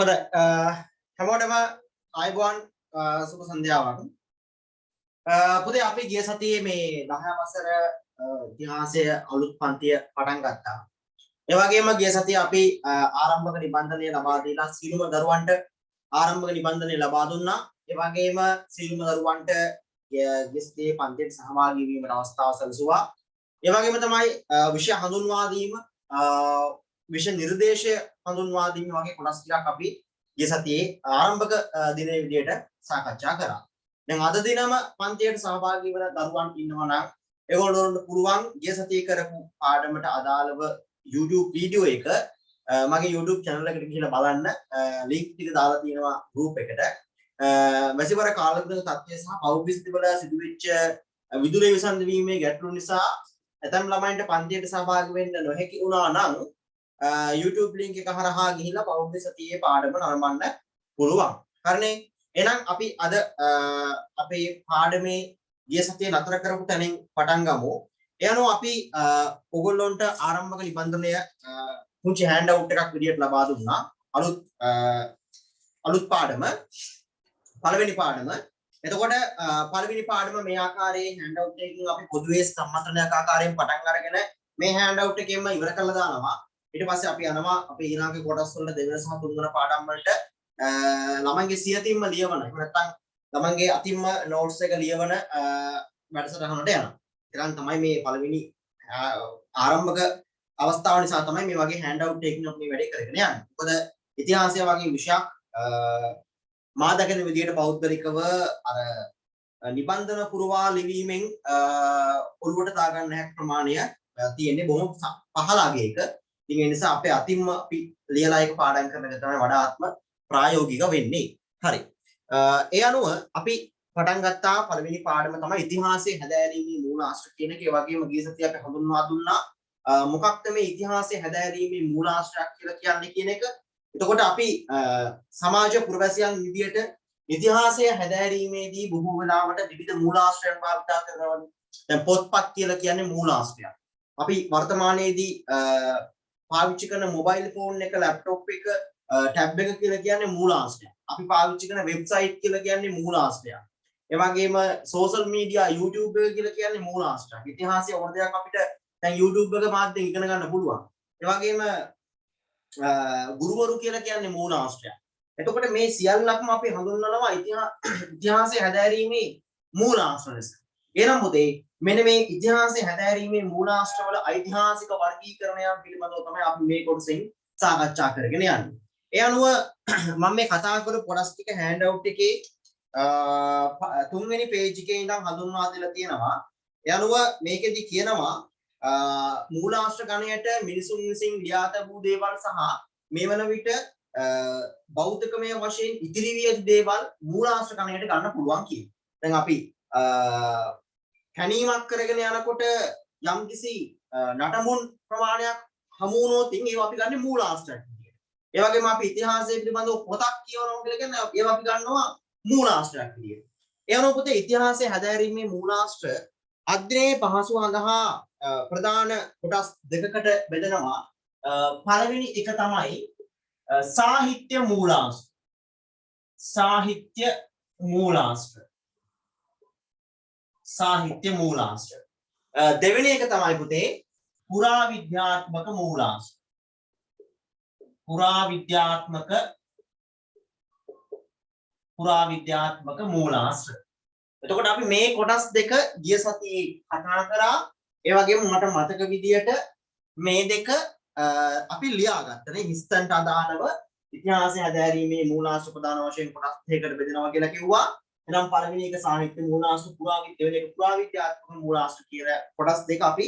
හොඳයි හැමෝටම ආයුබෝවන් සුබ සන්ධ්‍යාවක්. පුතේ අපි ගිය සතියේ මේ 10 වසර ඉතිහාසය අලුත් පන්තිය පටන් ගත්තා. ඒ වගේම ගිය සතියේ අපි ආරම්භක නිබන්ධනය ලබා දීලා සියලුම දරුවන්ට ආරම්භක නිබන්ධනය ලබා දුන්නා. ඒ වගේම සියලුම දරුවන්ට ගිය සතියේ පන්තියට සහභාගී වීමට අවස්ථාව සැලසුවා. ඒ වගේම තමයි විෂය හඳුන්වා දීම විෂය නිර්දේශය හඳුන්වා දීම වගේ කොටස් ටිකක් අපි ගිය සතියේ ආරම්භක දිනයේ විදියට සාකච්ඡා කරා. දැන් අද දිනම පන්තියට සහභාගී වෙන දරුවන් ඉන්නවා නම් ඒගොල්ලන්ට පුළුවන් ගිය සතියේ කරපු පාඩමට අදාළව YouTube වීඩියෝ එක මගේ YouTube channel එකට ගිහිල්ලා බලන්න link ටික දාලා තියෙනවා group එකට. මැසිවර කාලගුණ තත්ත්වය සහ පෞද්ගලික වල සිදුවෙච්ච විදුලි විසන්ධි වීමේ ගැටලු නිසා ඇතම් ළමයින්ට පන්තියට සහභාගී වෙන්න නොහැකි වුණා නම් YouTube link එක හරහා ගිහිල්ලා පෞද්ගලික සතියේ පාඩම නරඹන්න පුළුවන්. හරිනේ. එහෙනම් අපි අද අපේ පාඩමේ ගිය සතියේ නතර කරපු තැනින් පටන් ගමු. ඒ අනුව අපි ඔයගොල්ලන්ට ආරම්භක නිබන්ධනය පුංචි හෑන්ඩ් අවුට් එකක් විදියට ලබා දුන්නා. අලුත් පාඩම පළවෙනි පාඩම. එතකොට පළවෙනි පාඩම මේ ආකාරයේ හෑන්ඩ් අවුට් එකකින් අපි පොදුවේ සම්මතනයක් ආකාරයෙන් පටන් අරගෙන මේ හෑන්ඩ් අවුට් එකෙන්ම ඉවර කරලා දානවා. ඊට පස්සේ අපි යනවා අපේ ඊළඟ කොටස් වලට දෙවෙනි සහ තුන්වෙනි පාඩම් වලට ළමයින්ගේ සියතින්ම ලියවන. එහෙම නැත්නම් ළමයින්ගේ අතින්ම නෝට්ස් එක ලියවන වැඩසටහනට යනවා. ඒකන් තමයි මේ පළවෙනි ආරම්භක අවස්ථාව නිසා තමයි මේ වගේ හෑන්ඩ් අවුට් එකකින් අපි මේ වැඩේ කරගෙන යන්නේ. මොකද ඉතිහාසය වගේ විෂයක් මා දකින විදිහට පෞද්ගලිකව අර නිබන්ධන පුරවා ලිවීමෙන් ඔළුවට දාගන්න හැක් ප්‍රමාණය තියෙන්නේ බොහොම පහළ අගයක. ඉතින් ඒ නිසා අපේ අතින්ම අපි ලියලා එක පාඩම් කරන එක තමයි වඩාත්ම ප්‍රායෝගික වෙන්නේ. හරි. ඒ අනුව අපි පටන් ගත්තා පළවෙනි පාඩම තමයි ඉතිහාසයේ හැදෑරීමේ මූලාශ්‍ර කියන එක. ඒ වගේම ගිය සතියේ අපි හඳුන්වා දුන්නා මොකක්ද මේ ඉතිහාසයේ හැදෑරීමේ මූලාශ්‍රයක් කියලා කියන්නේ කියන එක. එතකොට අපි සමාජ පුරවැසියන් විදියට ඉතිහාසය හැදෑරීමේදී බොහෝ වෙලාවට විවිධ මූලාශ්‍රයන් භාවිත කරනවා. දැන් පොත්පත් කියලා කියන්නේ මූලාශ්‍රයක්. අපි වර්තමානයේදී පාවිච්චි කරන මොබයිල් ෆෝන් එක, ලැප්ටොප් එක, ටැබ් එක කියලා කියන්නේ මූලාශ්‍රයක්. අපි පාවිච්චි කරන වෙබ්සයිට් කියලා කියන්නේ මූලාශ්‍රයක්. ඒ වගේම සෝෂල් මීඩියා YouTube එක කියලා කියන්නේ මූලාශ්‍රයක්. ඉතිහාසයේ ඕන දෙයක් අපිට දැන් YouTube එක මාධ්‍යයෙන් ඉගෙන ගන්න පුළුවන්. ඒ වගේම ගුරුවරු කියලා කියන්නේ මූලාශ්‍රයක්. එතකොට මේ සියල්ලක්ම අපි හඳුන්වනවා ඉතිහාසයේ හැදෑරීමේ මූලාශ්‍ර ලෙස. එනම් මොදේ මෙන්න මේ ඉතිහාසයේ හැදෑරීමේ මූලාශ්‍රවල ඓතිහාසික වර්ගීකරණයන් පිළිබඳව තමයි අපි මේ කොටසෙන් සාකච්ඡා කරගෙන යන්නේ. ඒ අනුව මම මේ කතා කරපු කොටස් ටික හෑන්ඩ් අවුට් එකේ තුන්වෙනි පේජ් එකේ ඉඳන් හඳුන්වා දෙලා තියෙනවා. ඒ අනුව මේකෙදි කියනවා මූලාශ්‍ර ගණයට මිනිසුන් විසින් ලියා තබූ දේවල් සහ මේ වන විට බෞද්ධකමය වශයෙන් ඉතිරි වී ඇති දේවල් මූලාශ්‍ර ගණයට ගන්න පුළුවන් කියනවා. දැන් අපි කැණීමක් කරගෙන යනකොට යම්කිසි නටමුන් ප්‍රමාණයක් හමු වුණොත් ඒවා අපි ගන්න මූලාශ්‍රයක් විදියට. ඒ වගේම අපි ඉතිහාසය පිළිබඳව පොතක් කියවනවා කියලා කියන්නේ ඒවා අපි ගන්නවා මූලාශ්‍රයක් විදියට. ඒ වගේම පොතේ ඉතිහාසය හැදෑරීමේ මූලාශ්‍ර අධ්‍යයනයේ පහසු සඳහා ප්‍රධාන කොටස් දෙකකට බෙදනවා. පළවෙනි එක තමයි සාහිත්‍ය මූලාශ්‍ර. සාහිත්‍ය මූලාශ්‍ර. සාහිත්‍ය මූලාශ්‍ර. දෙවෙනි එක තමයි පුතේ පුරාවිද්‍යාත්මක මූලාශ්‍ර. පුරාවිද්‍යාත්මක මූලාශ්‍ර. එතකොට අපි මේ කොටස් දෙක ගිය සතියේ කතා කරා. ඒ වගේම මට මතක විදියට මේ දෙක අපි ලියාගත්තනේ හිස්තන්ට අදාළව ඉතිහාසය හැදෑරීමේ මූලාශ්‍ර ප්‍රධාන වශයෙන් කොටස් දෙකකට බෙදෙනවා කියලා කිව්වා. එනම් පළවෙනි එක සාහිත්‍ය මූලාශ්‍ර, දෙවෙනි එක පුරාවිද්‍යාත්මක මූලාශ්‍ර කියන කොටස් දෙක අපි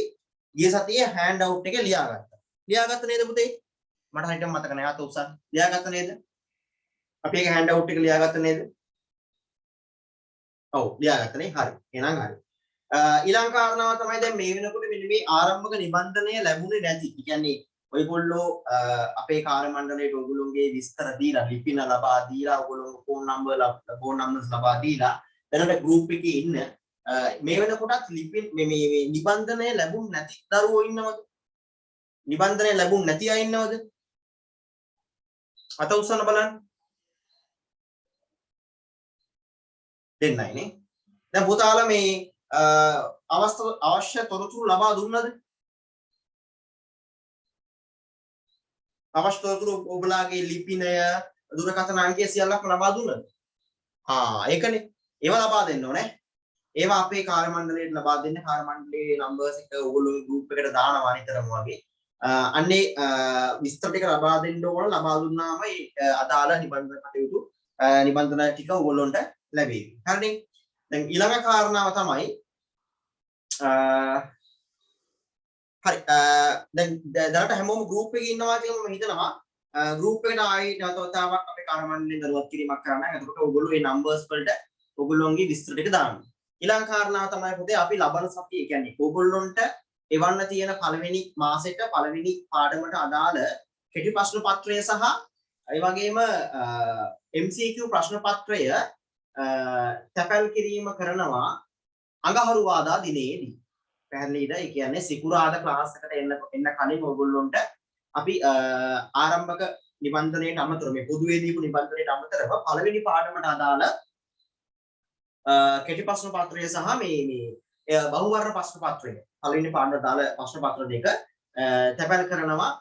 ගිය සතියේ හෑන්ඩ් අවුට් එකේ ලියාගත්තා. ලියාගත්ත නේද පුතේ? මට හරියට මතක නැහැ. අත උස්සන්න. ලියාගත්ත නේද? අපි ඒක හෑන්ඩ් අවුට් එක ලියාගත්ත නේද? ඔව් ලියාගත්තනේ. හරි. එහෙනම් හරි. ඊළඟ කාරණාව තමයි දැන් මේ වෙනකොට මෙන්න මේ ආරම්භක නිබන්ධනය ලැබුණේ නැති. ඒ කියන්නේ ඔයගොල්ලෝ අපේ කාර්ය මණ්ඩලයට ඔයගොල්ලෝගේ විස්තර දීලා, ලිපින ලබා දීලා, ඔයගොල්ලෝ ෆෝන් නම්බර්ස් ලබා දීලා දැනට ගෲප් එකේ ඉන්න මේ වෙනකොටත් ලිපින් මේ නිබන්ධනය ලැබුණ නැති දරුවෝ ඉන්නවද? නිබන්ධනය ලැබුණ නැති අය ඉන්නවද? අත උස්සන්න බලන්න. දෙන්නයි නේ. දැන් පුතාලා මේ අවශ්‍ය තොරතුරු ලබා දුන්නද? අවශ්‍ය තොරතුරු ඔබලාගේ ලිපිනය දුරකථන අංකය සියල්ලක්ම ලබා දුන්නද? ඒකනේ. ඒවා ලබා දෙන්න ඕනේ. ඒවා අපේ කාර්ය මණ්ඩලයට ලබා දෙන්න. කාර්ය මණ්ඩලයේ නම්බර්ස් එක ඔයගොල්ලෝ ගෲප් එකට දානවා නිතරම වගේ. අන්නේ විස්තර ටික ලබා දෙන්න ඕන. ලබා දුන්නාම ඒ අදාළ නිබන්ධන කටයුතු නිබන්ධන ටික ඔයගොල්ලොන්ට ලැබෙයි. හරිනේ. දැන් ඊළඟ කාරණාව තමයි හරි දැන් දැනට හැමෝම ගෲප් එකේ ඉන්නවා කියලා මම හිතනවා. ගෲප් එකට ආයි නැවතවතාවක් අපේ කාර්ය මණ්ඩලයෙන් දරුවත් කිරීමක් කරන්න. එතකොට ඔයගොල්ලෝ මේ නම්බර්ස් වලට ඔයගොල්ලෝගේ විස්තර ටික දාන්න. ඊළඟ කාරණාව තමයි පුතේ අපි ලබන සතියේ කියන්නේ ඔයගොල්ලොන්ට එවන්න තියෙන පළවෙනි මාසෙට පළවෙනි පාඩමට අදාළ කෙටි ප්‍රශ්න පත්‍රය සහ ඒ වගේම MCQ ප්‍රශ්න පත්‍රය තැපැල් කිරීම කරනවා අඟහරුවාදා දිනේදී. පැහැදිලිද? ඒ කියන්නේ සිකුරාදා ක්ලාස් එකට එන්න කලින් ඔයගොල්ලොන්ට අපි ආරම්භක නිබන්ධනයට අමතරව මේ පොදුවේ දීපු නිබන්ධනයට අමතරව පළවෙනි පාඩමට අදාළ කෙටි ප්‍රශ්න පත්‍රය සහ මේ බහුවර්ණ ප්‍රශ්න පත්‍රය පළවෙනි පාඩමට අදාළ ප්‍රශ්න පත්‍ර දෙක තැපැල් කරනවා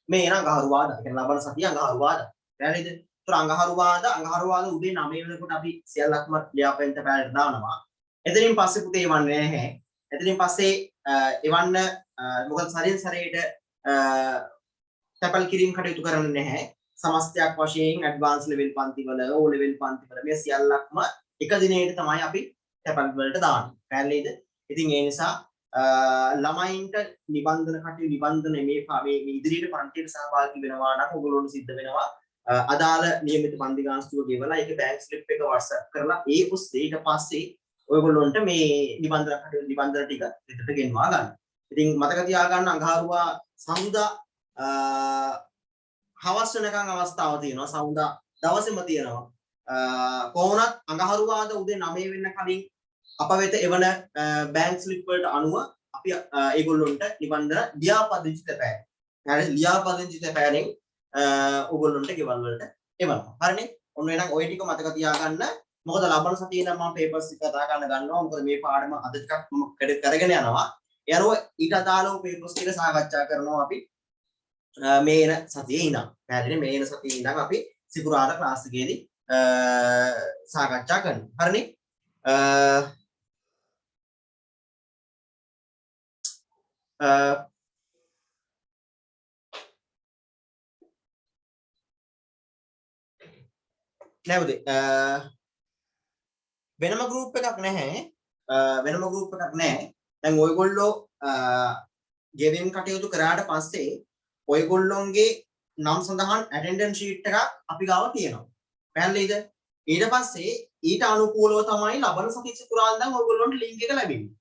මේ එන අඟහරුවාදා. ඒ කියන්නේ ලබන සතිය අඟහරුවාදා. පැහැදිලිද? ඒතර අඟහරුවාදා උදේ 9 වෙනකොට අපි සියල්ලක්ම ලියාපදිංචි තැපැලට දානවා. එතනින් පස්සේ පුතේ එවන්නේ නැහැ. එතනින් පස්සේ එවන්න මොකද සරින් සරේට තැපැල් කිරීම කටයුතු කරන්නේ නැහැ. සමස්තයක් වශයෙන් ඇඩ්වාන්ස් ලෙවල් පන්තිවල ඕ ලෙවල් පන්තිවල මේ සියල්ලක්ම එක දිනේට තමයි අපි තැපැල් වලට දාන්නේ. පැහැදිලිද? ඉතින් ඒ නිසා ළමයින්ට නිබන්ධන කටයුතු නිබන්ධන මේ ඉදිරියට පන්තියට සහභාගී වෙනවා නම් ඔයගොල්ලොන්ට සිද්ධ වෙනවා අදාළ නියමිත පන්ති ගාස්තුව ගෙවලා ඒක බැංක් ස්ලිප් එක WhatsApp කරලා ඒ ඔස්සේ ඊට පස්සේ ඔයගොල්ලොන්ට මේ නිබන්ධන කටයුතු නිබන්ධන ටික විතර ගෙන්වා ගන්න. ඉතින් මතක තියාගන්න අඟහරුවා සඳුදා හවස් වෙනකන් අවස්ථාව තියෙනවා. සඳුදා දවසේම තියෙනවා. කොහොමවත් අඟහරුවාද උදේ 9 වෙන්න කලින් අප වෙත එවන බැංක් ස්ලිප් වලට අනුව අපි ඒගොල්ලොන්ට නිබන්ධන ලියාපදිංචි තැපෑල. හරි ලියාපදිංචි තැපෑලෙන් ඔයගොල්ලොන්ට ගෙවල් වලට එවනවා. හරිනේ? ඔන්න එහෙනම් ওই ටික මතක තියාගන්න. මොකද ලබන සතියේ නම් මම පේපර්ස් ටික කතා කරන්න ගන්නවා. මොකද මේ පාඩම අද ටිකක් මම කරගෙන යනවා. ඒ අනුව ඊට අදාළව පේපර්ස් ටික සාකච්ඡා කරනවා අපි මේ එන සතියේ ඉඳන්. පැහැදිලි? මේ එන සතියේ ඉඳන් අපි සිකුරාදා ක්ලාස් එකේදී සාකච්ඡා කරනවා. හරිනේ? නැවද වෙනම ගෲප් එකක් නැහැ. වෙනම ගෲප් එකක් නැහැ. දැන් ඔයගොල්ලෝ ගෙවීම් කටයුතු කරාට පස්සේ ඔයගොල්ලොන්ගේ නම් සඳහන් ඇටෙන්ඩන්ස් ෂීට් එකක් අපි ගාව තියෙනවා. පැහැදිලිද? ඊට පස්සේ ඊට අනුකූලව තමයි ලබන සති සිකුරාදා ඔයගොල්ලොන්ට ලින්ක් එක ලැබෙන්නේ.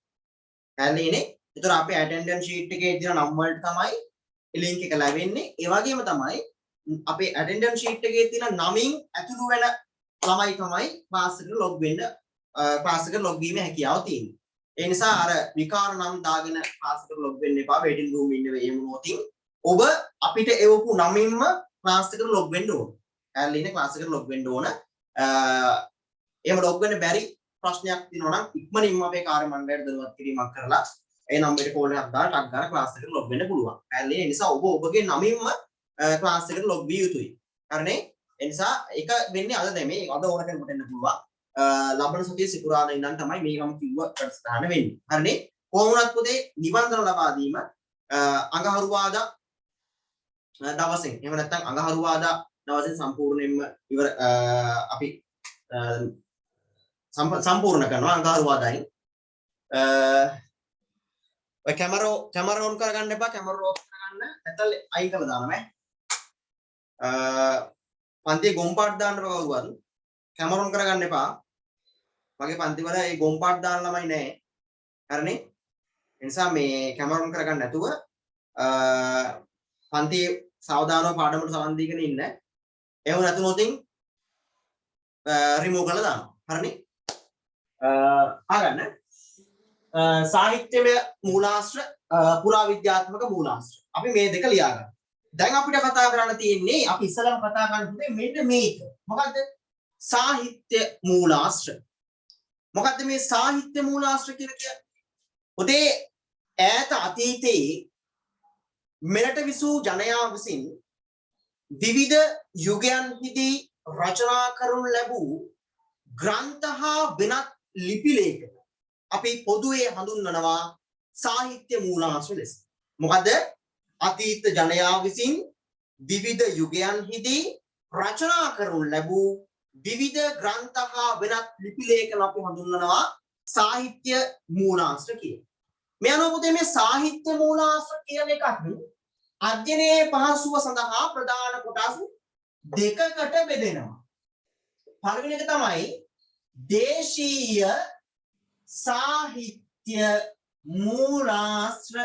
පැහැදිලිනේ? ඒතර අපේ ඇටෙන්ඩන්ස් ෂීට් එකේ තියෙන නම් වලට තමයි ලින්ක් එක ලැබෙන්නේ. ඒ වගේම තමයි අපේ ඇටෙන්ඩන්ස් ෂීට් එකේ තියෙන නමින් ඇතුළු වෙන ළමයි තමයි ක්ලාස් එකට ලොග් වෙන්න ක්ලාස් එකට ලොග් වීමේ හැකියාව තියෙන්නේ. ඒ නිසා අර විකාර නම් දාගෙන ක්ලාස් එකට ලොග් වෙන්න එපා. වේටින් රූම් ඉන්න වේමුනොතින් ඔබ අපිට එවපු නමින්ම ක්ලාස් එකට ලොග් වෙන්න ඕන. ඇල්ලිනේ ක්ලාස් එකට ලොග් වෙන්න ඕන. එහෙම ලොග් වෙන්න බැරි ප්‍රශ්නයක් තියෙනවා නම් ඉක්මනින්ම අපේ කාර්ය මණ්ඩලයට දැනුවත් කිරීමක් කරලා ඒ නම්බරේට කෝල් එකක් දාලා ටක් ගාලා ක්ලාස් එකට ලොග් වෙන්න පුළුවන්. ඇල්ලිනේ නිසා ඔබ ඔබගේ නමින්ම ක්ලාස් එකට ලොග් විය යුතුයි. හරිනේ? ඒ නිසා ඒක වෙන්නේ අද නෙමෙයි. අද ඕන කෙනෙකුට එන්න පුළුවන්. ලබන සතියේ සිකුරාදා ඉඳන් තමයි මේකම කිව්ව වැඩසටහන වෙන්නේ. හරිනේ? කොහොමවත් පුතේ නිබන්ධන ලබා දීම අඟහරුවාදා දවසෙන් එහෙම නැත්නම් අඟහරුවාදා දවසෙන් සම්පූර්ණයෙන්ම ඉවර අපි සම්පූර්ණ කරනවා අඟහරුවාදායින්. ඔය කැමරා ඔන් කරගන්න එපා. කැමරා ඔෆ් කරගන්න. නැත්නම් අයින් කරලා දානවා පන්තියේ ගොම් පාට දාන්න කවුරුවත් කැමරා ඔන් කරගන්න එපා. මගේ පන්ති වල ඒ ගොම් පාට දාන්න ළමයි නැහැ. හරිනේ? ඒ නිසා මේ කැමරා ඔන් කරගන්න නැතුව පන්තියේ සාවධානව පාඩමට සමන් දීගෙන ඉන්න. එහෙම නැතුනොතින් රිමූව් කරලා දානවා. හරිනේ? ආගන්න. සාහිත්‍යමය මූලාශ්‍ර පුරාවිද්‍යාත්මක මූලාශ්‍ර. අපි මේ දෙක ලියා ගන්න. දැන් අපිට කතා කරන්න තියෙන්නේ අපි ඉස්සලම කතා කරන්නේ මෙන්න මේක. මොකද්ද? සාහිත්‍ය මූලාශ්‍ර. මොකද්ද මේ සාහිත්‍ය මූලාශ්‍ර කියලා කියන්නේ? උදේ ඈත අතීතයේ මෙරට විසූ ජනයා විසින් විවිධ යුගයන්හිදී රචනා කරනු ලැබූ ග්‍රන්ථ හා වෙනත් ලිපි ලේඛන අපි පොදුවේ හඳුන්වනවා සාහිත්‍ය මූලාශ්‍ර ලෙස. මොකද අතීත ජනයා විසින් විවිධ යුගයන්හිදී රචනා කරනු ලැබූ විවිධ ග්‍රන්ථ හා වෙනත් ලිපි ලේඛන අපි හඳුන්වනවා සාහිත්‍ය මූලාශ්‍ර කියලා. මේ අනුව පුතේ මේ සාහිත්‍ය මූලාශ්‍ර කියන එකත් අධ්‍යයනයේ පහසුව සඳහා ප්‍රධාන කොටස් දෙකකට බෙදෙනවා. පළවෙනි එක තමයි දේශීය සාහිත්‍ය මූලාශ්‍ර.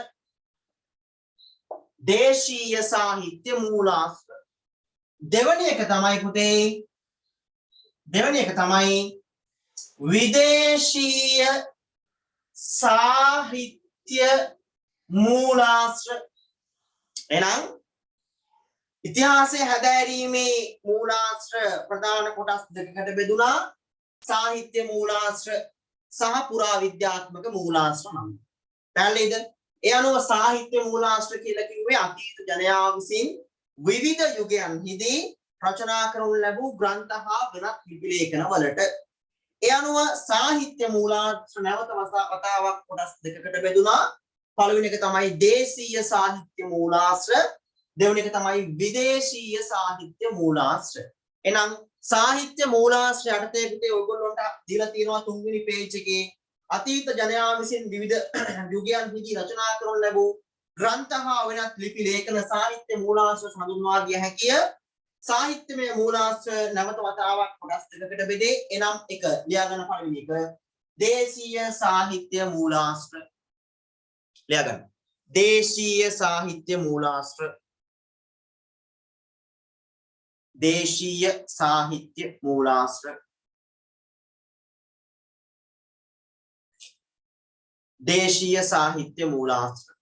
දේශීය සාහිත්‍ය මූලාශ්‍ර. දෙවැනි එක තමයි පුතේ විදේශීය සාහිත්‍ය මූලාශ්‍ර. එහෙනම් ඉතිහාසයේ හැදෑරීමේ මූලාශ්‍ර ප්‍රධාන කොටස් දෙකකට බෙදුනා. සාහිත්‍ය මූලාශ්‍ර සහ පුරාවිද්‍යාත්මක මූලාශ්‍ර නම්. පැහැදිලිද? ඒ අනුව සාහිත්‍ය මූලාශ්‍ර කියලා කිව්වේ අතීත ජනයා විසින් විවිධ යුගයන්හිදී රචනා කරනු ලැබූ ග්‍රන්ථ හා වෙනත් ලිපි ලේඛන වලට. ඒ අනුව සාහිත්‍ය මූලාශ්‍ර නැවත වතාවක් කොටස් දෙකකට බෙදුනා. පළවෙනි එක තමයි දේශීය සාහිත්‍ය මූලාශ්‍ර. දෙවෙනි එක තමයි විදේශීය සාහිත්‍ය මූලාශ්‍ර. එහෙනම් සාහිත්‍ය මූලාශ්‍ර යටතේ පුතේ ඔයගොල්ලන්ට දීලා තියෙනවා තුන්වෙනි පේජ් එකේ අතීත ජනයා විසින් විවිධ යුගයන්හිදී රචනා කරනු ලැබූ ග්‍රන්ථ හා වෙනත් ලිපි ලේඛන සාහිත්‍ය මූලාශ්‍ර හඳුන්වා දිය හැකිය. සාහිත්‍යමය මූලාශ්‍ර නැවත වතාවක් කොටස් දෙකකට බෙදේ. එනම් එක ලියාගන්න පළවෙනි එක දේශීය සාහිත්‍ය මූලාශ්‍ර. ලියාගන්න. දේශීය සාහිත්‍ය මූලාශ්‍ර. දේශීය සාහිත්‍ය මූලාශ්‍ර. දේශීය සාහිත්‍ය මූලාශ්‍ර.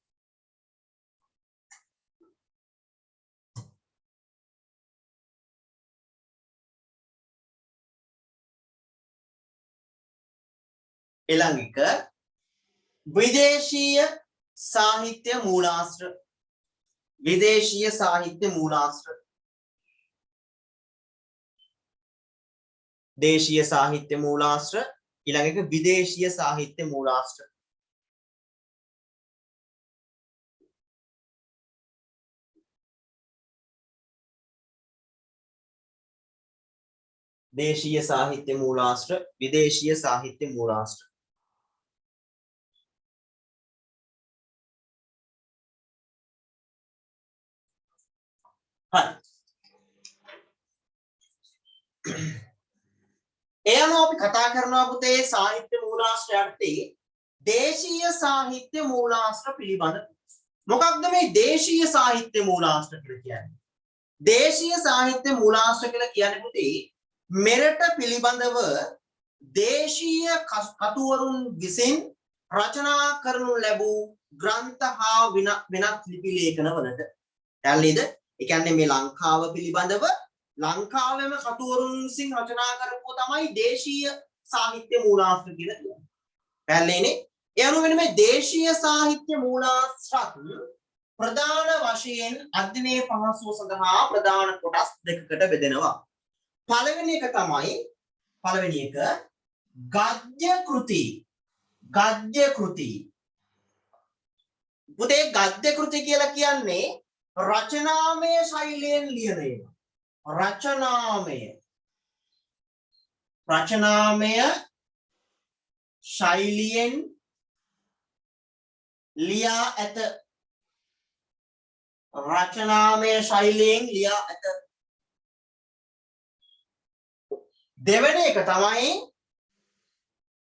ඊළඟ එක විදේශීය සාහිත්‍ය මූලාශ්‍ර. විදේශීය සාහිත්‍ය මූලාශ්‍ර. දේශීය සාහිත්‍ය මූලාශ්‍ර. ඊළඟ එක විදේශීය සාහිත්‍ය මූලාශ්‍ර. දේශීය සාහිත්‍ය මූලාශ්‍ර. විදේශීය සාහිත්‍ය මූලාශ්‍ර. හරි. ඒ අනුව අපි කතා කරනවා පුතේ සාහිත්‍ය මූලාශ්‍ර යටතේ දේශීය සාහිත්‍ය මූලාශ්‍ර පිළිබඳ. මොකක්ද මේ දේශීය සාහිත්‍ය මූලාශ්‍ර කියලා කියන්නේ? දේශීය සාහිත්‍ය මූලාශ්‍ර කියලා කියන්නේ පුතේ මෙරට පිළිබඳව දේශීය කතුවරුන් විසින් රචනා කරනු ලැබූ ග්‍රන්ථ හා වෙනත් ලිපි ලේඛන වලට. පැහැදිලිද? ඒ කියන්නේ මේ ලංකාව පිළිබඳව ලංකාවෙම කතුවරුන් විසින් රචනා කරපුවා තමයි දේශීය සාහිත්‍ය මූලාශ්‍ර කියලා කියන්නේ. පැහැදිලිනේ? ඒ අනුව මේ දේශීය සාහිත්‍ය මූලාශ්‍රත් ප්‍රධාන වශයෙන් අධ්‍යයනයේ පහසුව සඳහා ප්‍රධාන කොටස් දෙකකට බෙදෙනවා. පළවෙනි එක ගද්‍ය කෘති. ගද්‍ය කෘති. පුතේ ගද්‍ය කෘති කියලා කියන්නේ රචනාමය ශෛලියෙන් ලියන ඒවා. රචනාමය ශෛලියෙන් ලියා ඇත. රචනාමය ශෛලියෙන් ලියා ඇත. දෙවෙනි එක තමයි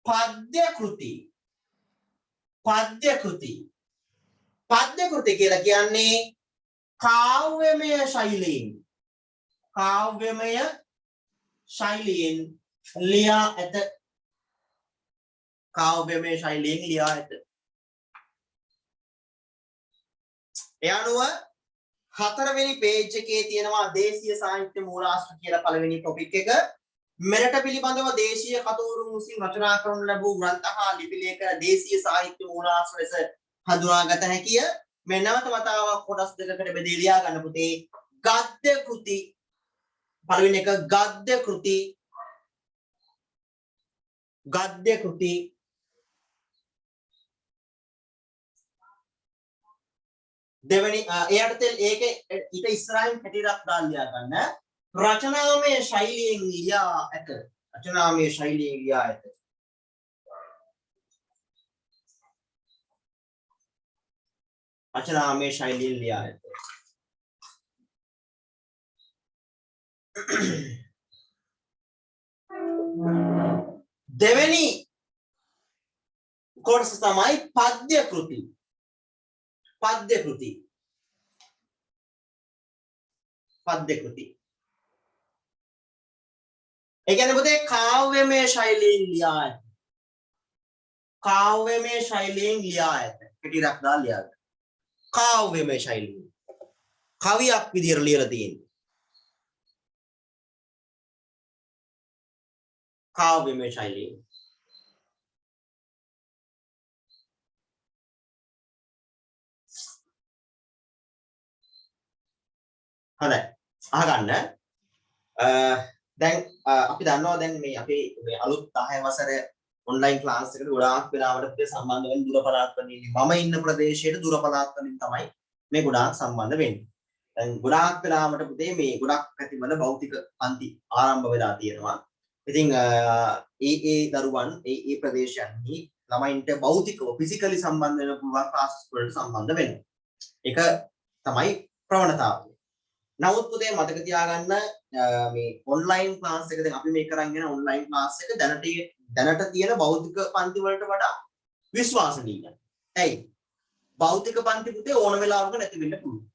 පද්‍ය කෘති. පද්‍ය කෘති. පද්‍ය කෘති කියලා කියන්නේ කාව්‍යමය ශෛලියෙන් ලියා ඇත. කාව්‍යමය ශෛලියෙන් ලියා ඇත. ඒ අනුව හතරවෙනි page එකේ තියෙනවා දේශීය සාහිත්‍ය මූලාශ්‍ර කියලා පළවෙනි topic එක. මෙරට පිළිබඳව දේශීය කතවුරුන් විසින් රචනා කරනු ලැබූ ග්‍රන්ථ හා ලිපි ලේඛන දේශීය සාහිත්‍ය මූලාශ්‍ර ලෙස හඳුනාගත හැකිය. මේ නැවත වතාවක් කොටස් දෙකකට බෙදී ලියා ගන්න පුතේ. ගද්‍ය කෘති පළවෙනි එක ගද්‍ය කෘති දෙවෙනි එයාට ඒකේ ඊට ඉස්සරහින් පැටිරක් දාලා ලියා ගන්න. රචනාමය ශෛලියෙන් ලියා ඇත. රචනාමය ශෛලියෙන් ලියා ඇත. රචනාමය ශෛලියෙන් ලියා ඇත. දෙවෙනි කොටස තමයි පද්‍ය කෘති. පද්‍ය කෘති. පද්‍ය කෘති. ඒ කියන්නේ පුතේ කාව්‍යමය ශෛලියෙන් ලියා ඇත. කාව්‍යමය ශෛලියෙන් ලියා ඇත. පිටිරක් දාලා ලියා ගන්න. කාව්‍යමය ශෛලියෙන්. කවියක් විදියට ලියලා තියෙන්නේ. කාව්‍යමය ශෛලියෙන්. හොඳයි. අහගන්න. දැන් අපි දන්නවා දැන් මේ අපේ මේ අලුත් 10 වසරේ ඔන්ලයින් ක්ලාස් එකට ගොඩාක් වෙලාවට සම්බන්ධ වෙන දුර පළාත් වලින් ඉන්නේ. මම ඉන්න ප්‍රදේශයේ දුර පළාත් වලින් තමයි මේ ගොඩාක් සම්බන්ධ වෙන්නේ. දැන් ගොඩාක් වෙලාවට පුතේ මේ ගොඩක් පැතිවල භෞතික පන්ති ආරම්භ වෙලා තියෙනවා. ඉතින් ඒ දරුවන් ඒ ප්‍රදේශයන්හි ළමයින්ට භෞතිකව ෆිසිකලි සම්බන්ධ වෙන පුළුවන් ක්ලාසස් වලට සම්බන්ධ වෙනවා. ඒක තමයි ප්‍රවණතාවය. නමුත් පුතේ මතක තියාගන්න මේ ඔන්ලයින් ක්ලාස් එක දැන් අපි මේ කරන් යන ඔන්ලයින් ක්ලාස් එක දැනට තියෙන භෞතික පන්ති වලට වඩා විශ්වාසනීයයි. ඇයි? භෞතික පන්ති පුතේ ඕන වෙලාවක නැති වෙන්න පුළුවන්.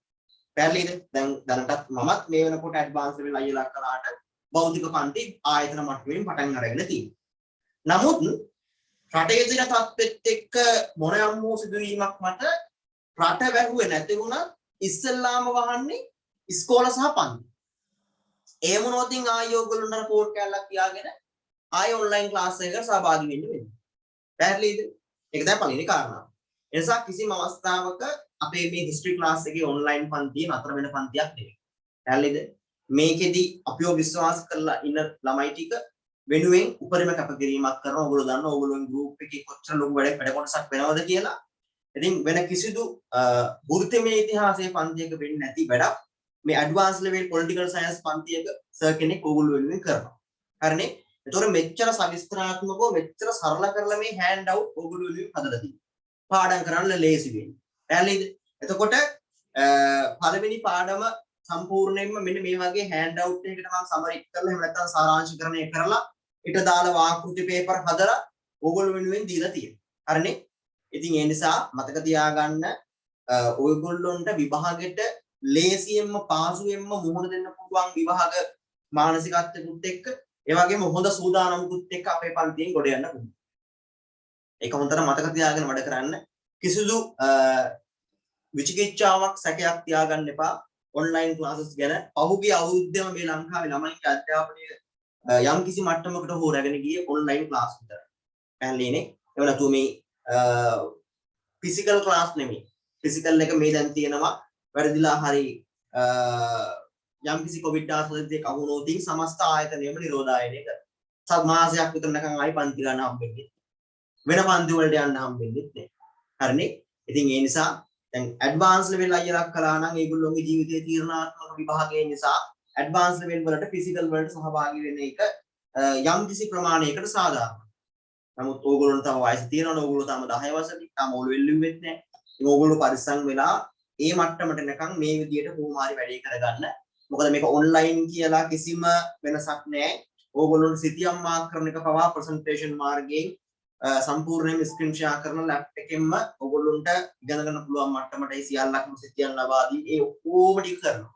පැහැදිලිද? දැන් දැනටත් මමත් මේ වෙනකොට ඇඩ්වාන්ස් ලෙවල් අයියලා කළාට භෞතික පන්ති ආයතන මට්ටමින් පටන් අරගෙන තියෙනවා. නමුත් රටේ තියෙන තත්ත්වෙත් එක්ක මොනනම් වූ සිදුවීමක් මත රට වැහුවේ නැති වුණා ඉස්සෙල්ලාම වහන්නේ ඉස්කෝල සහ පන්ති. ඒ මොනෝතින් ආයෙ ඔයගොල්ලෝ රපෝට් කැලක් තියාගෙන ආයෙ ඔන්ලයින් ක්ලාස් එකකට සහභාගී වෙන්න වෙනවා. පැහැදිලිද? ඒක තමයි පළවෙනි කාරණාව. ඒ නිසා කිසිම අවස්ථාවක අපේ මේ හිස්ටරි ක්ලාස් එකේ ඔන්ලයින් පන්තිය නතර වෙන පන්තියක් නෙවෙයි. පැහැදිලිද? මේකෙදි අපිව විශ්වාස කරලා ඉන්න ළමයි ටික වෙනුවෙන් උපරිම කැපකිරීමක් කරනවා. ඔයගොල්ලෝ දන්නවා ඔයගොල්ලෝගේ ගෲප් එකේ කොච්චර ලොකු වැඩ කොටසක් වෙනවද කියලා. ඉතින් වෙන කිසිදු වෘත්තීය ඉතිහාසයේ පන්තියක වෙන්නේ නැති වැඩක් මේ ඇඩ්වාන්ස් ලෙවල් පොලිටිකල් සයන්ස් පන්තියක සර් කෙනෙක් ඕගොල්ලෝ වෙනුවෙන් කරනවා. හරිනේ? ඒතකොට මෙච්චර සවිස්තරාත්මකව මෙච්චර සරල කරලා මේ හෑන්ඩ් අවුට් ඕගොල්ලෝ වෙනුවෙන් හදලා තියෙනවා. පාඩම් කරන්න ලේසි වෙන්නේ. පැහැදිලිද? එතකොට පළවෙනි පාඩම සම්පූර්ණයෙන්ම මෙන්න මේ වගේ හෑන්ඩ් අවුට් එකකට මම සමරික් කරලා එහෙම නැත්නම් සාරාංශකරණය කරලා ඊට දාලා වාකෘති පේපර් හදලා ඕගොල්ලෝ වෙනුවෙන් දීලා තියෙනවා. හරිනේ? ඉතින් ඒ නිසා මතක තියාගන්න ඔයගොල්ලොන්ට විභාගෙට ලේසියෙන්ම පාසුවෙන්ම මුහුණ දෙන්න පුළුවන් විභාග මානසිකත්වෙකුත් එක්ක ඒ වගේම හොඳ සූදානමකුත් එක්ක අපේ පන්තියෙන් ගොඩ යන්න පුළුවන්. ඒක හොඳට මතක තියාගෙන වැඩ කරන්න. කිසිදු විචිකිච්ඡාවක් සැකයක් තියාගන්න එපා. ඔන්ලයින් ක්ලාසස් ගැන පහුගිය අවුරුද්දේම මේ ලංකාවේ ළමයින්ගේ අධ්‍යාපනය යම් කිසි මට්ටමකට හෝ රැගෙන ගියේ ඔන්ලයින් ක්ලාස් විතරයි. පැහැදිලිනේ? ඒ වුණාතු මේ ෆිසිකල් ක්ලාස් නෙමෙයි. ෆිසිකල් එක මේ දැන් තියෙනවා වැරදිලා හරි යම් කිසි කොවිඩ් ආසාදිතේ කවුනෝතින් සමස්ත ආයතනයම නිරෝධායනය කරනවා. සත් මාසයක් විතර නැකන් ආයි පන්ති ගන්න හම්බෙන්නේ. වෙන පන්ති වලට යන්න හම්බෙන්නේ නැහැ. හරිනේ? ඉතින් ඒ නිසා දැන් ඇඩ්වාන්ස් ලෙවල් අයියලක් කළා නම් ඒගොල්ලෝගේ ජීවිතයේ තීරණාත්මක විභාගයේ නිසා ඇඩ්වාන්ස් ලෙවල් වලට ෆිසිකල් වලට සහභාගී වෙන එක යම් කිසි ප්‍රමාණයකට සාධාරණයි. නමුත් ඕගොල්ලෝ තම වයස තියෙනවනේ ඕගොල්ලෝ තම 10 වසරේ තාම ඔලුවෙල් ලිව්වෙත් නැහැ. ඉතින් ඕගොල්ලෝ පරිස්සම් වෙලා ඒ මට්ටමට නිකන් මේ විදියට කොහොමාරි වැඩේ කරගන්න. මොකද මේක ඔන්ලයින් කියලා කිසිම වෙනසක් නැහැ. ඕගොල්ලොන්ට සිතියම් මාක් කරන එක පවා ප්‍රසන්ටේෂන් මාර්ගයෙන් සම්පූර්ණයෙන්ම ස්ක්‍රීන් ෂෙයා කරන ලැප්ටොප් එකෙන්ම ඕගොල්ලොන්ට ඉගෙන ගන්න පුළුවන් මට්ටමට ඒ සියල්ලක්ම සිතියම් ලබා දී ඒ ඔක්කොම ටික කරනවා.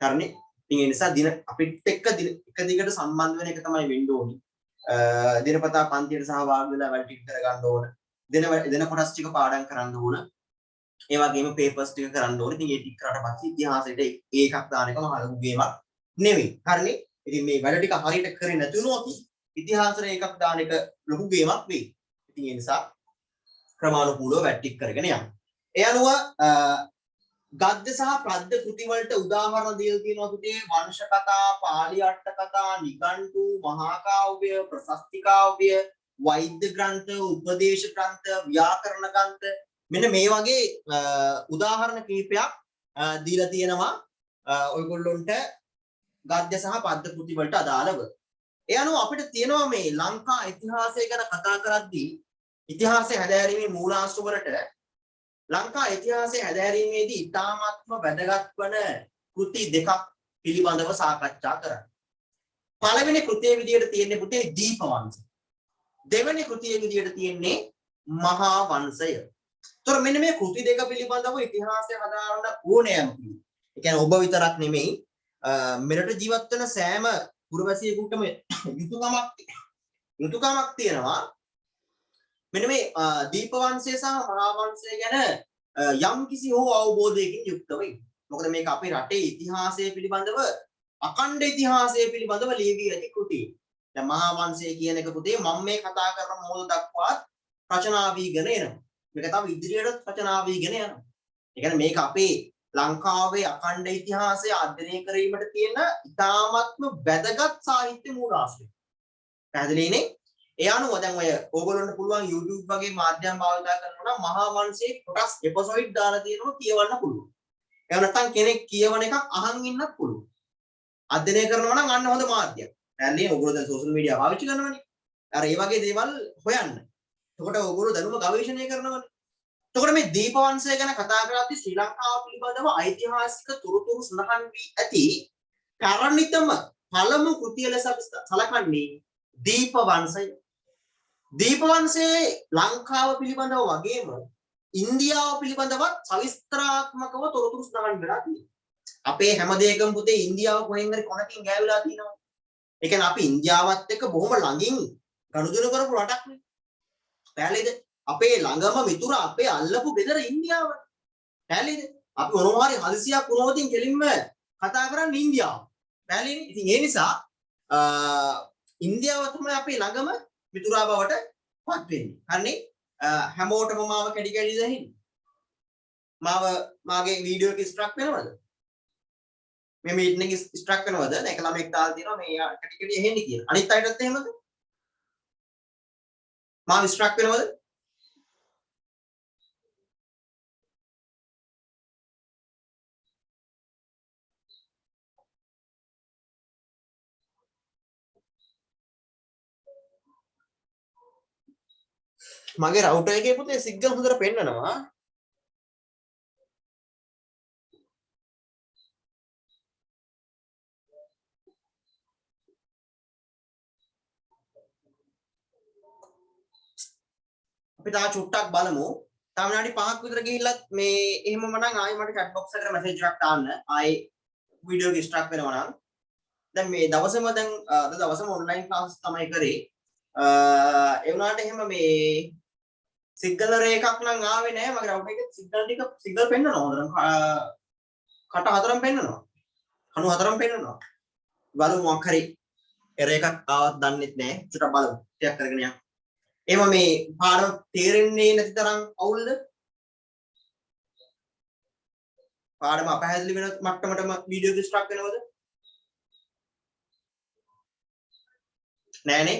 හරිනේ? ඉතින් ඒ නිසා දින අපිට එක දිගට සම්බන්ධ වෙන එක තමයි වෙන්න ඕනේ. දිනපතා පන්තියට සහභාගී වෙලා වැඩ ටික කරගන්න ඕන. දින කොටස් ටික පාඩම් කරන්න ඕන. ඒ වගේම පේපර්ස් ටික කරන්න ඕනේ. ඉතින් ඒ ටික කරාට පස්සේ ඉතිහාසයට ඒකක් දාන එක මහ ලොකු ගේමක් නෙවෙයි. හරිනේ. ඉතින් මේ වැඩ ටික හරියට කරේ නැති වුණොත් ඉතිහාසයට ඒකක් දාන එක ලොකු ගේමක් වෙයි. ඉතින් ඒ නිසා ක්‍රමානුකූලව වැඩ ටික කරගෙන යන්න. ඒ අනුව ගද්‍ය සහ පද්‍ය කෘති වලට උදාහරණ දීලා තියෙනවා පුතේ වංශ කතා, පාලි අට්ඨ කතා, නිඝණ්ටු, මහා කාව්‍ය, ප්‍රශස්ති කාව්‍ය, වෛද්‍ය ග්‍රන්ථ, උපදේශ ග්‍රන්ථ, ව්‍යාකරණ ග්‍රන්ථ මෙන්න මේ වගේ උදාහරණ කිහිපයක් දීලා තියෙනවා ඔයගොල්ලොන්ට ගද්‍ය සහ පද්‍ය කෘති වලට අදාළව. ඒ අනුව අපිට තියෙනවා මේ ලංකා ඉතිහාසය ගැන කතා කරද්දී ඉතිහාසය හැදෑරීමේ මූලාශ්‍ර වලට ලංකා ඉතිහාසය හැදෑරීමේදී ඉතාමත්ම වැදගත් වන කෘති දෙකක් පිළිබඳව සාකච්ඡා කරන්න. පළවෙනි කෘතිය විදියට තියෙන්නේ පුතේ දීප වංශය. දෙවෙනි කෘතිය විදියට තියෙන්නේ මහා වංශය. ඒතර මෙන්න මේ කෘති දෙක පිළිබඳව ඉතිහාසය හදාරන ඕනෑම කෙනෙක්. ඒ කියන්නේ ඔබ විතරක් නෙමෙයි මෙරට ජීවත් වෙන සෑම පුරවැසියෙකුටම යුතුයකමක් තියෙනවා. මෙන්න මේ දීප වංශය සහ මහා වංශය ගැන යම් කිසි හෝ අවබෝධයකින් යුක්තව ඉන්න. මොකද මේක අපේ රටේ ඉතිහාසය පිළිබඳව අඛණ්ඩ ඉතිහාසය පිළිබඳව ලියවී ඇති කෘතිය. දැන් මහා වංශය කියන එක පුතේ මම මේ කතා කරන මොහොත දක්වාත් රචනා වීගෙන එනවා. මේක තව ඉදිරියටත් රචනා වීගෙන යනවා. ඒ කියන්නේ මේක අපේ ලංකාවේ අඛණ්ඩ ඉතිහාසය අධ්‍යයනය කිරීමට තියෙන ඉතාමත්ම වැදගත් සාහිත්‍ය මූලාශ්‍රය. පැහැදිලිනේ? ඒ අනුව දැන් ඔය ඕගොල්ලන්ට පුළුවන් YouTube වගේ මාධ්‍යම් භාවිත කරනවා නම් මහා වංශයේ කොටස් එපිසෝඩ් දාලා තියෙනවා කියවන්න පුළුවන්. එහෙම නැත්නම් කෙනෙක් කියවන එකක් අහන් ඉන්නත් පුළුවන්. අධ්‍යයනය කරනවා නම් අන්න හොඳ මාධ්‍යයක්. පැහැදිලිනේ? ඕගොල්ලෝ දැන් සෝෂල් මීඩියා පාවිච්චි කරනවනේ. අර ඒ වගේ දේවල් හොයන්න. එතකොට ඕගොල්ලෝ දැනුම ගවේෂණය කරනවනේ. එතකොට මේ දීප වංශය ගැන කතා කරද්දී ශ්‍රී ලංකාව පිළිබඳව ඓතිහාසික තොරතුරු සඳහන් වී ඇති පැරණිතම පළමු කෘතිය ලෙස සලකන්නේ දීප වංශය. දීප වංශයේ ලංකාව පිළිබඳව වගේම ඉන්දියාව පිළිබඳවත් සවිස්තරාත්මකව තොරතුරු සඳහන් වෙලා තියෙනවා. අපේ හැම දෙයකම පුතේ ඉන්දියාව කොහෙන් හරි කොනකින් ගෑවිලා තියෙනවා. ඒ කියන්නේ අපි ඉන්දියාවත් එක්ක බොහොම ළඟින් ගනුදෙනු කරපු රටක් නේ. පැහැදිලිද? අපේ ළඟම මිතුරා අපේ අල්ලපු ගෙදර ඉන්දියාව. පැහැදිලිද? අපි මොනවා හරි හදිසියක් වුණොත් කෙලින්ම කතා කරන්නේ ඉන්දියාව. පැහැදිලිනේ? ඉතින් ඒ නිසා ඉන්දියාව තමයි අපේ ළඟම මිතුරා බවට පත් වෙන්නේ. හරිනේ? හැමෝටම මාව කැඩි කැඩි දහින්න. මාගේ වීඩියෝ එක ස්ට්‍රක් වෙනවද? මේ මීටින් එක ස්ට්‍රක් වෙනවද? ඒක ළමෙක් දාලා තියෙනවා මේ කැඩි කැඩි එහෙන්නේ කියලා. අනිත් අයටත් එහෙමද? මාව ස්ට්‍රක් වෙනවද? මගේ රවුටර් එකේ පුතේ සිග්නල් හොඳට පෙන්නනවා. අපි තා චුට්ටක් බලමු. තා විනාඩි 5ක් විතර ගිහිල්ලත් මේ එහෙමම නම් ආයෙ මට chat box එකට message එකක් දාන්න. ආයෙ වීඩියෝ එක ස්ට්‍රක් වෙනවා නම්. දැන් මේ දවසේම දැන් අද දවසම ඔන්ලයින් ක්ලාස් තමයි කරේ. ඒ වුණාට එහෙම මේ සිග්නල් එකක් නම් ආවේ නැහැ. මගේ රවුටර් එකේ සිග්නල් පෙන්නනවා හොඳට. කට හතරම පෙන්නනවා. කණු හතරම පෙන්නනවා. බලමු මොකක් හරි එරර් එකක් ආවත් දන්නෙත් නැහැ. චුට්ටක් බලමු. ටිකක් කරගෙන යන්න. එහෙම මේ පාඩම තේරෙන්නේ නැති තරම් අවුල්ද? පාඩම අපහැදිලි වෙන මට්ටමටම වීඩියෝ එක ස්ට්‍රක් වෙනවද? නෑනේ.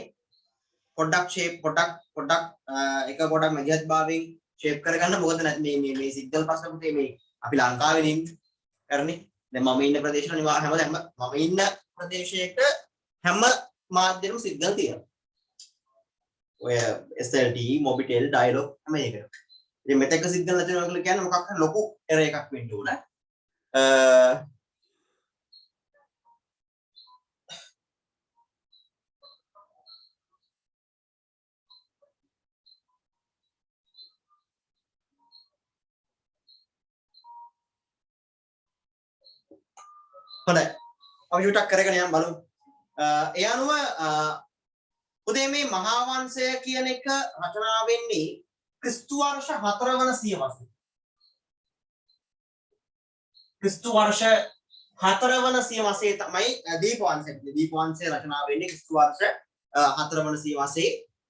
පොඩ්ඩක් ෂේප් පොඩ්ඩක් එක පොඩ්ඩක් මැදිහත් භාවයෙන් ෂේප් කරගන්න. මොකද මේ සිග්නල් ප්‍රශ්න පුතේ මේ අපි ලංකාවේ ඉන්නේ කරන්නේ. දැන් මම ඉන්න ප්‍රදේශවල හැමදාම මම ඉන්න ප්‍රදේශයක හැම මාධ්‍යෙම සිග්නල් තියෙනවා. ඔය SLT, Mobitel, Dialog හැම එකකම. ඉතින් මෙතක සිග්නල් නැති වෙනවා කියලා කියන්නේ මොකක් හරි ලොකු එරර් එකක් වෙන්න ඕන. හොඳයි. අපි චුට්ටක් කරගෙන යන්න බලමු. ඒ අනුව උදේ මේ මහා වංශය කියන එක රචනා වෙන්නේ ක්‍රිස්තු වර්ෂ 4 වන සියවසේ. ක්‍රිස්තු වර්ෂ 4 වන සියවසේ තමයි දීපවංශය රචනා වෙන්නේ ක්‍රිස්තු වර්ෂ 4 වන සියවසේ.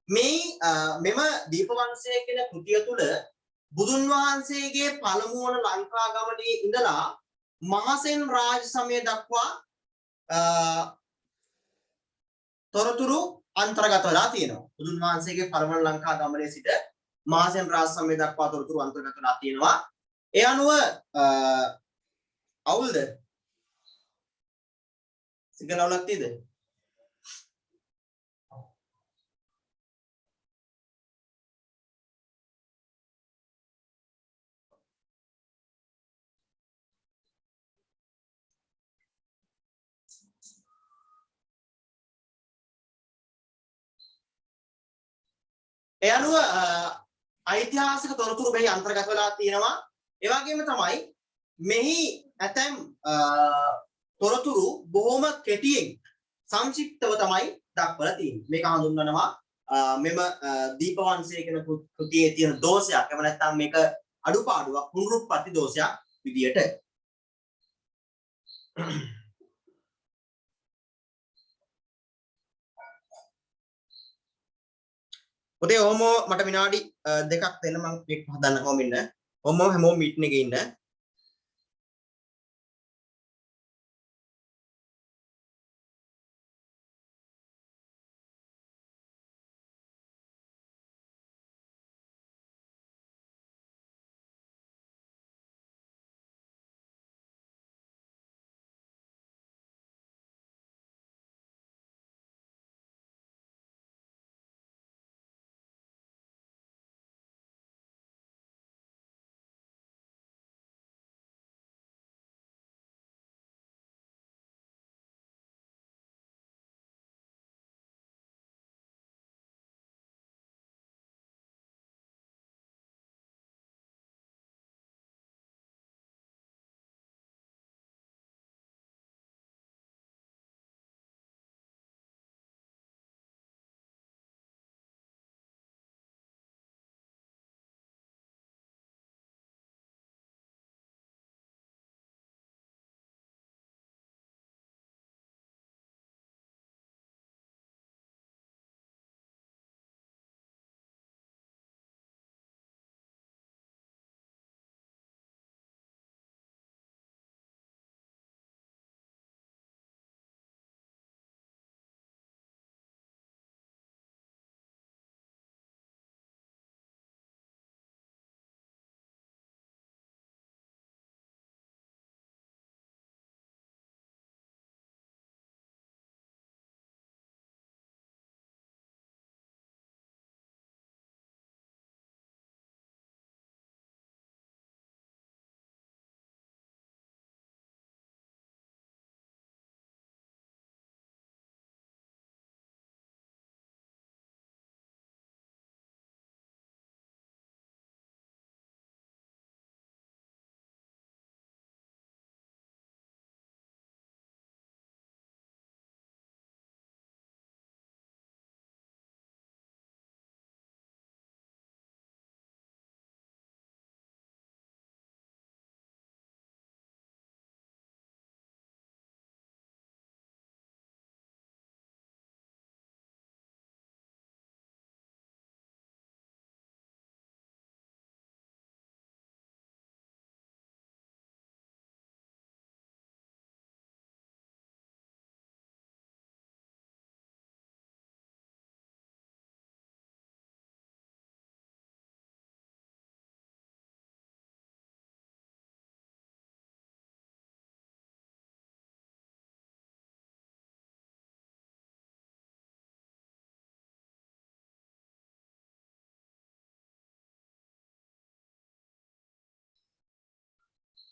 මෙම දීපවංශය කියන කෘතිය තුළ බුදුන් වහන්සේගේ පළමු වන ලංකා ගමනේ ඉඳලා මහසෙන් රාජ සමය දක්වා තොරතුරු අන්තර්ගත වෙලා තියෙනවා. බුදුන් වහන්සේගේ පළමු ලංකා ගමනේ සිට මහසෙන් රාජ සමය දක්වා තොරතුරු අන්තර්ගත වෙලා තියෙනවා. ඒ අනුව අවුල්ද? සිගනල් වලක් තියෙද? ඒ අනුව ඓතිහාසික තොරතුරු මෙහි අන්තර්ගත වෙලා තියෙනවා. ඒ වගේම තමයි මෙහි ඇතැම් තොරතුරු බොහොම කෙටියෙන් සංක්ෂිප්තව තමයි දක්වලා තියෙන්නේ. මේක හඳුන්වනවා මෙම දීපවංශය කියන කෘතියේ තියෙන දෝෂයක්. එහෙම නැත්නම් මේක අඩුපාඩුවක්, පුනරුත්පත්ති දෝෂයක් විදියට. ඔතේ ඔහොම මට විනාඩි දෙකක් දෙන්න මම මේක හදන්න කොහොම ඉන්න. ඔහොම හැමෝම මීටින් එකේ ඉන්න.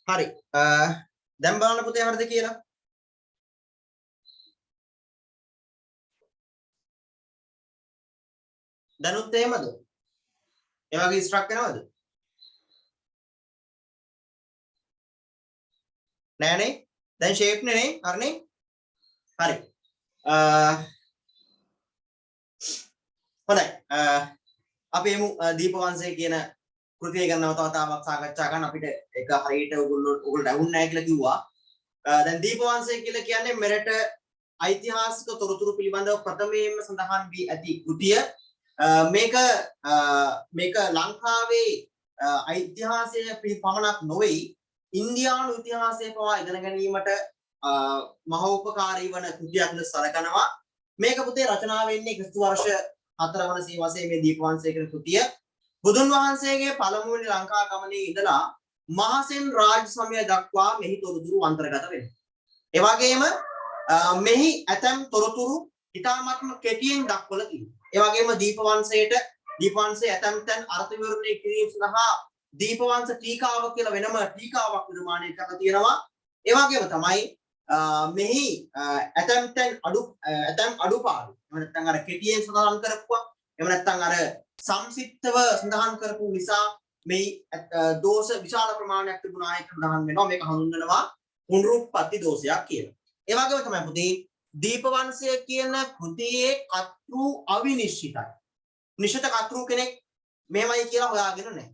හරි. දැන් බලන්න පුතේ හරිද කියලා. දැනුත් එහෙමද? ඒ වගේ ස්ට්‍රක් වෙනවද? නෑනේ. දැන් ෂේප් නේ හරිනේ. හරි. හොඳයි. අපි එමු දීපවංශය කියන කෘතිය ගැන තවතාවක් සාකච්ඡා කරන්න අපිට ඒක හරියට ඔයගොල්ලෝ ඇහුන්නේ නැහැ කියලා කිව්වා. දැන් දීපවංශය කියලා කියන්නේ මෙරට ඓතිහාසික තොරතුරු පිළිබඳව ප්‍රථමයෙන්ම සඳහන් වී ඇති කෘතිය. මේක ලංකාවේ ඓතිහාසය පමණක් නොවේ ඉන්දියානු ඉතිහාසය පවා ඉගෙන ගැනීමට මහෝපකාරී වන කෘතියක් ලෙස සැලකනවා. මේක පුතේ රචනා වෙන්නේ ක්‍රිස්තු වර්ෂ 4 වන සියවසේ මේ දීපවංශය කියන කෘතිය. බුදුන් වහන්සේගේ පළමුවෙනි ලංකා ගමනේ ඉඳලා මහසෙන් රාජ සමය දක්වා මෙහි තොරතුරු අන්තර්ගත වෙනවා. ඒ වගේම මෙහි ඇතැම් තොරතුරු ඉතාමත්ම කෙටියෙන් දක්වලා තියෙනවා. ඒ වගේම දීපවංශයේ ඇතැම් තැන් අර්ථ විවරණය කිරීම සඳහා දීපවංශ ටීකාව කියලා වෙනම ටීකාවක් නිර්මාණය කරලා තියෙනවා. ඒ වගේම තමයි මෙහි ඇතැම් අඩුපාඩු එහෙම නැත්නම් අර කෙටියෙන් සඳහන් කරපුවා එහෙම නැත්නම් අර සංක්ෂිප්තව සඳහන් කරපු නිසා මේ දෝෂ විශාල ප්‍රමාණයක් තිබුණා ඒක සඳහන් වෙනවා. මේක හඳුන්වනවා පුනරුත්පත්ති දෝෂයක් කියලා. ඒ වගේම තමයි පුතේ දීපවංශය කියන කෘතියේ කර්තෘ අවිනිශ්චිතයි. නිශ්චිත කර්තෘ කෙනෙක් මෙහෙමයි කියලා හොයාගෙන නැහැ.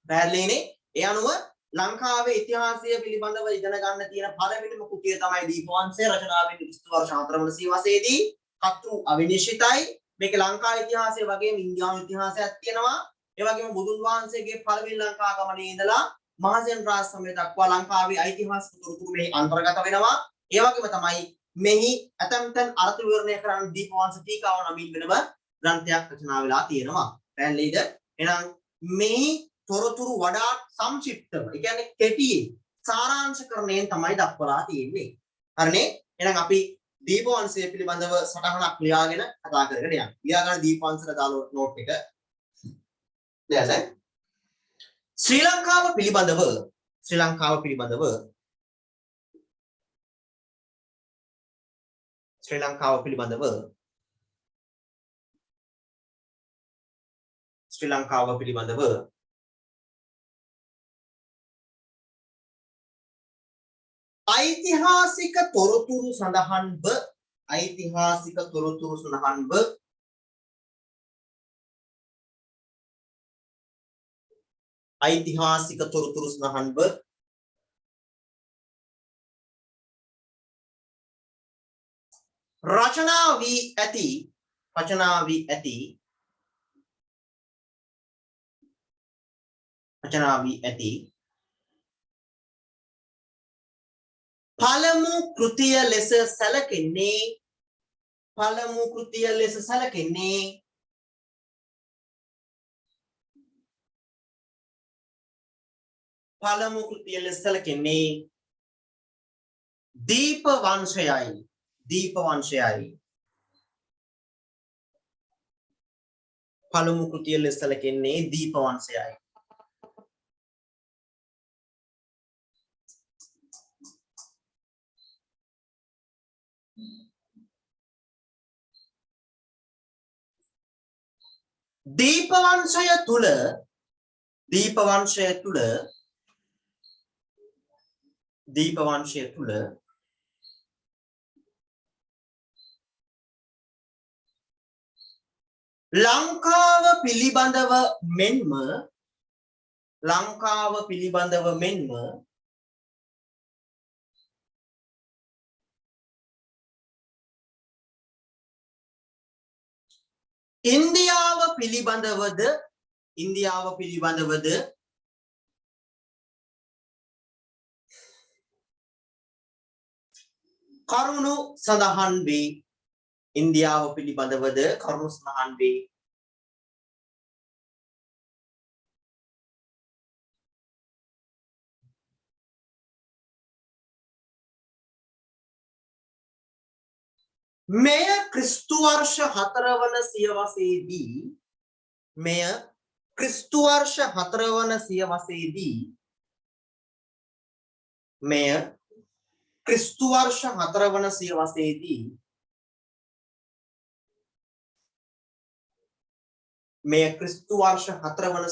පැහැදිලිනේ? ඒ අනුව ලංකාවේ ඉතිහාසය පිළිබඳව ඉගෙන ගන්න තියෙන පළවෙනිම කෘතිය තමයි දීපවංශය. රචනා වෙන්නේ ක්‍රිස්තු වර්ෂ 4 වන සියවසේදී. කර්තෘ අවිනිශ්චිතයි. මේක ලංකා ඉතිහාසය වගේම ඉන්දියානු ඉතිහාසයක් තියෙනවා. ඒ වගේම බුදුන් වහන්සේගේ පළවෙනි ලංකා ගමනේ ඉඳලා මහසෙන් රාජ සමය දක්වා ලංකාවේ ඓතිහාසික තොරතුරු මෙහි අන්තර්ගත වෙනවා. ඒ වගේම තමයි මෙහි ඇතැම් තැන් අර්ථ විවරණය කරන දීපවංශ ටීකාව නමින් වෙනම ග්‍රන්ථයක් රචනා වෙලා තියෙනවා. පැහැදිලිද? එහෙනම් මෙහි තොරතුරු වඩා සංක්ෂිප්තව, ඒ කියන්නේ කෙටියෙන් සාරාංශකරණයෙන් තමයි දක්වලා තියෙන්නේ. හරිනේ? එහෙනම් අපි දීපවංශය පිළිබඳව සටහනක් ලියාගෙන කතා කරගෙන යන්න. ලියා ගන්න දීපවංශයට දාලා නෝට් එක. දැන් ශ්‍රී ලංකාව පිළිබඳව ශ්‍රී ලංකාව පිළිබඳව ඓතිහාසික තොරතුරු සඳහන්ව රචනා වී ඇති පළමු කෘතිය ලෙස සැලකෙන්නේ දීපවංශයයි. පළමු කෘතිය ලෙස සැලකෙන්නේ දීපවංශයයි. දීපවංශය තුල ලංකාව පිළිබඳව මෙන්ම ඉන්දියාව පිළිබඳවද කරුණු සඳහන් වේ. මෙය ක්‍රිස්තු වර්ෂ 4 වන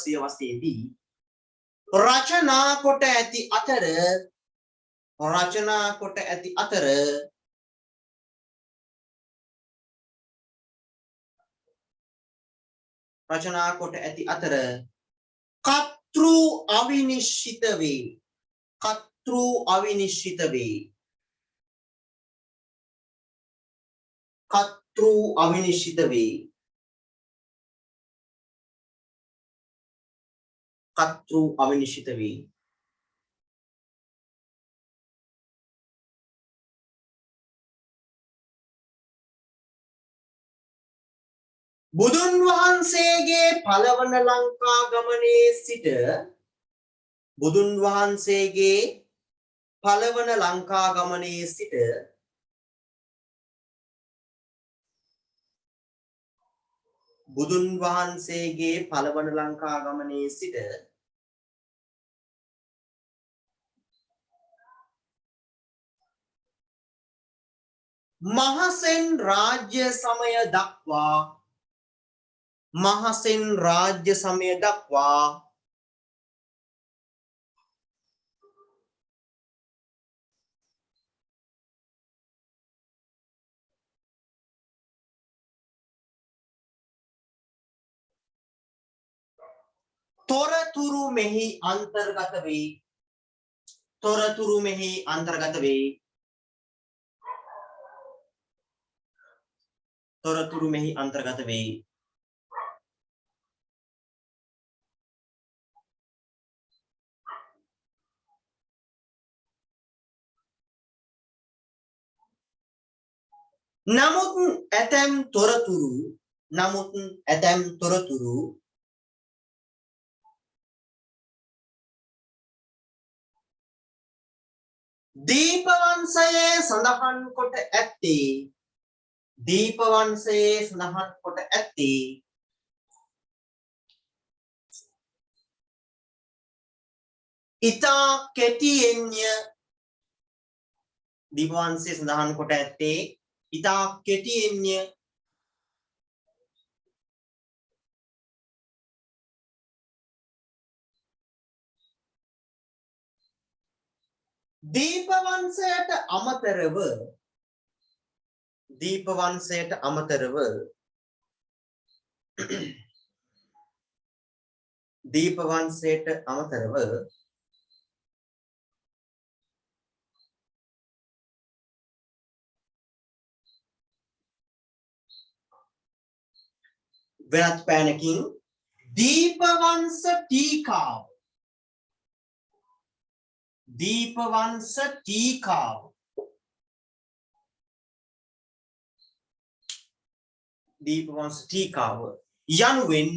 සියවසේදී රචනා කොට ඇති අතර කතෘ අවිනිශ්චිත වේ. කතෘ අවිනිශ්චිත වේ. කතෘ අවිනිශ්චිත වේ. කතෘ අවිනිශ්චිත වේ. බුදුන් වහන්සේගේ පළවන ලංකා ගමනේ සිට බුදුන් වහන්සේගේ පළවන ලංකා ගමනේ සිට බුදුන් වහන්සේගේ පළවන ලංකා ගමනේ සිට මහසෙන් රාජ්‍ය සමය දක්වා මහසෙන් රාජ්‍ය සමය දක්වා තොරතුරු මෙහි අන්තර්ගත වේ. තොරතුරු මෙහි අන්තර්ගත වේ. තොරතුරු මෙහි අන්තර්ගත වේ. නමුත් ඇතැම් තොරතුරු දීපවංශයේ සඳහන් කොට ඇත්තේ ඉතා කෙටියෙන්ය. දීපවංශයේ සඳහන් කොට ඇත්තේ ඉතා කෙටියෙන්ය. දීපවංශයට අමතරව වෙනත් පෑනකින් දීපවංශ ටීකාව යනුවෙන්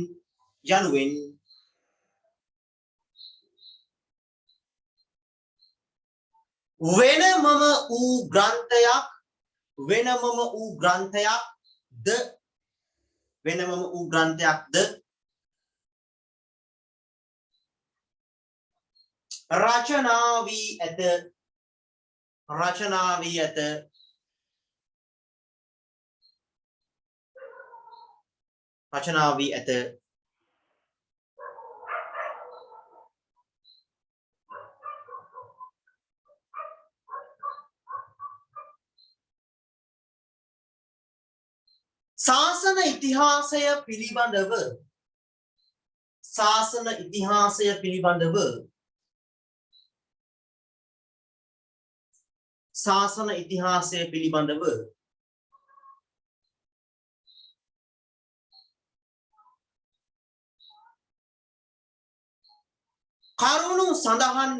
වෙනමම වූ ග්‍රන්ථයක්ද රචනා වී ඇත. ශාසන ඉතිහාසය පිළිබඳව කරුණු සඳහන්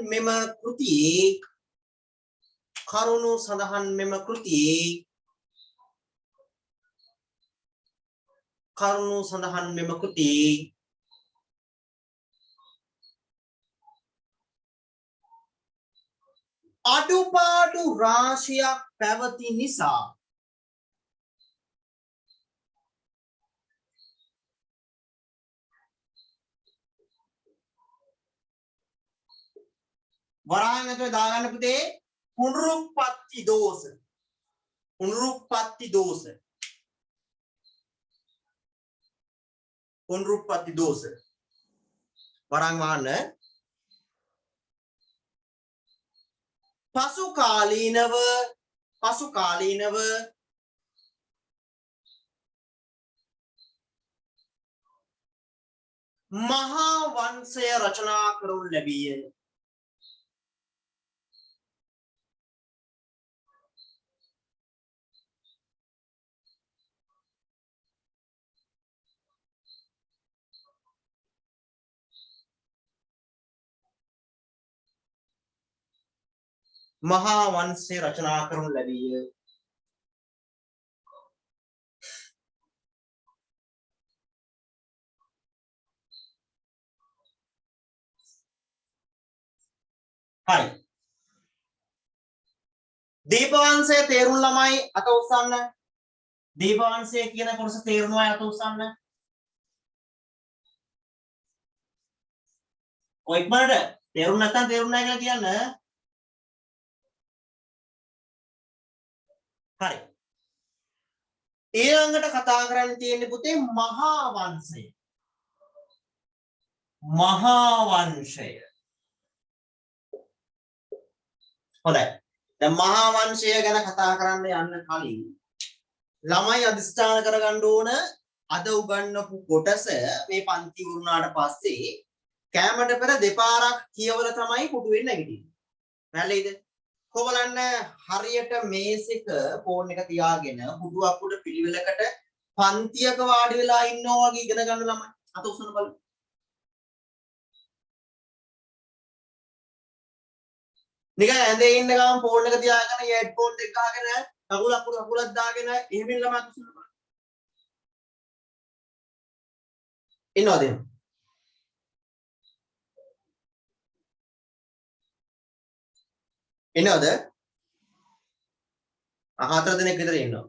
මෙම කෘතියේ අඩුපාඩු රාශියක් පැවති නිසා වරහන් ඇතුලේ දාගන්න පුතේ පුනරුත්පත්ති දෝෂ වරහන් වහන්න. පසු කාලීනව මහා වංශය රචනා කරනු ලැබීය. මහා වංශය රචනා කරනු ලැබීය. හරි. දීපවංශය තේරුම් ළමයි අත උස්සන්න. දීපවංශය කියන කොටස තේරුණා අත උස්සන්න. ඔය ඉක්මනට තේරුම් නැත්නම් තේරුම් නැහැ කියලා කියන්න. හරි. ඊළඟට කතා කරන්න තියෙන්නේ පුතේ මහා වංශය. මහා වංශය. හොඳයි. දැන් මහා වංශය ගැන කතා කරන්න යන්න කලින් ළමයි අධිෂ්ඨාන කරගන්න ඕන අද උගන්වපු කොටස මේ පන්ති වුණාට පස්සේ කැමරට පෙර දෙපාරක් කියවලා තමයි පුටුවෙන් නැගිටින්නේ. පැහැදිලිද? කොබලන්න හරියට මේසෙක ෆෝන් එක තියාගෙන පුටුවක් උඩ පිළිවෙලකට පන්තියක වාඩි වෙලා ඉන්නවා වගේ ඉගෙන ගන්න ළමයි. අත උස්සන බලන්න. නිකන් ඇඳේ ඉන්න ගමන් ෆෝන් එක තියාගෙන හෙඩ්ෆෝන් එක ගහගෙන කකුලක් දාගෙන එහෙම ළමයි උස්සන බලන්න. ඉන්නවද? ඉන්නවද? හතර දිනක් විතර ඉන්නවා.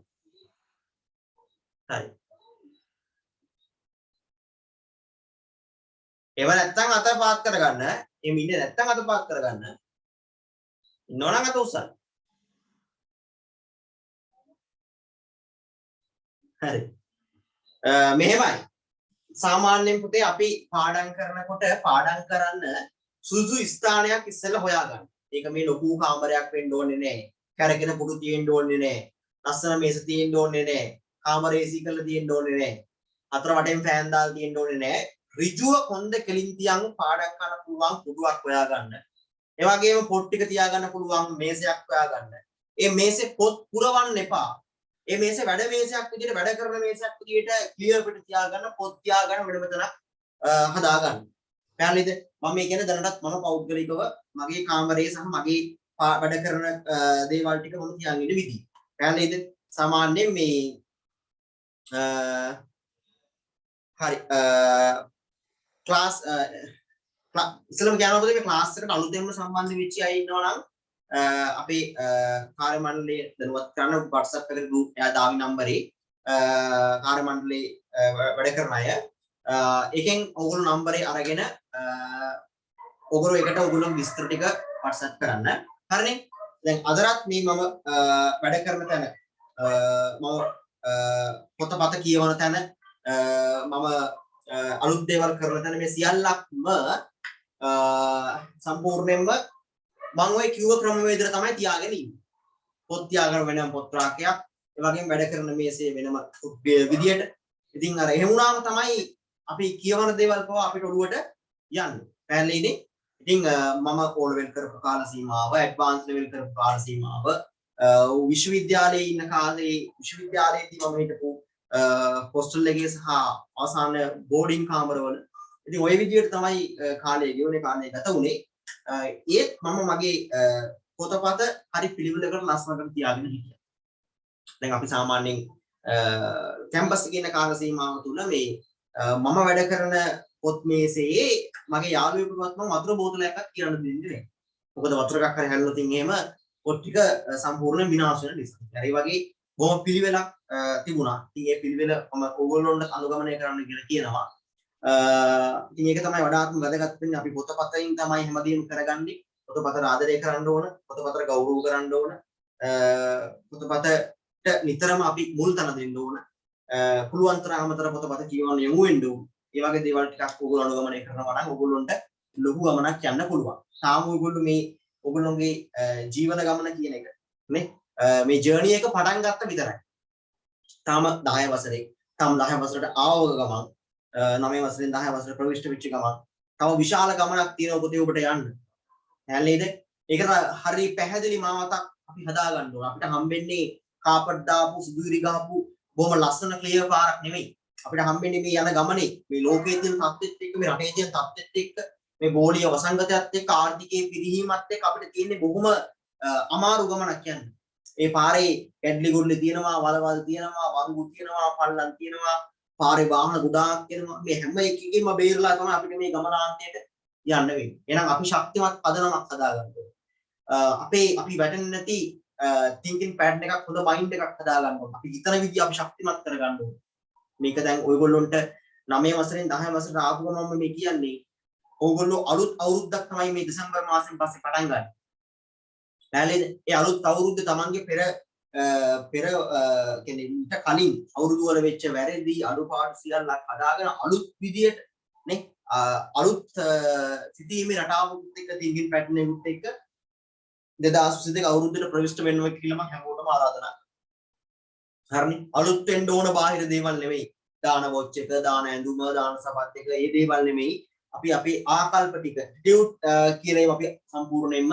හරි. ඒව නැත්තම් අත පාත් කරගන්න. එහෙම ඉන්නේ නැත්තම් අත පාත් කරගන්න. ඉන්නවනම් අත උස්සන්න. හරි. මෙහෙමයි. සාමාන්‍යයෙන් පුතේ අපි පාඩම් කරනකොට පාඩම් කරන්න සුදුසු ස්ථානයක් ඉස්සෙල්ලා හොයාගන්න. ඒක මේ ලොකු කාමරයක් වෙන්න ඕනේ නැහැ. කැරගෙන පුටු තියෙන්න ඕනේ නැහැ. ලස්සන මේස තියෙන්න ඕනේ නැහැ. කාමරේ AC කරලා තියෙන්න ඕනේ නැහැ. අතර වටෙන් ෆෑන් දාලා තියෙන්න ඕනේ නැහැ. ඍජුව කොන්ද කෙලින් තියන් පාඩම් කරන්න පුළුවන් පුටුවක් හොයාගන්න. ඒ වගේම පොත් ටික තියාගන්න පුළුවන් මේසයක් හොයාගන්න. ඒ මේසේ පොත් පුරවන්න එපා. ඒ මේසේ වැඩ මේසයක් විදිහට වැඩ කරන මේසයක් විදිහට ක්ලියර් පිට තියාගන්න පොත් තියාගන්න වෙනම තැනක් හදාගන්න. පැහැදිලිද? මම මේ කියන්නේ දැනටත් මම පෞද්ගලිකව මගේ කාමරයේ සහ මගේ වැඩ කරන දේවල් ටික මම තියාගෙන ඉන්න විදිහ. පැහැදිලිද? සාමාන්‍යයෙන් මේ හරි ක්ලාස් ඉස්සෙල්ලාම කියනවා මේ ක්ලාස් එකට අලුතෙන්ම සම්බන්ධ වෙච්ච අය ඉන්නවා නම් අපේ කාර්ය මණ්ඩලයේ දැනුවත් කරන WhatsApp එකේ group එයා දාවි නම්බරේ කාර්ය මණ්ඩලයේ වැඩ කරන අය එකෙන් ඔයගොල්ලෝ නම්බරේ අරගෙන ඔයගොල්ලෝ එකට ඔයගොල්ලෝ විස්තර ටික WhatsApp කරන්න. හරිනේ? දැන් අදටත් මේ මම වැඩ කරන තැන මම පොතපත කියවන තැන මම අලුත් දේවල් කරන තැන මේ සියල්ලක්ම සම්පූර්ණයෙන්ම මම ඔය කිව්ව ක්‍රමවේදයට තමයි තියාගෙන ඉන්නේ. පොත් තියාගෙන වෙනම පොත් රාකයක්, ඒ වගේම වැඩ කරන මේසේ වෙනම විදියට. ඉතින් අර එහෙම වුණාම තමයි අපි කියවන දේවල් පවා අපිට ඔළුවට යන්නේ. පැහැදිලිනේ? ඉතින් මම ඕ ලෙවල් කරපු කාල සීමාව, ඇඩ්වාන්ස් ලෙවල් කරපු කාල සීමාව, විශ්වවිද්‍යාලයේ ඉන්න කාලේ විශ්වවිද්‍යාලයේදී මම හිටපු හොස්ටල් එකේ සහ අවසාන බෝඩින් කාමරවල. ඉතින් ওই විදියට තමයි කාලය ගෙවුනේ කාලය ගත වුනේ. ඒත් මම මගේ පොතපත හරි පිළිවෙලකට ලස්සනකට තියාගෙන හිටියා. දැන් අපි සාමාන්‍යයෙන් කැම්පස් එකේ ඉන්න කාල සීමාව තුල මේ මම වැඩ කරන පොත් මේසේ මගේ යාළුවෙකුටවත් මම වතුර බෝතලයක් කියන්න දෙන්නේ නැහැ. මොකද වතුර එකක් හරි හැල්ලුවොත් එහෙම පොත් ටික සම්පූර්ණයෙන් විනාශ වෙන නිසා. හරි වගේ බොහොම පිළිවෙලක් තිබුණා. ඉතින් ඒ පිළිවෙල මම ඕගොල්ලොන්ට අනුගමනය කරන්න කියලා කියනවා. ඉතින් ඒක තමයි වඩාත්ම වැදගත් වෙන්නේ. අපි පොතපතින් තමයි හැමදේම කරගන්නේ. පොතපත ආදරය කරන්න ඕන, පොතපත ගෞරව කරන්න ඕන. පොතපතට නිතරම අපි මුල් තැන දෙන්න ඕන. පුළුවන් තරම් අමතර පොතපත කියවන්න යමු වෙන්න ඕන. ඒ වගේ දේවල් ටිකක් ඕගොල්ලෝ අනුගමනය කරනවා නම් ඕගොල්ලොන්ට ලොකු ගමනක් යන්න පුළුවන්. තාම ඕගොල්ලෝ මේ ඕගොල්ලෝගේ ජීවන ගමන කියන එක නේ මේ ජර්නි එක පටන් ගත්ත විතරයි. තාම 10 වසරේ තාම 10 වසරට ආව ගමන් 9 වසරෙන් 10 වසරට ප්‍රවිෂ්ඨ වෙච්ච ගමන් තව විශාල ගමනක් තියෙනවා පුතේ ඔබට යන්න. නේද? ඒකට හරි පැහැදිලි මාවතක් අපි හදා ගන්න ඕන. අපිට හම්බෙන්නේ කාපට් දාපු සුදුරිරි ගහපු බොහොම ලස්සන ක්ලියර් පාරක් නෙමෙයි. අපිට හම්බෙන්නේ මේ යන ගමනේ මේ ලෝකයේ තියෙන තත්ත්වෙත් එක්ක මේ රටේ තියෙන තත්ත්වෙත් එක්ක මේ බෝලිය වසංගතයත් එක්ක ආර්ථිකයේ පිරිහීමත් එක්ක අපිට තියෙන්නේ බොහොම අමාරු ගමනක් යන්නේ. ඒ පාරේ කැඩලි ගුල්ලි තියෙනවා, වලවල් තියෙනවා, වංගු තියෙනවා, පල්ලම් තියෙනවා, පාරේ වාහන ගොඩාක් තියෙනවා. මේ හැම එකකින්ම බේරලා තමයි අපිට මේ ගමනාන්තයට යන්න වෙන්නේ. එහෙනම් අපි ශක්තිමත් පදනමක් හදා ගන්න ඕනේ. අපි වැටෙන්නේ නැති thinking pattern එකක් හොඳ mind එකක් හදා ගන්න ඕනේ. අපි හිතන විදිහ අපි ශක්තිමත් කර ගන්න ඕනේ. මේක දැන් ඔයගොල්ලොන්ට 9 වසරෙන් 10 වසරට ආපු ගමන් මේ කියන්නේ ඕගොල්ලෝ අලුත් අවුරුද්දක් තමයි මේ දෙසැම්බර් මාසෙන් පස්සේ පටන් ගන්න. පැහැදිලිද? ඒ අලුත් අවුරුද්ද තමන්ගේ පෙර කියන්නේ ඊට කලින් අවුරුදු වල වෙච්ච වැරදි අඩුපාඩු සියල්ලක් හදාගෙන අලුත් විදියට නේ අලුත් සිටීමේ රටාවකුත් එක්ක thinking pattern එකකුත් එක්ක 2022 අවුරුද්දට ප්‍රවිෂ්ඨ වෙන්න කියලා මම හැමෝටම ආරාධනා කරනවා. හරිනේ? අලුත් වෙන්න ඕන බාහිර දේවල් නෙවෙයි. දාන වොච් එක, දාන ඇඳුම, දාන සපත් එක, මේ දේවල් නෙමෙයි. අපි අපේ ආකල්ප ටික කියන ඒවා අපි සම්පූර්ණයෙන්ම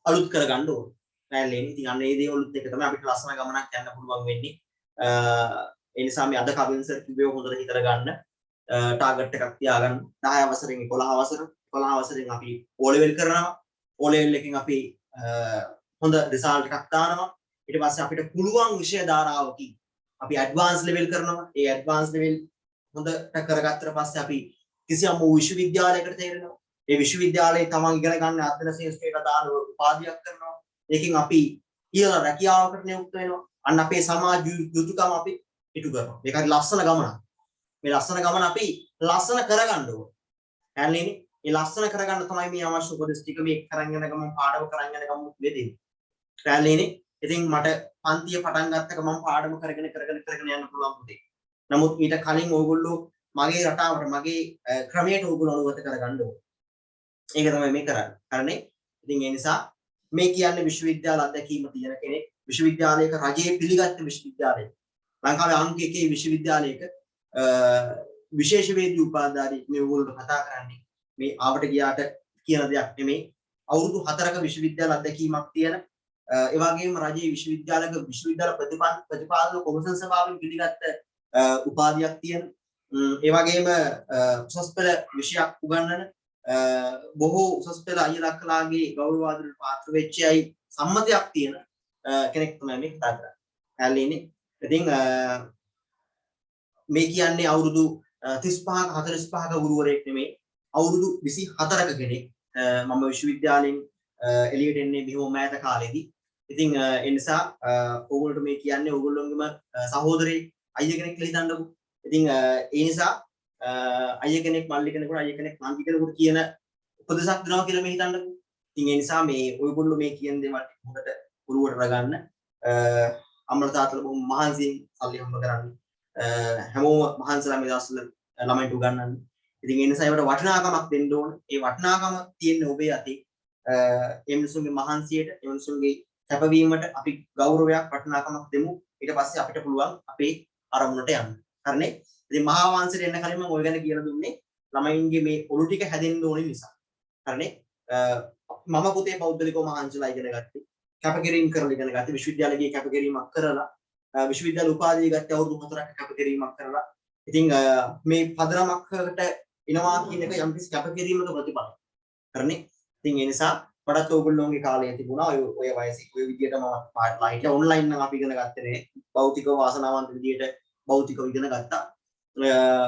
අලුත් කරගන්න ඕනේ. පැහැදිලිනේ? ඉතින් අන්න ඒ දේවලුත් එක තමයි අපිට ලස්සන ගමනක් යන්න පුළුවන් වෙන්නේ. ඒ නිසා මේ අද කවින් සර් කිව්වේ හොඳට හිතලා ගන්න. ටාගට් එකක් තියාගන්න. 10 වසරෙන් 11 වසරෙන් අපි O level කරනවා. O level එකෙන් අපි හොඳ රිසල්ට් එකක් දානවා. ඊට පස්සේ අපිට පුළුවන් විෂය ධාරාවකින් අපි ඇඩ්වාන්ස් ලෙවල් කරනවා. ඒ ඇඩ්වාන්ස් ලෙවල් හොඳට කරගත්තට පස්සේ අපි කිසියම් විශ්වවිද්‍යාලයකට තේරෙනවා. ඒ විශ්වවිද්‍යාලයේ තමන් ඉගෙන ගන්න අධ්‍යයන ශාස්ත්‍රයට දාන උපාධියක් කරනවා. ඒකෙන් අපි ඊළඟ රැකියාවකට නියුක්ත වෙනවා. අන්න අපේ සමාජ යුතුයකම අපි ඉටු කරනවා. මේක හරි ලස්සන ගමනක්. මේ ලස්සන ගමන අපි ලස්සන කරගන්න ඕනේ. හැල්ලේනේ. මේ ලස්සන කරගන්න තමයි මේ අවශ්‍ය උපදෙස් ටික මේ කරන් යන ගමන් පාඩම කරන් යන ගමන් වෙදෙන්නේ. හැල්ලේනේ. ඉතින් මට පන්තිය පටන් ගත්තක මම පාඩම කරගෙන යන්න පුළුවන් පුතේ. නමුත් ඊට කලින් ඕගොල්ලෝ මගේ රටාවට මගේ ක්‍රමයට ඕගොල්ලෝ අනුගත කරගන්න ඕනේ. ඒක තමයි මේ කරන්නේ. හරිනේ? ඉතින් ඒ නිසා මේ කියන්නේ විශ්වවිද්‍යාල අධ්‍යක්ීම තියෙන කෙනෙක්. විශ්වවිද්‍යාලයක රජයේ පිළිගත් විශ්වවිද්‍යාලයක. ලංකාවේ අංක 1 විශ්වවිද්‍යාලයක විශේෂවේදී උපාධිධාරී මේ ඕගොල්ලෝ කතා කරන්නේ. මේ ආවට ගියාට කියන දෙයක් නෙමෙයි. අවුරුදු 4ක විශ්වවිද්‍යාල අධ්‍යක්ීමක් තියෙන ඒ වගේම රජයේ විශ්වවිද්‍යාල ප්‍රතිපාදන කොමිෂන් සභාවෙන් පිළිගත් උපාධියක් තියෙන ඒ වගේම උසස් පෙළ විෂයක් උගන්වන බොහෝ උසස් පෙළ අයියලා කලාගේ ගෞරවාදරයට පාත්‍ර වෙච්ච අය සම්මතයක් තියෙන කෙනෙක් තමයි මේ කතා කරන්නේ. හැල්ලේනේ. ඉතින් මේ කියන්නේ අවුරුදු 35ක 45ක ගුරුවරයෙක් නෙමෙයි. අවුරුදු 24ක කෙනෙක්. මම විශ්වවිද්‍යාලයෙන් එළියට එන්නේ බොහෝ මෑත කාලෙදී. ඉතින් ඒ නිසා ඕගොල්ලෝ මේ කියන්නේ ඕගොල්ලෝගේම සහෝදරේ අයියා කෙනෙක් කියලා හිතන්නකෝ. ඉතින් ඒ නිසා අයියා කෙනෙක් මල්ලි කෙනෙකුට අයියා කෙනෙක් මල්ලි කෙනෙකුට කියන උපදේශක් දෙනවා කියලා මේ හිතන්නකෝ. ඉතින් ඒ නිසා මේ ඔයගොල්ලෝ මේ කියන දේවල් හොඳට පුරුවට රගන්න. අම්මලා තාත්තලා බොහොම මහන්සියෙන් සල්ලි හම්බ කරන්නේ. හැමෝම මහන්සිලා මේ දවස්වල ළමයින්ට උගන්වන්නේ. ඉතින් ඒ නිසා ඒකට වටිනාකමක් දෙන්න ඕන. ඒ වටිනාකම තියෙන්නේ ඔබේ අතේ. ඒ මිනිසුන්ගේ මහන්සියට, ඒ මිනිසුන්ගේ කැපවීමට අපි ගෞරවයක් වටිනාකමක් දෙමු. ඊට පස්සේ අපිට පුළුවන් අපේ අරමුණට යන්න. හරිනේ? ඉතින් මහා වංශයට එන්න කලින් මම ඔය ගැන කියලා දුන්නේ ළමයින්ගේ මේ ඔලු ටික හැදෙන්න ඕනේ නිසා. හරිනේ? මම පුතේ පෞද්ගලිකව මහන්සිලා ඉගෙන ගත්තේ. කැපකිරීම කරලා ඉගෙන ගත්තේ. විශ්වවිද්‍යාලයේ ගිය කැපකිරීමක් කරලා විශ්වවිද්‍යාල උපාධිය ගත්තේ අවුරුදු 4ක් කැපකිරීමක් කරලා. ඉතින් මේ පදනමකට එනවා කියන එක යම්කිසි කැපකිරීමක ප්‍රතිඵලයක්. හරිනේ? ඉතින් ඒ නිසා මටත් ඕගොල්ලෝගේ කාලය තිබුණා ඔය වයසේ ඔය විදියට මම පාඩලා හිටියා ඔන්ලයින් නම් අපි ඉගෙන ගත්තේ නේ භෞතික වාසනාවන්ත විදියට භෞතිකව ඉගෙන ගත්තා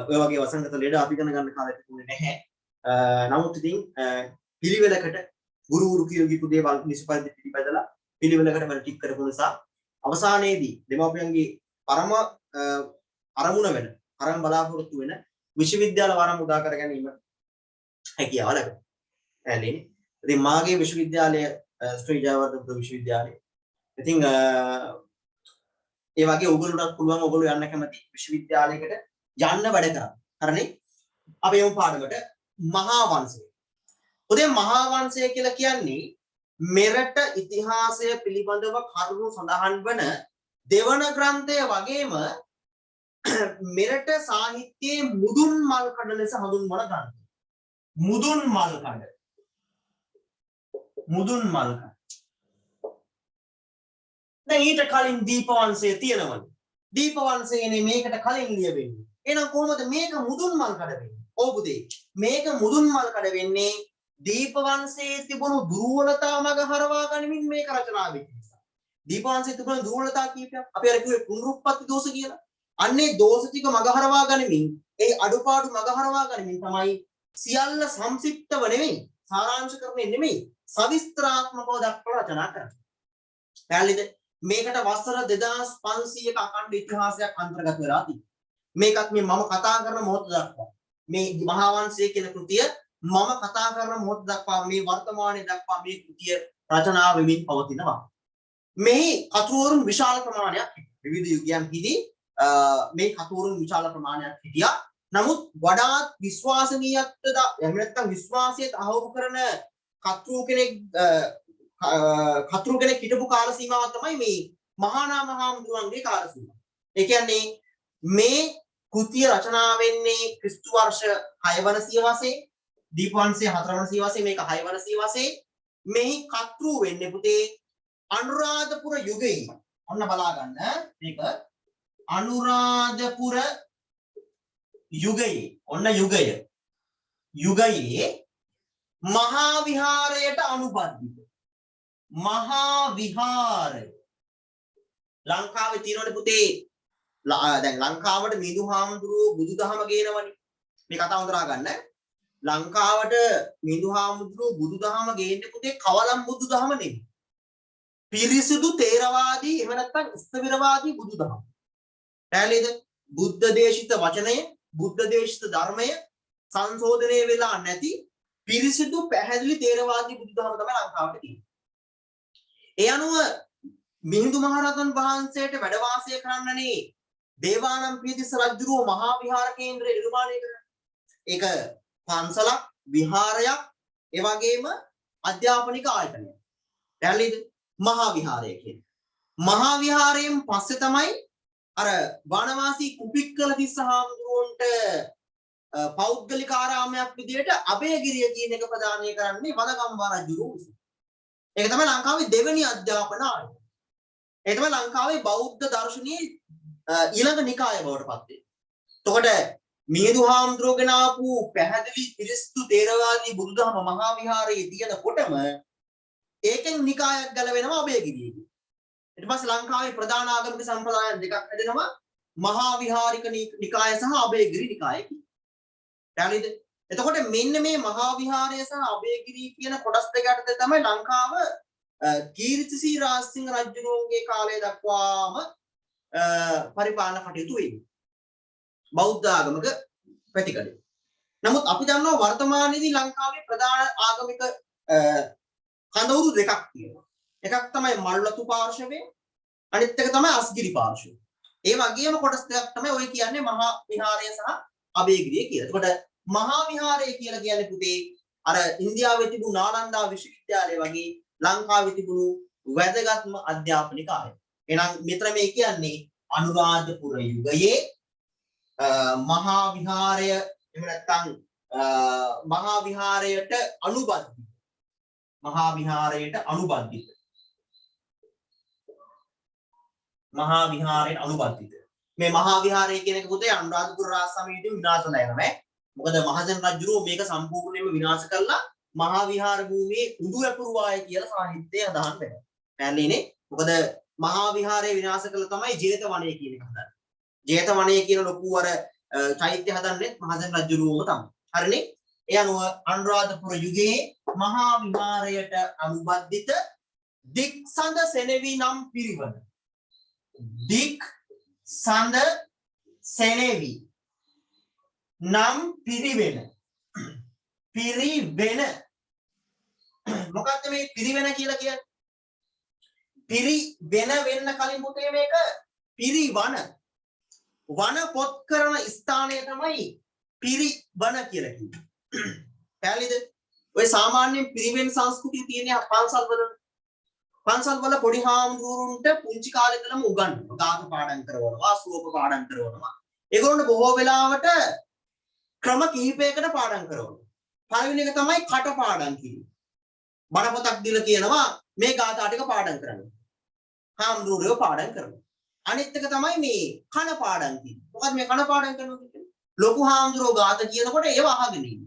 ඔය වගේ වසංගත ලෙඩ අපි ඉගෙන ගන්න කාලෙ තිබුණේ නැහැ නමුත් ඉතින් පිළිවෙලකට ගුරු කියපු දේවල් නිසපරිදි පිළිපදලා පිළිවෙලකට වැඩ ටික කරපු නිසා අවසානයේදී දෙමාපියන්ගේ පරම අරමුණ වෙන පරම බලාපොරොත්තු වෙන විශ්වවිද්‍යාල වරම් උදා කර ගැනීම හැකියාව ලැබෙනවා එළිනේ ඉතින් මාගේ විශ්වවිද්‍යාලය ශ්‍රී ජයවර්ධන විශ්වවිද්‍යාලය. ඉතින් ඒ වගේ ඔයගොල්ලන්ට පුළුවන් ඔයගොල්ලෝ යන්න කැමති විශ්වවිද්‍යාලයකට යන්න වැඩ කරා. හරිනේ? අපි යමු පාඩමට මහා වංශය. උදේ මහා වංශය කියලා කියන්නේ මෙරට ඉතිහාසය පිළිබඳව කරුණු සඳහන් වන දෙවන ග්‍රන්ථය වගේම මෙරට සාහිත්‍යයේ මුදුන් මල් කඩ ලෙස හඳුන්වන ග්‍රන්ථ. මුදුන් මල් කඩ. මුදුන් මල් කඩ. දැන් ඊට කලින් දීපවංශය තියෙනවනේ. දීපවංශයනේ මේකට කලින් ලියවෙන්නේ. එහෙනම් කොහොමද මේක මුදුන් මල් කඩ වෙන්නේ? ඔව් පුතේ. මේක මුදුන් මල් කඩ වෙන්නේ දීපවංශයේ තිබුණු දුර්වලතා මග හරවා ගනිමින් මේක රචනා වෙච්ච නිසා. දීපවංශයේ තිබුණු දුර්වලතා කීපයක් අපි අර කිව්වේ පුනරුත්පත්ති දෝෂ කියලා. අන්නේ දෝෂ ටික මග හරවා ගනිමින් ඒ අඩුපාඩු මග හරවා ගනිමින් තමයි සියල්ල සංක්ෂිප්තව නෙමෙයි සාරාංශ කරන්නේ නෙමෙයි සවිස්තරාත්මකව දක්වලා රචනා කරන්නේ. පැහැදිලිද? මේකට වසර 2500ක අඛණ්ඩ ඉතිහාසයක් අන්තර්ගත වෙලා තියෙනවා. මේකත් මේ මම කතා කරන මොහොත දක්වා මේ මහා වංශය කියන කෘතිය මම කතා කරන මොහොත දක්වා මේ වර්තමානයේ දක්වා මේ කෘතිය රචනා වෙමින් පවතිනවා. මේ කතුවරුන් විශාල ප්‍රමාණයක් විවිධ යුගයන්හිදී මේ කතුවරුන් විශාල ප්‍රමාණයක් හිටියා. නමුත් වඩාත් විශ්වාසනීයත්වද එහෙම නැත්නම් විශ්වාසයට අහුරු කරන කතුරු කෙනෙක් හිටපු කාල සීමාව තමයි මේ මහානා මහාමුදුරන්ගේ කාල සීමාව. ඒ කියන්නේ මේ කෘතිය රචනා වෙන්නේ ක්‍රිස්තු වර්ෂ 6 වන සියවසේ දීපවංශයේ 4 වන සියවසේ මේක 6 වන සියවසේ මෙහි කතුරු වෙන්නේ පුතේ අනුරාධපුර යුගයේ. ඔන්න බලා ගන්න මේක අනුරාධපුර යුගයේ ඔන්න යුගයේ මහා විහාරයට අනුබද්ධිත මහා විහාරය ලංකාවේ තියෙනවනේ පුතේ දැන් ලංකාවට මිහිඳු හාමුදුරුවෝ බුදුදහම ගේනවනේ මේ කතාව හඳුනා ගන්න ලංකාවට මිහිඳු හාමුදුරුවෝ බුදුදහම ගේන්නේ පුතේ කවලම් බුදුදහම නෙමෙයි පිරිසිදු තේරවාදී එහෙම නැත්නම් ස්ථවිරවාදී බුදුදහම. පැහැදිලිද? බුද්ධ දේශිත වචනය, බුද්ධ දේශිත ධර්මය සංශෝධනය වෙලා නැති පිරිසිදු පැහැදිලි තේරවාදී බුදුදහම තමයි ලංකාවට තියෙන්නේ. ඒ අනුව මිහිඳු මහරහතන් වහන්සේට වැඩ වාසය කරන්නනේ දේවානම්පියතිස්ස රජුගේ මහා විහාර කේන්ද්‍රය නිර්මාණය කරන්නේ. ඒක පන්සලක්, විහාරයක්, ඒ වගේම අධ්‍යාපනික ආයතනයක්. පැහැදිලිද? මහා විහාරය කියන්නේ. මහා විහාරයෙන් පස්සේ තමයි අර වනවාසී කුපික්කල තිස්ස හාමුදුරුවන්ට පෞද්ගලික ආරාමයක් විදියට අභයගිරිය කියන එක ප්‍රදානය කරන්නේ වදගම්බ රජුගේ විසින්. ඒක තමයි ලංකාවේ දෙවෙනි අධ්‍යාපන ආයතනය. ඒ තමයි ලංකාවේ බෞද්ධ දර්ශනීය ඊළඟ නිකාය බවට පත් වෙන්නේ. එතකොට මිහිඳු හාමුදුරුවෝගෙන ආපු පැහැදිලි පිරිසිදු තේරවාදී බුදුදහම මහා විහාරයේ තියෙනකොටම ඒකෙන් නිකායක් ගැලවෙනවා අභයගිරියේ. ඊට පස්සේ ලංකාවේ ප්‍රධාන ආගමික සම්ප්‍රදායන් දෙකක් හැදෙනවා මහා විහාරික නිකාය සහ අභයගිරි නිකාය කියලා. පැහැදිලිද? එතකොට මෙන්න මේ මහා විහාරය සහ අභයගිරි කියන කොටස් දෙකට තමයි ලංකාව කීර්තිසී රාජසිංහ රජුගේ කාලය දක්වාම පරිපාලන කටයුතු වෙන්නේ. බෞද්ධ ආගමික පැතිකඩ. නමුත් අපි දන්නවා වර්තමානයේදී ලංකාවේ ප්‍රධාන ආගමික කඳවුරු දෙකක් තියෙනවා. එකක් තමයි මල්වතු පාර්ශවය, අනිත් එක තමයි අස්ගිරි පාර්ශවය. ඒ වගේම කොටස් දෙකක් තමයි ඔය කියන්නේ මහා විහාරය සහ අභයගිරිය කියලා. එතකොට මහා විහාරය කියලා කියන්නේ පුතේ අර ඉන්දියාවේ තිබුණු නාලන්දා විශ්වවිද්‍යාලය වගේ ලංකාවේ තිබුණු වැදගත්ම අධ්‍යාපනික ආයතන. එහෙනම් මෙතන මේ කියන්නේ අනුරාධපුර යුගයේ මහා විහාරය එහෙම නැත්නම් මහා විහාරයට අනුබද්ධ මහා විහාරයට අනුබද්ධිත මහා විහාරයට අනුබද්ධිත මේ මහා විහාරය කියන එක පුතේ අනුරාධපුර රාජ සමයේදී විනාශ වෙලා යනවා. මොකද මහජන රජුරෝ මේක සම්පූර්ණයෙන්ම විනාශ කළා මහා විහාර භූමියේ උඩු ඇපුරුවාය කියලා සාහිත්‍යය අදහන් වෙනවා. පැහැදිලිනේ? මොකද මහා විහාරය විනාශ කළා තමයි ජේතවනය කියන එක හදන්නේ. ජේතවනය කියන ලොකු අර චෛත්‍ය හදන්නේ මහජන රජුරෝම තමයි. හරිනේ? ඒ අනුව අනුරාධපුර යුගයේ මහා විහාරයට අනුබද්ධිත දික්සඳ සෙනෙවි නම් පිරිවන දික්සඳ සෙනෙවි නම් පිරිවෙන මොකක්ද මේ පිරිවෙන කියලා කියන්නේ? පිරිවෙන වෙන්න කලින් පුතේ මේක පිරිවන වන පොත් කරන ස්ථානය තමයි පිරිවන කියලා කියන්නේ. පැහැදිලිද? ඔය සාමාන්‍යයෙන් පිරිවෙන් සංස්කෘතිය තියෙන පන්සල් වල පොඩි හාමුදුරුවන්ට පුංචි කාලේ ඉඳලම උගන්වනවා. ගාථා පාඩම් කරවනවා, සුවප පාඩම් කරවනවා. ඒගොල්ලෝ බොහෝ වෙලාවට ක්‍රම කිහිපයකට පාඩම් කරනවා. පළවෙනි එක තමයි කට පාඩම් කිරීම. බණ පොතක් දීලා කියනවා මේ ගාථා ටික පාඩම් කරන්න. හාමුදුරුවෝ පාඩම් කරනවා. අනිත් එක තමයි මේ කන පාඩම් කිරීම. මොකද මේ කන පාඩම් කරනවා කියන්නේ? ලොකු හාමුදුරුවෝ ගාථා කියනකොට ඒව අහගෙන ඉන්න.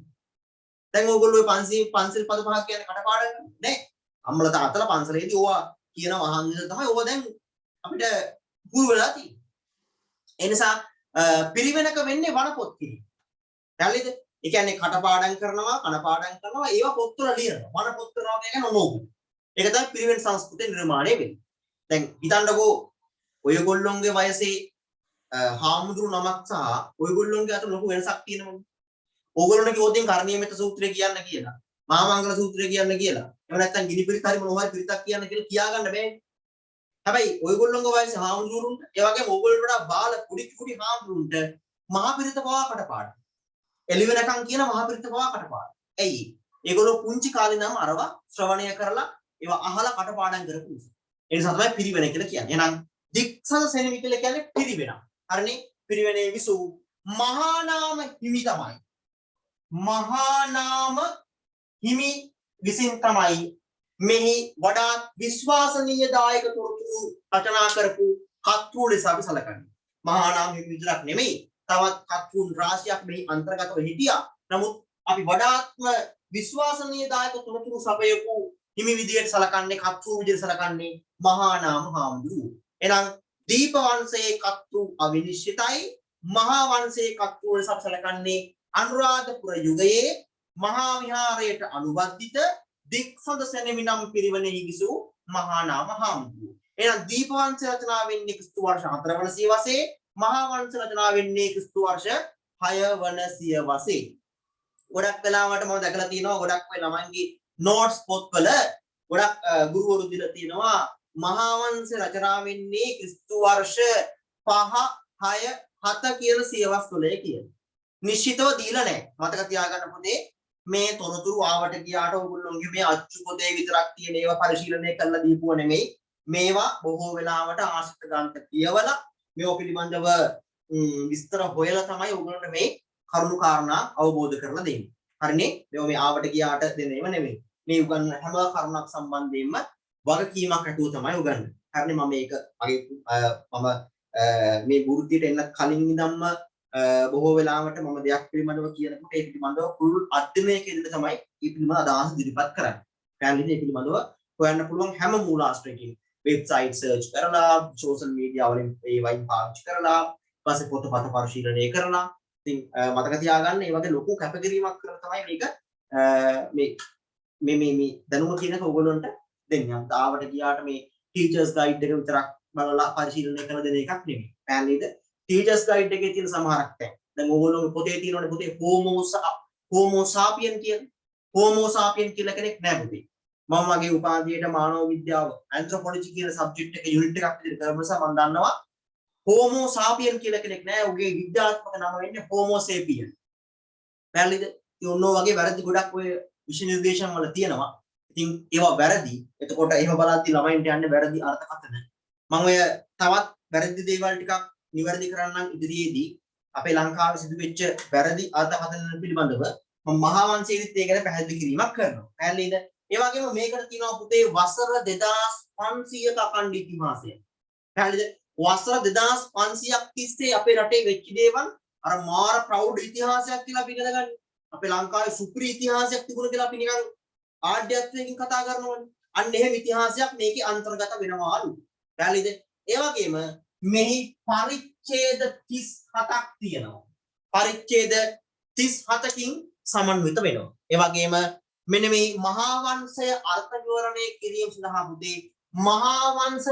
දැන් ඕගොල්ලෝ පන්සිල් පද පහක් කියන්නේ කට පාඩම් කරන්නේ නෑ. අම්මලා තාත්තලා පන්සලේදී ඕවා කියනවා අහන්නේ තමයි ඕවා දැන් අපිට පුරු වෙලා තියෙන්නේ. ඒ නිසා පිරිවෙනක වෙන්නේ වණ පොත් කිරීම. හරිද? ඒ කියන්නේ කටපාඩම් කරනවා, කනපාඩම් කරනවා, ඒවා පොත්වල ලියනවා. වණ පොත් කරනවා කියන්නේ නෝක. ඒක තමයි පිරිවෙන සංස්කෘතිය නිර්මාණය වෙන්නේ. දැන් හිතන්නකෝ ඔයගොල්ලොන්ගේ වයසේ හාමුදුරු නමක් සහ ඔයගොල්ලොන්ගේ අතර ලොකු වෙනසක් තියෙනවනේ. ඕගොල්ලෝට කිව්වොත් කර්ණීයමෙත සූත්‍රය කියන්න කියලා, මහා මංගල සූත්‍රය කියන්න කියලා. එහෙම නැත්නම් ගිනිපිරිත හරි මොනවා හරි පිරිතක් කියන්න කියලා කියාගන්න බෑනේ. හැබැයි ඔයගොල්ලෝගේ වයසේ හාමුදුරුන්ට, ඒ වගේම ඕගොල්ලෝට වඩා බාල පුඩි හාමුදුරුන්ට මහා පිරිත පවා කටපාඩම්. එළි වෙනකන් කියන මහා පිරිත පවා කටපාඩම්. ඇයි? ඒගොල්ලෝ පුංචි කාලේ නම් අරවා ශ්‍රවණය කරලා ඒවා අහලා කටපාඩම් කරපු නිසා. ඒ නිසා තමයි පිරිවෙන කියලා කියන්නේ. එහෙනම් දික්සද සෙනෙවි කියලා කියන්නේ පිරිවෙන. හරිනේ? පිරිවෙනේ විසු මහා නාම හිමි තමයි. මහා නාම හිමි විසින් තමයි මෙහි වඩාත් විශ්වාසනීය දායක තොරතුරු රචනා කරපු කර්තෘ ලෙස අපි සැලකන්නේ. මහා නාම හිමි විතරක් නෙමෙයි, තවත් කර්තෘන් රාශියක් මෙහි අන්තර්ගතව හිටියා. නමුත් අපි වඩාත්ම විශ්වාසනීය දායක තොරතුරු සපයපු හිමි විදියට සැලකන්නේ, කර්තෘ විදියට සැලකන්නේ මහා නාම හාමුදුරුවෝ. එහෙනම් දීප වංශයේ කර්තෘ අවිනිශ්චිතයි, මහා වංශයේ කර්තෘ ලෙස සැලකන්නේ අනුරාධපුර යුගයේ මහා විහාරයට අනුබද්ධිත දික්සඳ සෙනෙවි නම් පිරිවෙනෙහි විසූ මහා නාම හාමුදුරුවෝ. එහෙනම් දීප වංශ රචනා වෙන්නේ ක්‍රිස්තු වර්ෂ 4 වන සියවසේ, මහා වංශ රචනා වෙන්නේ ක්‍රිස්තු වර්ෂ 6 වන සියවසේ. ගොඩක් වෙලාවට මම දැකලා තියෙනවා ගොඩක් වෙයි ළමයින්ගේ නෝට්ස් පොත්වල ගොඩක් ගුරුවරු දීලා තියෙනවා මහා වංශ රචනා වෙන්නේ ක්‍රිස්තු වර්ෂ 5 6 7 කියන සියවස් වලේ කියලා. නිශ්චිතව දීලා නැහැ. මතක තියාගන්න පුතේ මේ තොරතුරු ආවට ගියාට ඔයගොල්ලෝගේ මේ අච්චු පොතේ විතරක් තියෙන ඒවා පරිශීලනය කරලා දීපුව නෙමෙයි. මේවා බොහෝ වෙලාවට ආශ්‍රිත ග්‍රන්ථ කියවලා මේව පිළිබඳව විස්තර හොයලා තමයි ඔයගොල්ලන්ට මේ කරුණු කාරණා අවබෝධ කරලා දෙන්නේ. හරිනේ? මේ ආවට ගියාට දෙන ඒවා නෙමෙයි. මේ උගන්වන හැම කරුණක් සම්බන්ධයෙන්ම වගකීමක් ඇතුව තමයි උගන්වන්නේ. හරිනේ? මම මේක මේ වෘත්තියට එන්න කලින් ඉඳන්ම බොහෝ වෙලාවට මම දෙයක් පිළිබඳව කියනකොට ඒ පිළිබඳව පුළුල් අධ්‍යයනයක ඉඳලා තමයි මේ පිළිබඳව අදහස් ඉදිරිපත් කරන්නේ. පැහැදිලිද? මේ පිළිබඳව හොයන්න පුළුවන් හැම මූලාශ්‍රයකින් වෙබ්සයිට් සර්ච් කරලා, සෝෂල් මීඩියා වලින් ඒවයින් පාවිච්චි කරලා, ඊපස්සේ පොතපත පරිශීලනය කරලා, ඉතින් මතක තියාගන්න මේ වගේ ලොකු කැපකිරීමක් කරලා තමයි මේක මේ දැනුම කියනක ඔයගොල්ලන්ට දෙන්නේ. තාවට ගියාට මේ ටීචර්ස් ගයිඩ් එක විතරක් බලලා පරිශීලනය කරන දෙන එකක් නෙමෙයි. පැහැදිලිද? ටීචර්ස් ගයිඩ් එකේ තියෙන සමහරක් දැන් ඕගොල්ලෝගේ පොතේ තියෙනවනේ පොතේ හෝමෝ සාපියන් කියන හෝමෝ සාපියන් කියලා කෙනෙක් නැහැ පුතේ. මම මගේ උපාධියට මානව විද්‍යාව ඇන්ත්‍රොපොලොජි කියන සබ්ජෙක්ට් එක යුනිට් එකක් විදිහට කරපු නිසා මම දන්නවා හෝමෝ සාපියන් කියලා කෙනෙක් නැහැ. උගේ විද්‍යාත්මක නම වෙන්නේ හෝමෝ සේපියන්. පැහැදිලිද? ඉතින් ඔන්න වගේ වැරදි ගොඩක් ඔය විෂය නිර්දේශන වල තියෙනවා. ඉතින් ඒවා වැරදි. එතකොට එහෙම බලද්දි ළමයින්ට යන්නේ වැරදි අර්ථකථන. මම ඔය තවත් වැරදි දේවල් ටිකක් නිවැරදි කරන්න ඉදිරියේදී අපේ ලංකාවේ සිදුවෙච්ච වැරදි අර්ථකථන පිළිබඳව මම මහා වංශයේදීත් ඒක ගැන පැහැදිලි කිරීමක් කරනවා. පැහැදිලිද? ඒ වගේම මේකට තියෙනවා පුතේ වසර 2500ක අඛණ්ඩ ඉතිහාසය. පැහැදිලිද? වසර 2500ක් තිස්සේ අපේ රටේ වෙච්ච දේවල් අර මාර ප්‍රෞඩ ඉතිහාසයක් කියලා අපි ඉගෙන ගන්න. අපේ ලංකාවේ සුපිරි ඉතිහාසයක් තිබුණා කියලා අපි නිකන් ආඩ්‍යත්වයෙන් කතා කරනවනේ. අන්න එහෙම ඉතිහාසයක් මේකේ අන්තර්ගත වෙනවාලු. පැහැදිලිද? ඒ වගේම මෙහි පරිච්ඡේද 37ක් තියෙනවා. පරිච්ඡේද 37කින් සමන්විත වෙනවා. ඒ වගේම මෙන්න මේ මහා වංශය අර්ථ විවරණය කිරීම සඳහා පුතේ මහා වංශ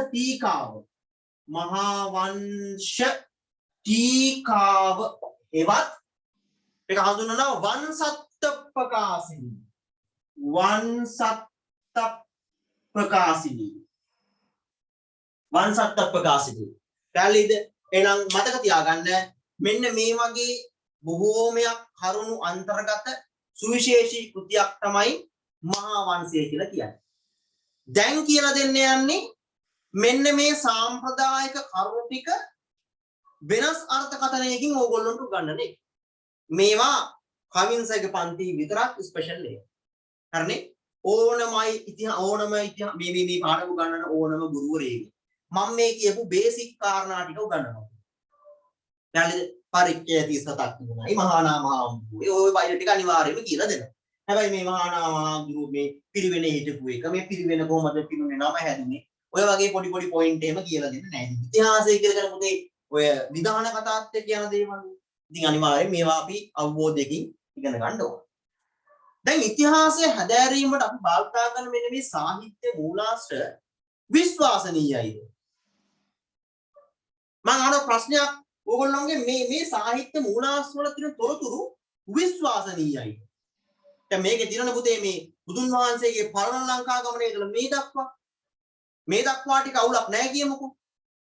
ටීකාව එවත් ඒක හඳුන්වනවා වංශත්ත ප්‍රකාශිනී. වංශත්ත ප්‍රකාශිනී. පැහැදිලිද? එහෙනම් මතක තියාගන්න මෙන්න මේ වගේ බොහෝමයක් කරුණු අන්තර්ගත සුවිශේෂී කෘතියක් තමයි මහා වංශය කියලා කියන්නේ. දැන් කියලා දෙන්න යන්නේ මෙන්න මේ සාම්ප්‍රදායික කරුණු ටික වෙනස් අර්ථකථනයකින් ඕගොල්ලන්ට උගන්වන්නේ. මේවා කවින්සගේ පන්ති විතරක් ස්පෙෂල් එක. හරිනේ? ඕනමයි ඕනම මේ පාඩම උගන්වන ඕනම ගුරුවරයෙක් මම මේ කියපු බේසික් කාරණා ටික උගන්වනවා. දැන් පරිච්ඡේද 37ක් තිබුණායි මහා නාම හාමුදුරුවෝ ඔය වයිල ටික අනිවාර්යයෙන්ම කියලා දෙනවා. හැබැයි මේ මහා නාම හාමුදුරුවෝ මේ පිරිවෙනේ හිටපු එක මේ පිරිවෙන කොහොමද පිරිවෙනේ නම හැදුනේ ඔය වගේ පොඩි පොඩි පොයින්ට් එහෙම කියලා දෙන්නේ නැහැ. ඉතිහාසය කියලා කරන පොතේ ඔය විධාන කතාත් එක්ක යන දේවල්. ඉතින් අනිවාර්යයෙන් මේවා අපි අවබෝධයකින් ඉගෙන ගන්න ඕන. දැන් ඉතිහාසය හැදෑරීමට අපි භාවිතා කරන මෙන්න මේ සාහිත්‍ය මූලාශ්‍ර විශ්වාසනීයයිද? මම අහන ප්‍රශ්නයක් ඕගොල්ලෝගේ මේ සාහිත්‍ය මූලාශ්‍ර වල තියෙන තොරතුරු විශ්වාසනීයයිද? දැන් මේකේ තියෙන පුතේ මේ බුදුන් වහන්සේගේ පරණ ලංකා ගමනේ ඉඳලා මේ දක්වා ටික අවුලක් නැහැ කියමුකෝ.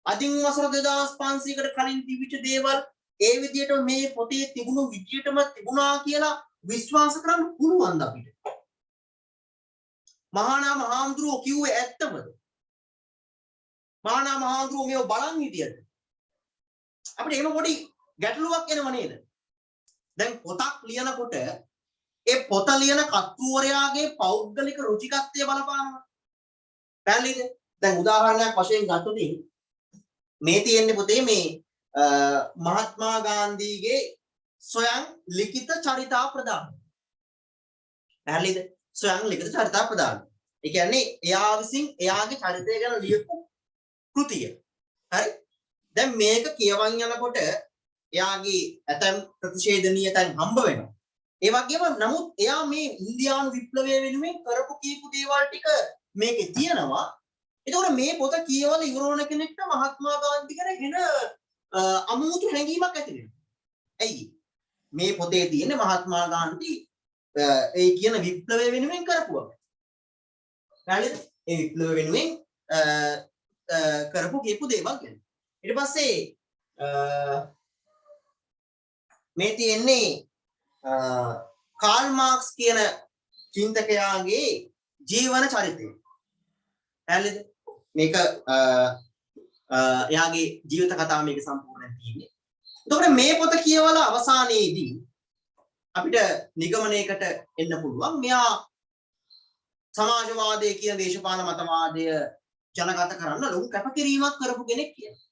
අදින් වසර 2500කට කලින් තිබිච්ච දේවල් ඒ විදිහට මේ පොතේ තිබුණු විදිහටම තිබුණා කියලා විශ්වාස කරන්න පුළුවන්ද අපිට? මහා නාම හාමුදුරුවෝ කිව්වේ ඇත්තමද? මහා නාම හාමුදුරුවෝ මේව බලන් හිටියද? අපිට එහෙම පොඩි ගැටලුවක් එනව නේද? දැන් පොතක් ලියනකොට ඒ පොත ලියන කතුවරයාගේ පෞද්ගලික රුචිකත්වය බලපානවා. පැහැදිලිද? දැන් උදාහරණයක් වශයෙන් ගත්තොත් මේ තියෙන්නේ පොතේ මේ මහත්මා ගාන්ධීගේ ස්වයං ලිඛිත චරිතා ප්‍රදාන. පැහැදිලිද? ස්වයං ලිඛිත චරිතා ප්‍රදාන. ඒ කියන්නේ එයා විසින් එයාගේ චරිතය ගැන ලියපු කෘතිය. හරි? දැන් මේක කියවන් යනකොට එයාගේ ඇතම් ප්‍රතිශේධනීය තැන් හම්බ වෙනවා. ඒ වගේම නමුත් එයා මේ ඉන්දියානු විප්ලවය වෙනුවෙන් කරපු කීපු දේවල් ටික මේකේ තියෙනවා. ඒතකොට මේ පොත කියවල ඉවර වුණ කෙනෙක්ට මහත්මා ගාන්ධි ගැන එන අමුතු හැඟීමක් ඇති වෙනවා. ඇයි? මේ පොතේ තියෙන මහත්මා ගාන්ධි ඒ කියන විප්ලවය වෙනුවෙන් කරපුවා. හරිද? ඒ විප්ලවය වෙනුවෙන් කරපු කීපු දේවල් ගැන. ඊට පස්සේ මේ තියෙන්නේ කාල් මාක්ස් කියන චින්තකයාගේ ජීවන චරිතය. හරිද? මේක එයාගේ ජීවිත කතාව මේක සම්පූර්ණයෙන් තියෙන්නේ. එතකොට මේ පොත කියවලා අවසානයේදී අපිට නිගමනයකට එන්න පුළුවන් මෙයා සමාජවාදය කියන දේශපාලන මතවාදය ජනගත කරන්න ලොකු කැපකිරීමක් කරපු කෙනෙක් කියලා.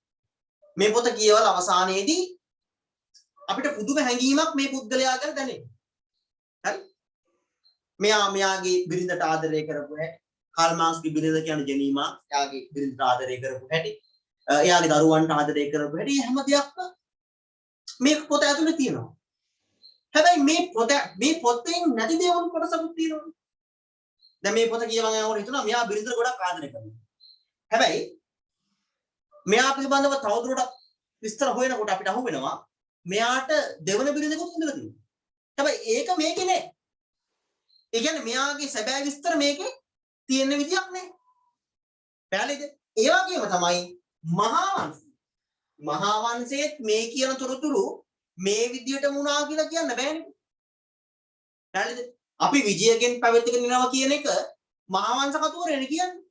මේ පොත කියවලා අවසානයේදී අපිට පුදුම හැඟීමක් මේ පුද්ගලයා ගැන දැනෙනවා. හරි? මෙයාගේ බිරිඳට ආදරය කරපු හැටි, කාල් මාක්ස්ගේ බිරිඳ කියන්නේ ජෙනීමා, එයාගේ බිරිඳට ආදරය කරපු හැටි, එයාගේ දරුවන්ට ආදරය කරපු හැටි හැම දෙයක්ම මේ පොත ඇතුලේ තියෙනවා. හැබැයි මේ පොතෙන් නැති දේවල් කොටසකුත් තියෙනවා. දැන් මේ පොත කියවගෙන යනකොට හිතුණා මෙයා බිරිඳට ගොඩක් ආදරය කරනවා. හැබැයි මෙයා පිළිබඳව තවදුරටත් විස්තර හොයනකොට අපිට අහු වෙනවා මෙයාට දෙවන බිරිඳකුත් ඉඳලා තියෙනවා. හැබැයි ඒක මේකේ නෑ. ඒ කියන්නේ මෙයාගේ සැබෑ විස්තර මේකේ තියෙන විදියක් නෑ. පැහැදිලිද? ඒ වගේම තමයි මහා වංශයේත් මේ කියන තොරතුරු මේ විදියට වුණා කියලා කියන්න බෑනේ. පැහැදිලිද? අපි විජයගෙන් පැවැත්ගෙන යනවා කියන එක මහා වංශ කතුවරයනේ කියන්නේ.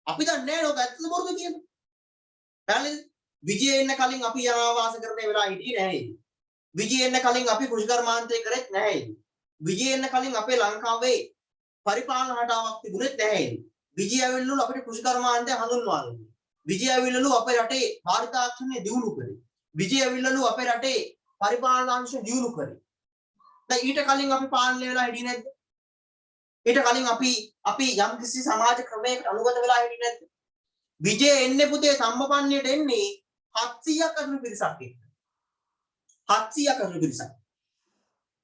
අපි දන්නේ නෑ ඔක ඇත්තද බොරුද කියන්නේ. පැහැදිලිද? විජය එන්න කලින් අපි ආවාස කරන වෙලාව හිටියේ නැහැ. විජය එන්න කලින් අපි කෘෂිකර්මාන්තය කරෙත් නැහැ. විජය එන්න කලින් අපේ ලංකාවේ පරිපාලන රටාවක් තිබුණෙත් නැහැ. විජය ඇවිල්ලු අපිට කෘෂිකර්මාන්තය හඳුන්වා දුන්නා. විජය ඇවිල්ලු අපේ රටේ භාරත තාක්ෂණය දියුණු කරේ. විජය ඇවිල්ලු අපේ රටේ පරිපාලන අංශ දියුණු කරේ. දැන් ඊට කලින් අපි පාලනය වෙලා හිටියේ නැද්ද? ඊට කලින් අපි යම් කිසි සමාජ ක්‍රමයකට අනුගත වෙලා හිටියේ නැද්ද? විජය එන්නේ පුතේ සම්මපන්නයට එන්නේ 700ක් අතුරු පිරිසක් එක්ක. 700ක් අතුරු පිරිසක්.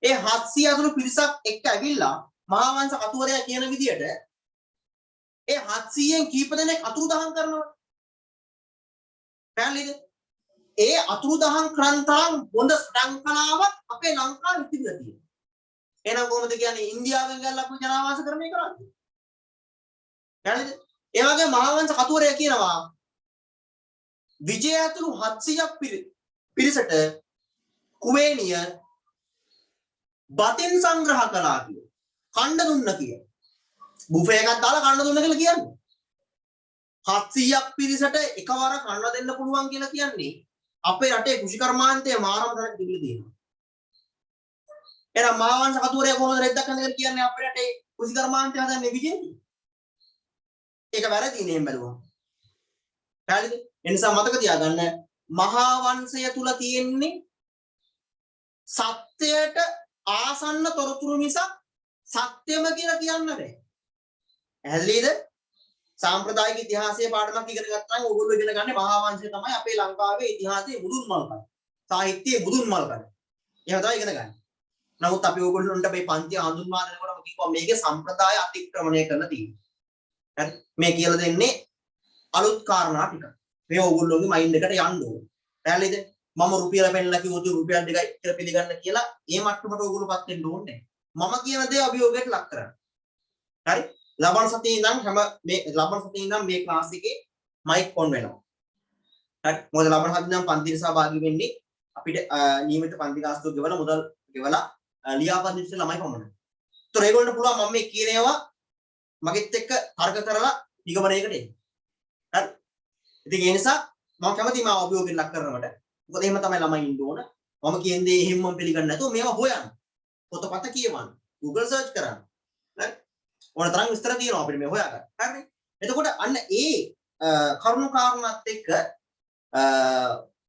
ඒ 700 අතුරු පිරිසක් එක්ක ඇවිල්ලා මහා වංශ කතුවරයා කියන විදියට ඒ 700න් කීප දෙනෙක් අතුරුදහන් කරනවා. පැහැදිලිද? ඒ අතුරුදහන් කරන්තරම් හොඳ සංකලාවක් අපේ ලංකාවේ තිබිලා තියෙනවා. එහෙනම් කොහොමද කියන්නේ ඉන්දියාවෙන් ගල්ලා අපි ජනාවාස කරන්නේ කරන්නේ? පැහැදිලිද? ඒ වගේ මහා වංශ කතුවරයා කියනවා විජය ඇතුළු 700ක් පිරිසට කුවේණිය බතින් සංග්‍රහ කළා කියලා. කණ්ඩ දුන්න කියලා. බුෆේ එකක් දාලා කණ්ඩ දුන්න කියලා කියන්නේ. 700ක් පිරිසට එකවර කන්න දෙන්න පුළුවන් කියලා කියන්නේ අපේ රටේ කෘෂිකර්මාන්තයේ මාරම තරක් තිබිලා තියෙනවා. එහෙනම් මහාවංශ කතුවරයා කොහොමද රෙද්දක් හදන්න කියන්නේ අපේ රටේ කෘෂිකර්මාන්තය හදන්නේ විජේන්ද්‍ර? ඒක වැරදිනේ එහෙම බැලුවා. හරිද? ඒ නිසා මතක තියාගන්න මහාවංශය තුල තියෙන්නේ සත්‍යයට ආසන්න තොරතුරු මිසක් සත්‍යම කියලා කියන්න බෑ. ඇහැල්ලේද? සාම්ප්‍රදායික ඉතිහාසයේ පාඩමක් ඉගෙන ගත්තා නම් ඕගොල්ලෝ ඉගෙන ගන්නේ මහාවංශය තමයි අපේ ලංකාවේ ඉතිහාසයේ මුදුන් මල්කඩ. සාහිත්‍යයේ මුදුන් මල්කඩ. එහෙම තමයි ඉගෙන ගන්න. නමුත් අපි ඕගොල්ලොන්ට මේ පන්ති හඳුන්වා දෙනකොටම කිව්වා මේකේ සම්ප්‍රදාය අතික්‍රමණය කරලා තියෙනවා. හරි? මේ කියලා දෙන්නේ අලුත් කාරණා ටික. මේ ඕගොල්ලෝගේ මයින්ඩ් එකට යන්න ඕනේ. ඇහැල්ලේද? මම රුපියල පෙන්නලා කිව්වොත් රුපියල් 2යි කියලා පිළිගන්න කියලා ඒ මට්ටමට ඕගොල්ලෝපත් වෙන්න ඕනේ. මම කියන දේ අභියෝගයට ලක් කරන්න. හරි? ලබන සතියේ ඉඳන් මේ ක්ලාස් එකේ මයික් ඔන් වෙනවා. හරි? මොකද ලබන සතියේ ඉඳන් පන්තියේ සහභාගී වෙන්නේ අපිට නියමිත පන්ති ගාස්තුව ගෙවලා මුදල් ගෙවලා ලියාපදිංචි ඉච්ච ළමයි පමණයි. ඒතොර ඒගොල්ලන්ට පුළුවන් මම මේ කියන ඒවා මගෙත් එක්ක තර්ක කරලා නිගමනයකට එන්න. හරි? ඉතින් ඒ නිසා මම කැමතියි මාව අභියෝගයට ලක් කරනවට. මොකද එහෙම තමයි ළමයි ඉන්න ඕන. මම කියන දේ එහෙමම පිළිගන්නේ නැතුව මේවා හොයන්න. පොතපත කියවන්න. Google search කරන්න. හරි? ඕන තරම් විස්තර තියෙනවා අපිට මේ හොයාගන්න. හරිනේ? එතකොට අන්න ඒ කරුණු කාරණාත් එක්ක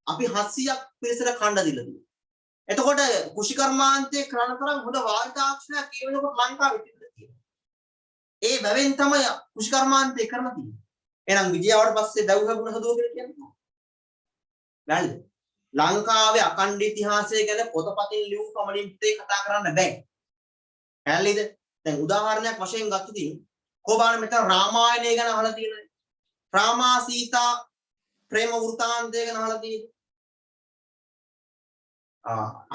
අපි 700ක් පිරිසට කණ්ඩ දීලා තියෙනවා. එතකොට කුෂිකර්මාන්තයේ කරන තරම් හොඳ වාර්තාක්ෂණයක් ඒ වෙනකොට ලංකාවේ තිබිලා තියෙනවා. ඒ බැවෙන් තමයි කුෂිකර්මාන්තය කරලා තියෙන්නේ. එහෙනම් විජයාවට පස්සේ දව් හැබුණ හදුව කියලා කියන්නේ. නේද? ලංකාවේ අඛණ්ඩ ඉතිහාසය ගැන පොතපතින් ලියු පමණින් කතා කරන්න බෑ. හැල්ලේද? දැන් උදාහරණයක් වශයෙන් ගත්තොත් කොබාන මෙතන රාමායනය ගැන අහලා තියෙනනේ. රාමා සීතා ප්‍රේම වෘතාන්තය ගැන අහලා තියෙන්නේ.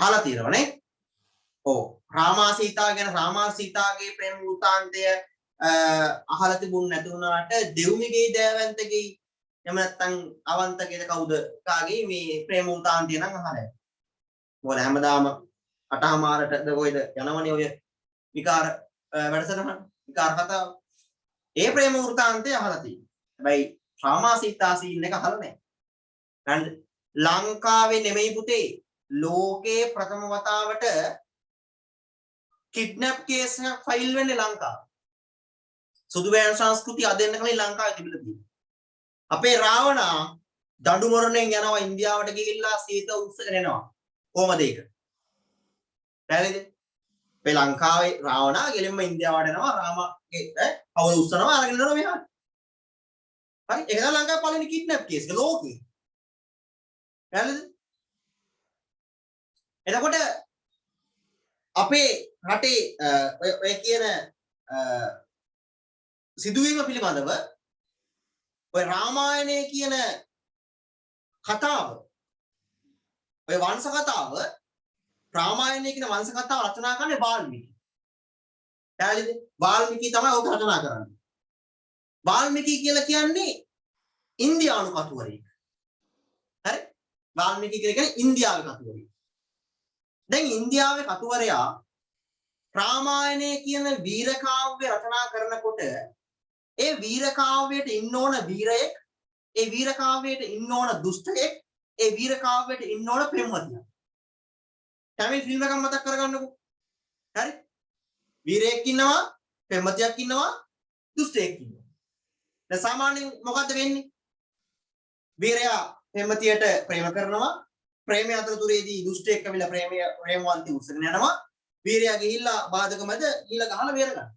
අහලා තියෙනවනේ. ඔව්. රාමා සීතාගේ ප්‍රේම වෘතාන්තය අහලා තිබුණ නැති වුණාට දෙව්මිගේ දෑවැන්තගේ එහෙම නැත්නම් අවන්තගේද කවුද කාගේ මේ ප්‍රේම වෘතාන්තය නම් අහලා. මොකද හැමදාම අටහමාරටද කොයිද යනවනේ ඔය විකාර වැඩසටහන විකාර කතාව. ඒ ප්‍රේම වෘතාන්තය අහලා තියෙනවා. හැබැයි රාමා සීතා සීන් එක අහලා නැහැ. ගන්න ලංකාවේ නෙමෙයි පුතේ ලෝකේ ප්‍රථම වතාවට කිඩ්නැප් කේස් එකක් ෆයිල් වෙන්නේ ලංකාවේ. සුදු වෑන් සංස්කෘතිය අදෙන්න කලින් ලංකාවේ තිබිලා තියෙනවා. අපේ රාවණා දඬු මොරණෙන් යනවා ඉන්දියාවට ගිහිල්ලා සීත උත්සගෙන එනවා. කොහමද ඒක? පැහැදිලිද? අපේ ලංකාවේ රාවණා ගෙලින්ම ඉන්දියාවට එනවා රාමගේ අවුල උස්සනවා අරගෙන යනවා මෙහාට. හරි? ඒක තමයි ලංකාවේ පළවෙනි කිඩ්නැප් කේස් එක ලෝකේ. පැහැදිලිද? එතකොට අපේ රටේ ඔය කියන සිදුවීම පිළිබඳව ඔය රාමායනය කියන කතාව ඔය වංශ කතාව රාමායනය කියන වංශ කතාව රචනා කරන්නේ වාල්මීකි. පැහැදිලිද? වාල්මීකි තමයි ඔක රචනා කරන්නේ. වාල්මීකි කියලා කියන්නේ ඉන්දියානු කතුවරයෙක්. හරි? වාල්මීකි කියන්නේ ඉන්දියාවේ කතුවරයෙක්. දැන් ඉන්දියාවේ කතුවරයා රාමායනය කියන වීර කාව්‍ය රචනා කරනකොට ඒ වීර කාව්‍යයට ඉන්න ඕන වීරයෙක්, ඒ වීර කාව්‍යයට ඉන්න ඕන දුෂ්ටයෙක්, ඒ වීර කාව්‍යයට ඉන්න ඕන පෙම්වතියක්. තැමිල් ෆිල්ම් එකක් මතක් කරගන්නකෝ. හරි? වීරයෙක් ඉන්නවා, පෙම්වතියක් ඉන්නවා, දුෂ්ටයෙක් ඉන්නවා. දැන් සාමාන්‍යයෙන් මොකද්ද වෙන්නේ? වීරයා පෙම්වතියට ප්‍රේම කරනවා. ප්‍රේමය අතරතුරේදී දුෂ්ටයෙක් කවිලා ප්‍රේමවන්ති උස්සගෙන යනවා. වීරයා ගිහිල්ලා බාධක මැද ගිහිල්ලා ගහලා බේර ගන්න.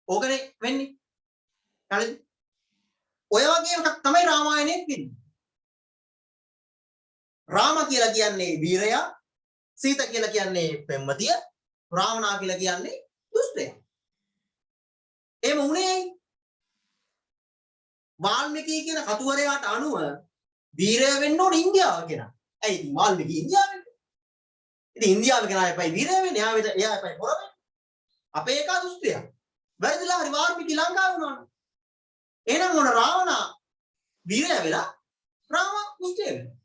ඕකනේ වෙන්නේ. හරිද? ඔය වගේ එකක් තමයි රාමායනයේ වෙන්නේ. රාම කියලා කියන්නේ වීරයා, සීතා කියලා කියන්නේ පෙම්වතිය, රාවණා කියලා කියන්නේ දුෂ්ටයා. එහෙම වුණේ වාල්මීකි කියන කතුවරයාට අනුව වීරය වෙන්න ඕන ඉන්දියාව කෙනා. ඇයි ඉතින් වාල්මීකි ඉන්දියාවේ? ඉතින් ඉන්දියාවේ කෙනා එපයි වීරය වෙන්නේ. එයා එපයි පොර වෙන්නේ. අපේ එක දුෂ්ටයා. වැරදිලා හරි වාල්මීකි ලංකාවේ වුණානේ. එහෙනම් මොන රාවණා වීරය වෙලා රාම දුෂ්ටය වෙනවා.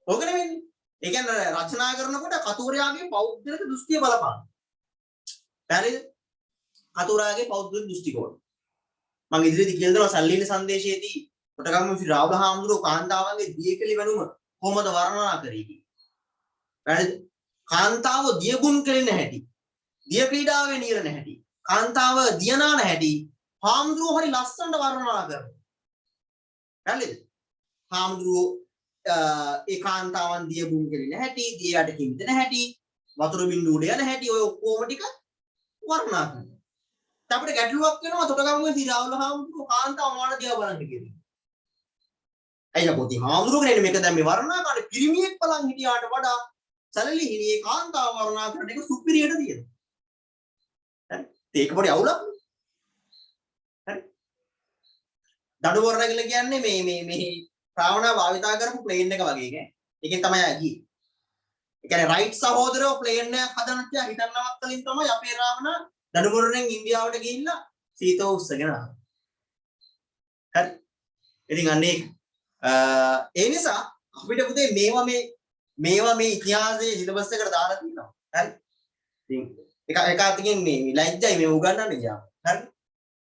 ඕකනේ වෙන්නේ. ඒ කියන්නේ රචනා කරනකොට කතුවරයාගේ පෞද්ගලික දෘෂ්ටිය බලපාන. හරිද? කතුවරයාගේ පෞද්ගලික දෘෂ්ටිකෝණ. මම ඉදිරියේදී කියලා දෙනවා සල්ලීන සංදේශයේදී කොටගම රාහුල හාමුදුරුවෝ කාන්තාවන්ගේ දියකෙලි වෙනුම කොහොමද වර්ණනා කරේ කියේ. වැරදිද? කාන්තාව දියගුන් කෙලින හැටි, දිය ක්‍රීඩාවේ නිරන හැටි, කාන්තාව දියනාන හැටි හාමුදුරුවෝ හරි ලස්සනට වර්ණනා කරනවා. වැරදිද? හාමුදුරුවෝ ඒ කාන්තාවන් දියගුන් කෙලින හැටි, දිය යට කිමිදෙන හැටි, වතුර බින්දුව උඩ යන හැටි ඔය ඔක්කොම ටික වර්ණනා කරනවා. අපිට ගැටලුවක් වෙනවා තොටගමුවේ සිරාවුල හාමුදුරුවෝ කාන්තාව මොනවද දිහා බලන්න කියලා. අයියා පොතේ හාමුදුරුවෝ මේක දැන් මේ වර්ණනා කරන්නේ පිරිමියෙක් බලන් හිටියාට වඩා සැලලි හිණියේ කාන්තාව වර්ණනා කරන එක සුපිරියට තියෙනවා. හරි. ඒක පොඩි අවුලක්. හරි. දඩු වර්ණ කියලා කියන්නේ මේ රාවණා භාවිතා කරපු ප්ලේන් එක වගේ නේ. ඒකෙන් තමයි ගියේ. ඒ කියන්නේ රයිට් සහෝදරයෝ ප්ලේන් එකක් හදන්න තියා හිතන්නවත් කලින් තමයි අපේ රාවණා දඩුවරෙන් ඉන්දියාවට ගිහිල්ලා සීතව උස්සගෙන ආවා. හරි. ඉතින් අන්නේ ඒ නිසා අපිට පුතේ මේවා මේ ඉතිහාසයේ සිලබස් එකට දාලා තියෙනවා. හරි. ඉතින් එක අතකින් මේ ලැජ්ජයි මේ උගන්වන්න ගියා. හරි.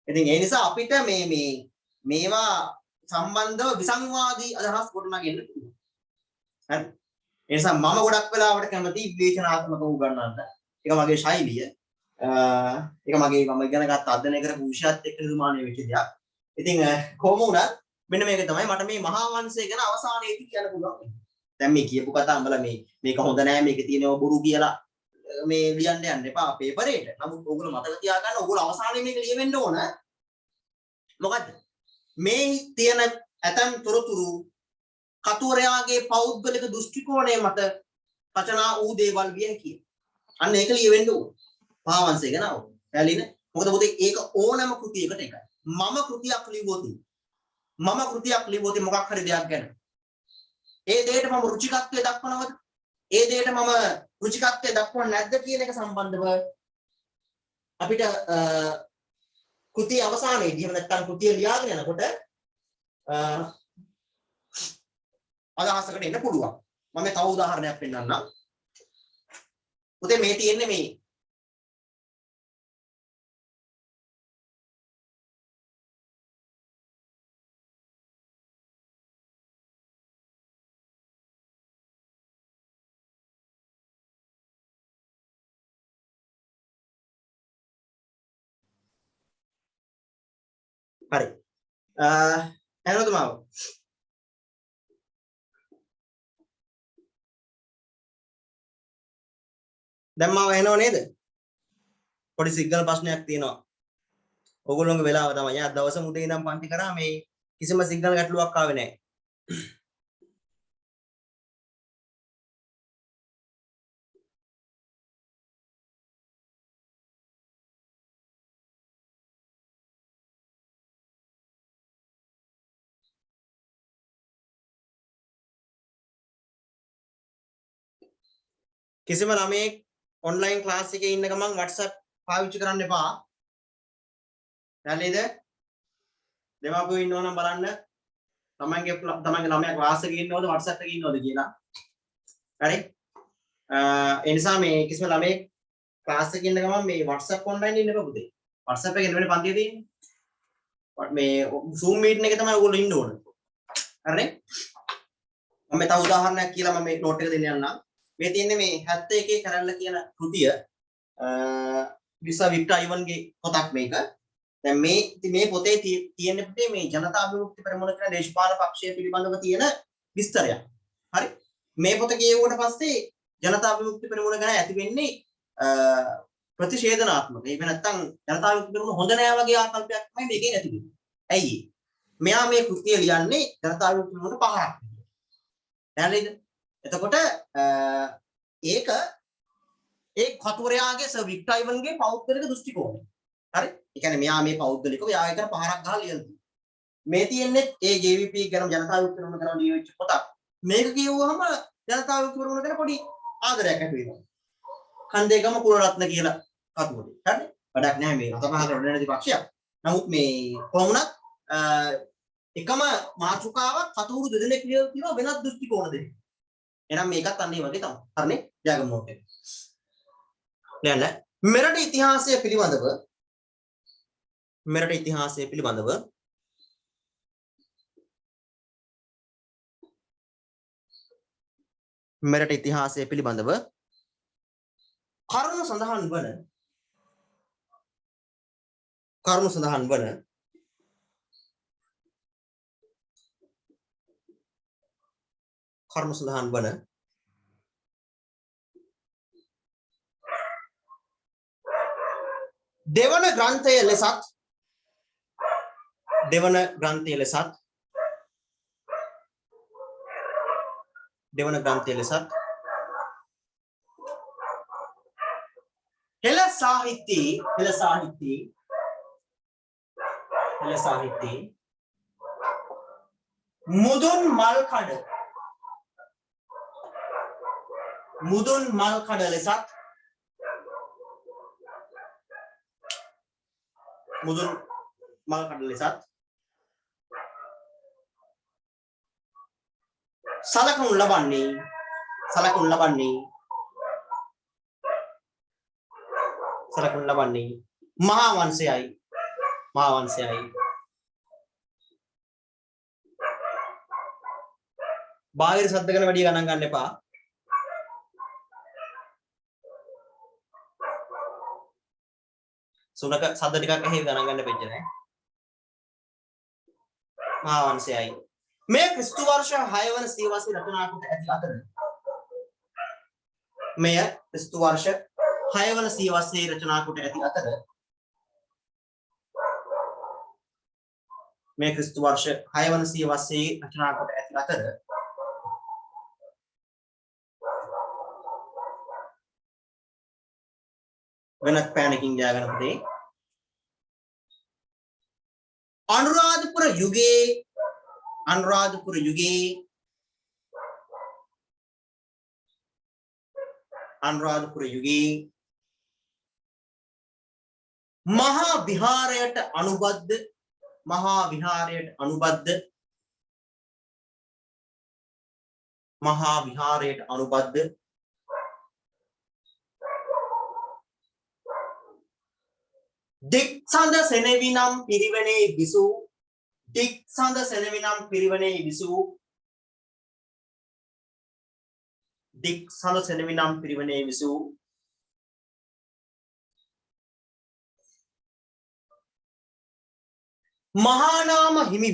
ඉතින් ඒ නිසා අපිට මේවා සම්බන්ධව විසංවාදී අදහස් ගොඩනගෙන්න පුළුවන්. හරි. ඒ නිසා මම ගොඩක් වෙලාවට කැමති විවේචනාත්මකව උගන්වන්න. ඒක මගේ ශෛලිය. ඒක මම ඉගෙන ගත්ත අධ්‍යයනය කරපු විෂයත් එක්ක නිර්මාණය වෙච්ච දෙයක්. ඉතින් කොහොම වුණත් මෙන්න මේක තමයි මට මේ මහා වංශය ගැන අවසානයේදී කියන්න පුළුවන්. දැන් මේ කියපු කතා අඹලා මේක හොඳ නෑ මේක තියෙනවා බොරු කියලා මේ ලියන්න යන්න එපා පේපරේට. නමුත් ඕගොල්ලෝ මතක තියාගන්න ඕගොල්ලෝ අවසානයේ මේක ලියවෙන්න ඕන. මොකද්ද? මේ තියෙන ඇතම් තොරතුරු කතුවරයාගේ පෞද්ගලික දෘෂ්ටි කෝණය මත රචනා වූ දේවල් විය හැකියි. අන්න ඒක ලියවෙන්න ඕන. මහා වංශය ගැන අවු. පැහැදිලිද? මොකද පොතේ ඒක ඕනම කෘතියකට එකයි. මම කෘතියක් ලිව්වොත් මොකක් හරි දෙයක් ගැන ඒ දෙයට මම රුචිකත්වයේ දක්වනවද? ඒ දෙයට මම රුචිකත්වයේ දක්වන්නේ නැද්ද කියන එක සම්බන්ධව අපිට කෘතිය අවසානයේදී එහෙම නැත්නම් කෘතිය ලියාගෙන යනකොට අදහසකට එන්න පුළුවන්. මම තව උදාහරණයක් පෙන්නන්නම්. පුතේ මේ තියෙන්නේ මේ හරි. එහෙනම් මාව. දැන් මාව එනව නේද? පොඩි සිග්නල් ප්‍රශ්නයක් තියෙනවා. ඕගොල්ලෝගේ වෙලාව තමයි. අද දවස මුදේ ඉඳන් පන්ති කරා මේ කිසිම සිග්නල් ගැටලුවක් ආවේ නැහැ. කිසිම ළමයෙක් ඔන්ලයින් ක්ලාස් එකේ ඉන්න ගමන් WhatsApp පාවිච්චි කරන්න එපා. හරිද? දෙමාපියෝ ඉන්නවනම් බලන්න තමන්ගේ ළමයා ක්ලාස් එකේ ඉන්නවද WhatsApp එකේ ඉන්නවද කියලා. හරි? ඒ නිසා මේ කිසිම ළමයෙක් ක්ලාස් එකේ ඉන්න ගමන් මේ WhatsApp ඔන්ලයින් ඉන්න එපා පුතේ. WhatsApp එකේ නෙවෙයි පන්තියේ තියෙන්නේ. මේ Zoom meeting එකේ තමයි ඔයගොල්ලෝ ඉන්න ඕන. හරිනේ? මම තව උදාහරණයක් කියලා මම මේ නෝට් එක දෙන්න යන්නම්. මේ තියෙන්නේ මේ 71 කරල්ල කියන කෘතිය විසා වික්ටර් අයිවන්ගේ පොතක් මේක. දැන් මේ පොතේ තියෙන පුතේ මේ ජනතා විමුක්ති පෙරමුණ කියන දේශපාලන පක්ෂය පිළිබඳව තියෙන විස්තරයක්. හරි? මේ පොත කියවුවට පස්සේ ජනතා විමුක්ති පෙරමුණ ගැන ඇති වෙන්නේ ප්‍රතිෂේධනාත්මක. ඒක නැත්තම් ජනතා විමුක්ති පෙරමුණ හොඳ නෑ වගේ ආකල්පයක් තමයි මේකෙන් ඇති වෙන්නේ. ඇයි? මෙයා මේ කෘතිය ලියන්නේ ජනතා විමුක්ති පෙරමුණ පහරක්. දැනලිද? එතකොට ඒක ඒ කතුවරයාගේ සර් වික්ටර් අයිවන්ගේ පෞද්ගලික දෘෂ්ටි කෝණය. හරි? ඒ කියන්නේ මෙයා මේ පෞද්ගලිකව යා එකට පහරක් ගහලා ලියලා තියෙනවා. මේ තියෙන්නේ ඒ JVP ගැන ජනතා විමුක්ති පෙරමුණ ගැන ලියවිච්ච පොතක්. මේක කියවුවම ජනතා විමුක්ති පෙරමුණ ගැන පොඩි ආදරයක් ඇති වෙනවා. කන්දේගම කුලරත්න කියලා කතුවරේ. හරි? වැඩක් නැහැ මේ අතපහකට වැඩ පක්ෂයක්. නමුත් මේ කොහොමුණත් එකම මාතෘකාවක් කතුවරු දෙදෙනෙක් ලියලා තියෙනවා වෙනත් දෘෂ්ටි කෝණ දෙකක්. එහෙනම් මේකත් අන්න ඒ වගේ තමයි. හරිනේ? ජයගම නෝට් එක. නේද? මෙරට ඉතිහාසය පිළිබඳව මෙරට ඉතිහාසය පිළිබඳව කරුණු සඳහන් වන දෙවන ග්‍රන්ථය ලෙසත් හෙළ සාහිත්‍යයේ මුදුන් මල් කඩ ලෙසත් සලකනු ලබන්නේ මහා වංශයයි. බාහිර ශබ්ද ගැන වැඩි ගණන් ගන්න එපා. සුනක ශබ්ද ටිකක් ඇහි ගණන් ගන්න වෙච්ච නෑ. මහා වංශයයි. මේ ක්‍රිස්තු වර්ෂ 6 වන සියවසේ රචනා කොට ඇති අතර වෙනත් පෑනකින් ගෑගෙන පුතේ අනුරාධපුර යුගයේ මහා විහාරයට අනුබද්ධ දික්සඳ සෙනෙවිනම් පිරිවෙනේ විසූ මහානාම හිමි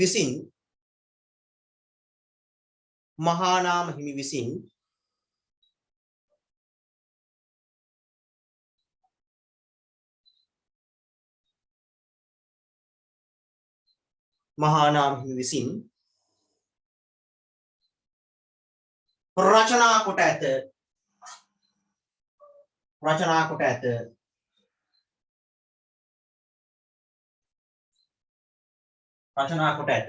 විසින් රචනා කොට ඇත.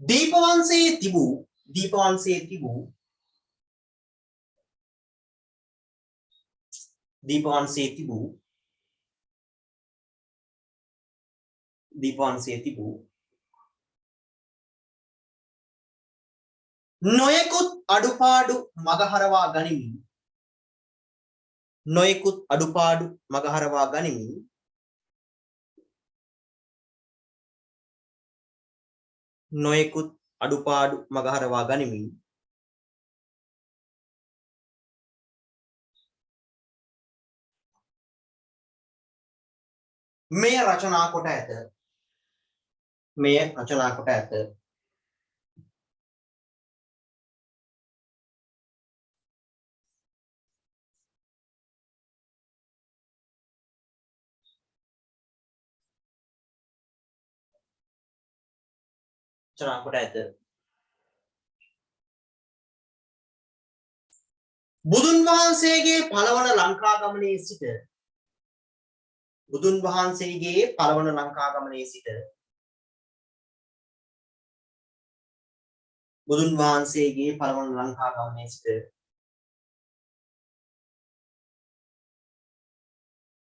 දීපවංශයේ තිබූ නොයෙකුත් අඩුපාඩු මගහරවා ගනිමින් මෙය රචනා කොට ඇත. බුදුන් වහන්සේගේ පළවන ලංකා ගමනේ සිට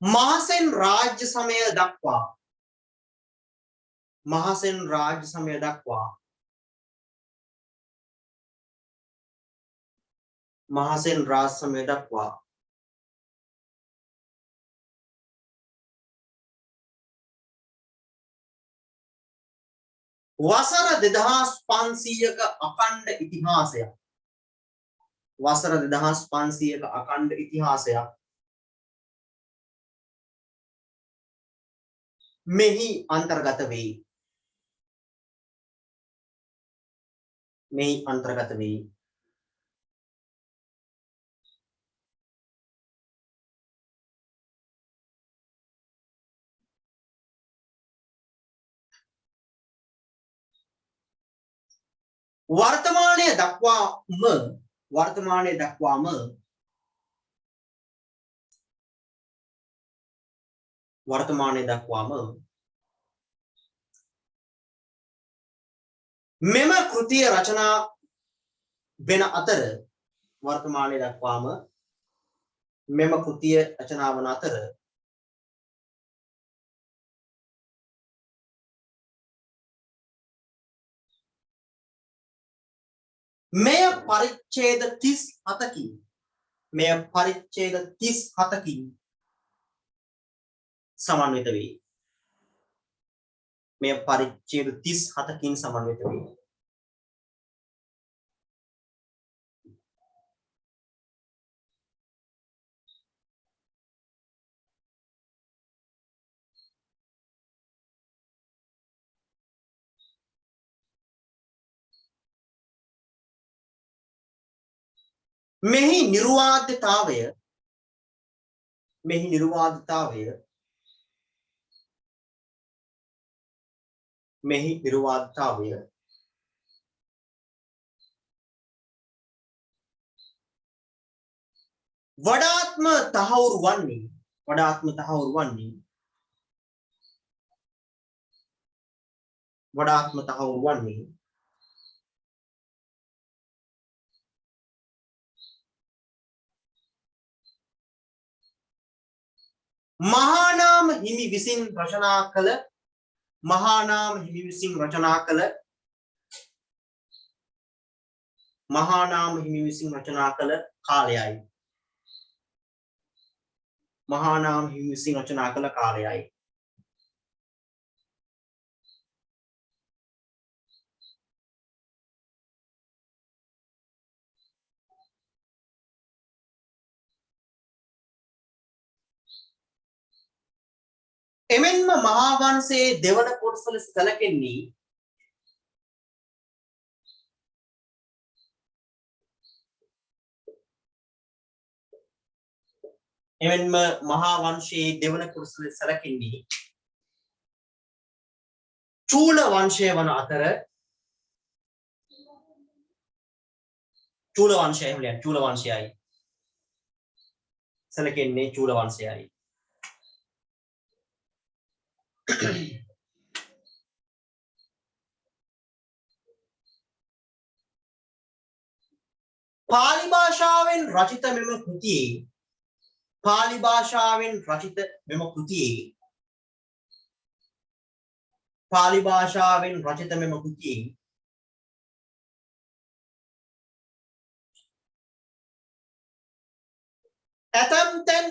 මහසෙන් රාජ්‍ය සමය දක්වා වසර 2500ක අඛණ්ඩ ඉතිහාසයක්. වසර 2500ක අඛණ්ඩ ඉතිහාසයක් මෙහි අන්තර්ගත වේ. මෙහි අන්තර්ගත වේ. වර්තමානයේ දක්වාම මෙම කෘතිය රචනා වෙන අතර මෙය පරිච්ඡේද 37කින් සමන්විත වේ. මෙය පරිච්ඡේද 37කින් සමන්විත වේ. මෙහි නිර්වාද්‍යතාවය වඩාත්ම තහවුරු වන්නේ මහානාම හිමි විසින් රචනා කළ කාලයයි. එමෙන්ම මහා වංශයේ දෙවන කොටස ලෙස සැලකෙන්නේ චූල වංශය වන අතර චූල වංශයයි සැලකෙන්නේ චූල වංශයයි. පාලි භාෂාවෙන් රචිත මෙම කෘතියේ ඇතම් තැන්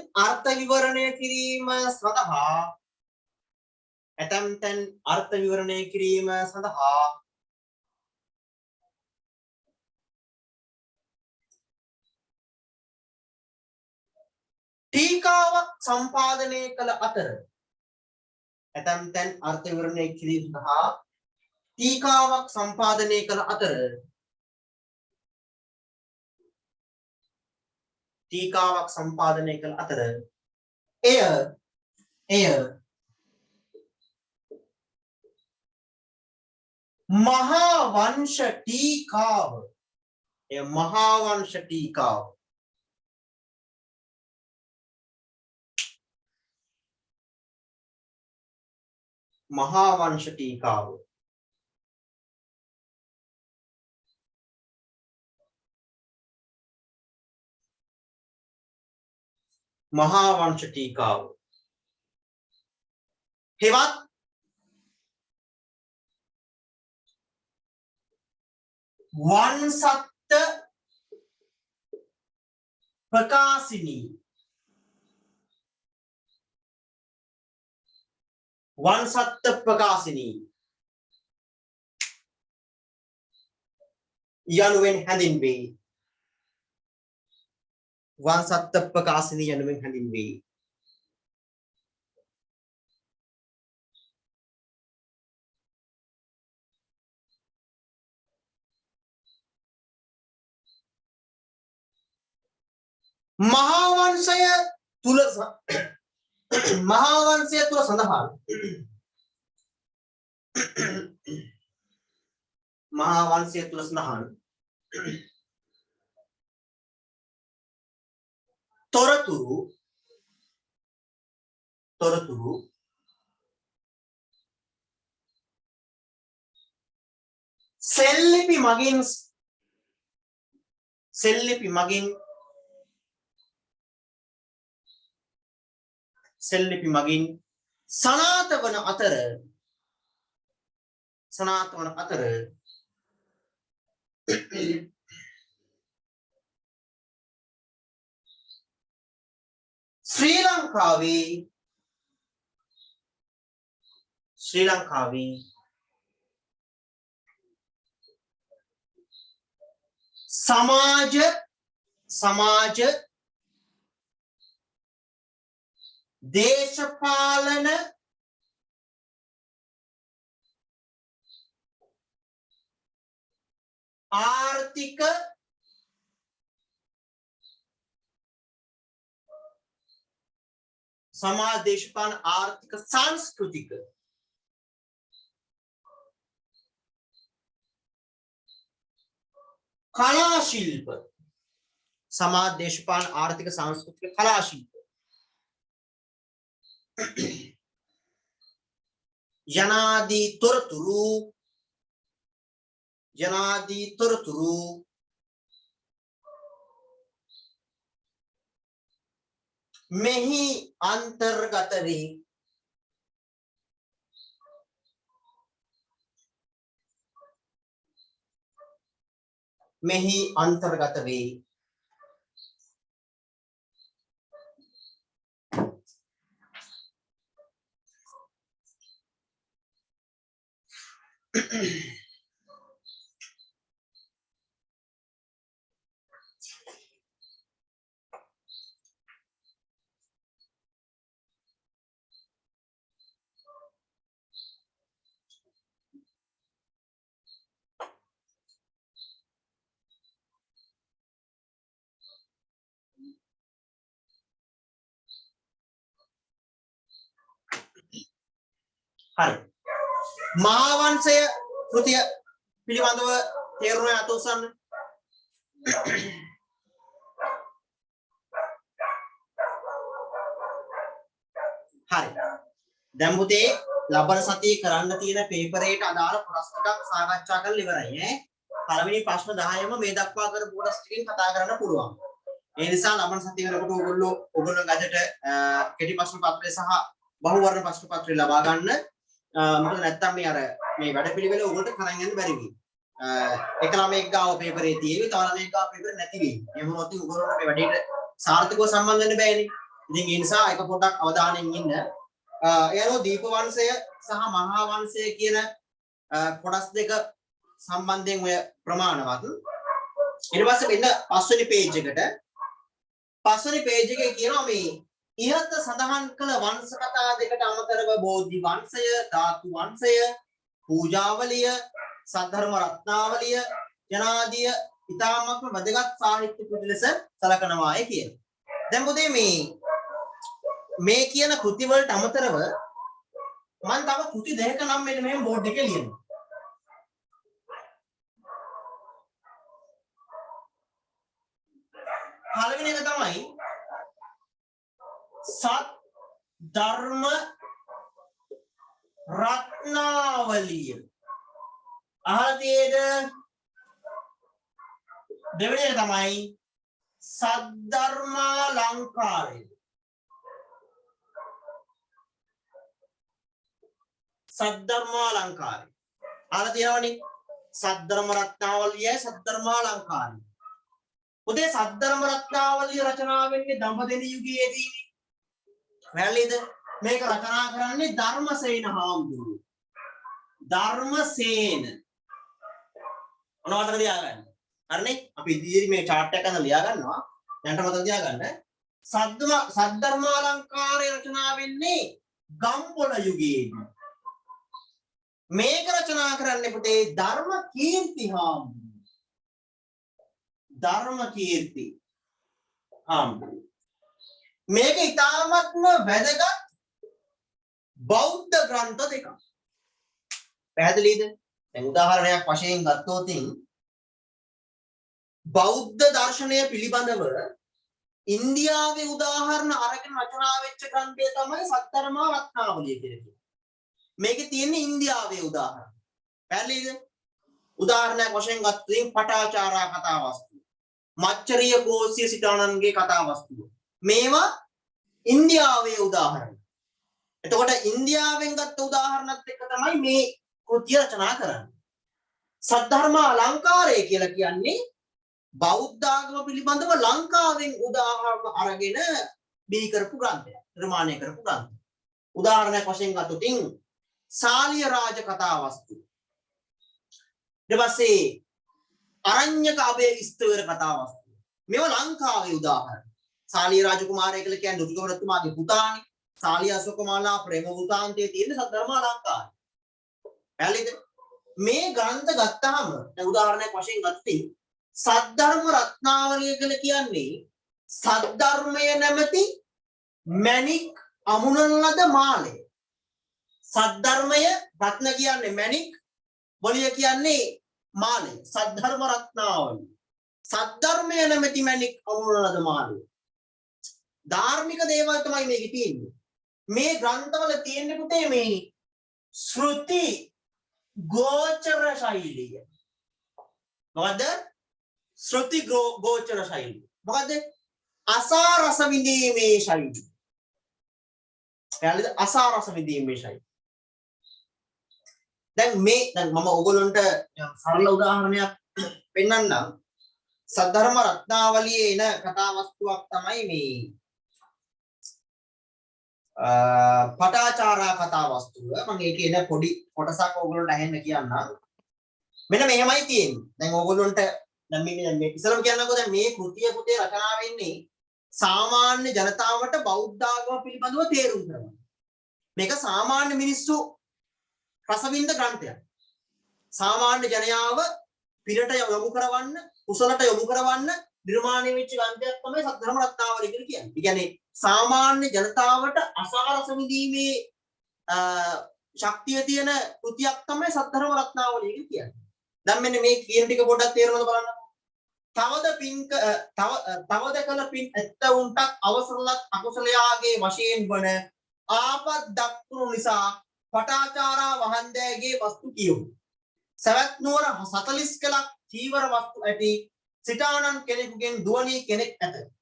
අර්ථ විවරණය කිරීම සඳහා ටීකාවක් සම්පාදනය කළ අතර එය මහා වංශ ටීකාව. හෙවත් වන්සත්ත ප්‍රකාශිනී යනුවෙන් හැඳින්වේ. වංශත්ත ප්‍රකාශනය යනුවෙන් හැඳින්වේ. මහා වංශය තුල සඳහන් මහා වංශය තුල සඳහන් තොරතුරු සෙල්ලිපි මගින් සනාත වන අතර ශ්‍රී ලංකාවේ සමාජ දේශපාලන ආර්ථික සංස්කෘතික කලා ශිල්ප සමාජ දේශපාලන ආර්ථික සංස්කෘතික කලා ශිල්ප යනාදී තොරතුරු මෙහි අන්තර්ගත වේ. හරි. මහා වංශය කෘතිය පිළිබඳව තේරුණා අත උස්සන්න. හරි. දැන් පුතේ ලබන සතියේ කරන්න තියෙන පේපර් එකට අදාළ ප්‍රශ්න ටිකක් සාකච්ඡා කරලා ඉවරයි ඈ. පළවෙනි ප්‍රශ්න 10ම මේ දක්වා කරපු කොටස් ටිකෙන් කතා කරන්න පුළුවන්. ඒ නිසා ලබන සතිය වෙනකොට ඔයගොල්ලෝ ගජට කෙටි ප්‍රශ්න පත්‍රය සහ බහුවර්ණ ප්‍රශ්න පත්‍රය ලබා ගන්න. මොකද නැත්තම් මේ වැඩපිළිවෙල ඔයගොල්ලෝ කරන් යන්න බැරි වෙයි. එක ළමෙක් ගාව පේපරේ තියෙවි, තව ළමෙක් ගාව පේපරේ නැති වෙයි. එහෙම වුණොත් ඔයගොල්ලෝ මේ වැඩේට සාර්ථකව සම්බන්ධ වෙන්න බෑනේ. ඉතින් ඒ නිසා එක පොඩ්ඩක් අවධානයෙන් ඉන්න. එයනෝ දීප වංශය සහ මහා වංශය කියන කොටස් දෙක සම්බන්ධයෙන් ඔය ප්‍රමාණවත්. ඊට පස්සේ මෙන්න පස්වෙනි පේජ් එකට පස්වෙනි පේජ් එකේ කියනවා මේ ඉහත සඳහන් කළ වංශ කතා දෙකට අමතරව බෝධි වංශය, ධාතු වංශය, පූජාවලිය, සද්ධර්ම රත්නාවලිය යනාදී ඉතාමත්ම වැදගත් සාහිත්‍ය කෘති ලෙස සලකනවායි කියන. දැන් පුතේ මේ කියන කෘති වලට අමතරව මම තව කෘති දෙකක නම් මෙන්න මේ බෝඩ් එකේ ලියනවා. පළවෙනි එක තමයි සත් ධර්ම රත්නාවලිය. අහලා තියෙද? දෙවෙනි එක තමයි සද්ධර්මාලංකාරය. සද්ධර්මාලංකාරය. අහලා තියෙනවනේ සද්ධර්ම රත්නාවලියයි සද්ධර්මාලංකාරය. උදේ සද්ධර්ම රත්නාවලිය රචනා වෙන්නේ දඹදෙණි යුගයේදීනේ. වැරදිද? මේක රචනා කරන්නේ ධර්මසේන හාමුදුරුවෝ. ධර්මසේන. මොනවද තියාගන්නේ? හරිනේ අපි ඉදිරි මේ chart එක අරන් ලියා ගන්නවා දැනට මතක තියාගන්න සද්ධර්මාලංකාරය රචනා වෙන්නේ ගම්පොළ යුගයේදී මේක රචනා කරන්නේ පුතේ ධර්මකීර්ති හාමුදුරුවෝ ධර්මකීර්ති හාමුදුරුවෝ මේක ඉතාමත්ම වැදගත් බෞද්ධ ග්‍රන්ථ දෙකක් පැහැදිලිද දැන් උදාහරණයක් වශයෙන් ගත්තොත් බෞද්ධ දර්ශනය පිළිබඳව ඉන්දියාවේ උදාහරණ අරගෙන රචනා වෙච්ච ග්‍රන්ථය තමයි සද්ධර්මා රත්නාවලිය කියලා කියන්නේ. මේකේ තියෙන ඉන්දියාවේ උදාහරණ. පැහැදිලිද? උදාහරණයක් වශයෙන් ගත්තොත් පටාචාරා කතාවස්තුව. මච්චරිය ගෝසිය සිතානන්ගේ කතාවස්තුව. මේවා ඉන්දියාවේ උදාහරණ. එතකොට ඉන්දියාවෙන් ගත්ත උදාහරණත් එක්ක තමයි මේ කෘතිය රචනා කරන්නේ. සද්ධර්මා අලංකාරය කියලා කියන්නේ බෞද්ධ ආගම පිළිබඳව ලංකාවෙන් උදාහරණ අරගෙන බිහි කරපු ග්‍රන්ථයක් නිර්මාණය කරපු ග්‍රන්ථයක් උදාහරණයක් වශයෙන් ගත්තොත් සාලිය රාජ කතාවස්තු ඊට පස්සේ අරඤ්‍යක අබේ ස්ථවිර කතාවස්තු මේවා ලංකාවේ උදාහරණ සාලිය රාජ කුමාරය කියලා කියන්නේ දුර්ගවරතුමාගේ පුතානේ සාලිය අශෝකමාලා ප්‍රේම වෘතාන්තයේ තියෙන සද්ධර්ම අලංකාරය පැහැදිලිද මේ ග්‍රන්ථ ගත්තාම දැන් උදාහරණයක් වශයෙන් ගත්තොත් සද්ධර්ම රත්නාවලිය කියලා කියන්නේ සද්ධර්මය නැමැති මණික් අමුණන ලද මාලය. සද්ධර්මය රත්න කියන්නේ මණික්, වලිය කියන්නේ මාලය. සද්ධර්ම රත්නාවලිය. සද්ධර්මය නැමැති මණික් අමුණන ලද මාලය. ධාර්මික දේවල් තමයි මේකේ තියෙන්නේ. මේ ග්‍රන්ථවල තියෙන්නේ පුතේ මේ ශ්‍රුති ගෝචර ශෛලිය. මොකද ශ්‍රුති ගෝචර ශෛලිය. මොකද අසා රස විඳීමේ ශෛලිය. පැහැදිලිද? අසා රස විඳීමේ ශෛලිය. දැන් මම ඔයගොල්ලන්ට සරල උදාහරණයක් පෙන්නන්නම්. සද්ධර්ම රත්නාවලියේ එන කතාවස්තුවක් තමයි මේ පටාචාරා කතාවස්තුව. මම ඒකේ එන පොඩි කොටසක් ඔයගොල්ලන්ට අහෙන්න කියන්නම්. මෙන්න මෙහෙමයි තියෙන්නේ. දැන් ඔයගොල්ලන්ට දැන් මේ ඉස්සරම කියන්නකෝ දැන් මේ කෘතිය පුතේ රචනා වෙන්නේ සාමාන්‍ය ජනතාවට බෞද්ධ ආගම පිළිබඳව තේරුම් කරගන්න. මේක සාමාන්‍ය මිනිස්සු රසවින්ද ග්‍රන්ථයක්. සාමාන්‍ය ජනයාව පිරට යොමු කරවන්න, කුසලට යොමු කරවන්න නිර්මාණය වෙච්ච ග්‍රන්ථයක් තමයි සද්ධර්ම රත්නාවලිය කියලා කියන්නේ. ඒ කියන්නේ සාමාන්‍ය ජනතාවට අසාරස විඳීමේ ශක්තිය තියෙන කෘතියක් තමයි සද්ධර්ම රත්නාවලිය කියලා කියන්නේ. දැන් මෙන්න මේ කියන ටික පොඩ්ඩක් තේරෙනවද බලන්න. තවද කළ පින් ඇත්තවුන්ටත් අවසරලත් අකුසලයාගේ වශයෙන් වන ආපත් දක්වුණු නිසා පටාචාරා වහන්දෑගේ වස්තු කියමු. සවැත් නුවර 40 කලක් චීවර වස්තු ඇති සිතානන් කෙනෙකුගෙන් දුවණී කෙනෙක් ඇත.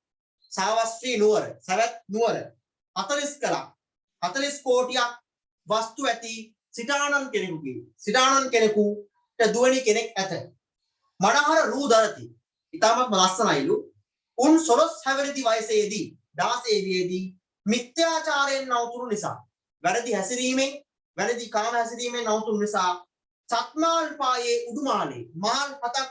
සාවස්ත්‍රී නුවර සවැත් නුවර 40 කලක් 40 කෝටියක් වස්තු ඇති සිතානන් කෙනෙකුට දුවණී කෙනෙක් ඇත. මනහර රූ දරති ඉතාමත් ලස්සනයිලු. උන් 12 හැවිරිදි වයසේදී 16 වියේදී මිත්‍යාචාරයෙන් නවතුණු නිසා වැරදි හැසිරීමෙන් වැරදි කාම හැසිරීමෙන් නවතුණු නිසා සත්මාල් පායේ උඩුමාලේ මහල් 7ක්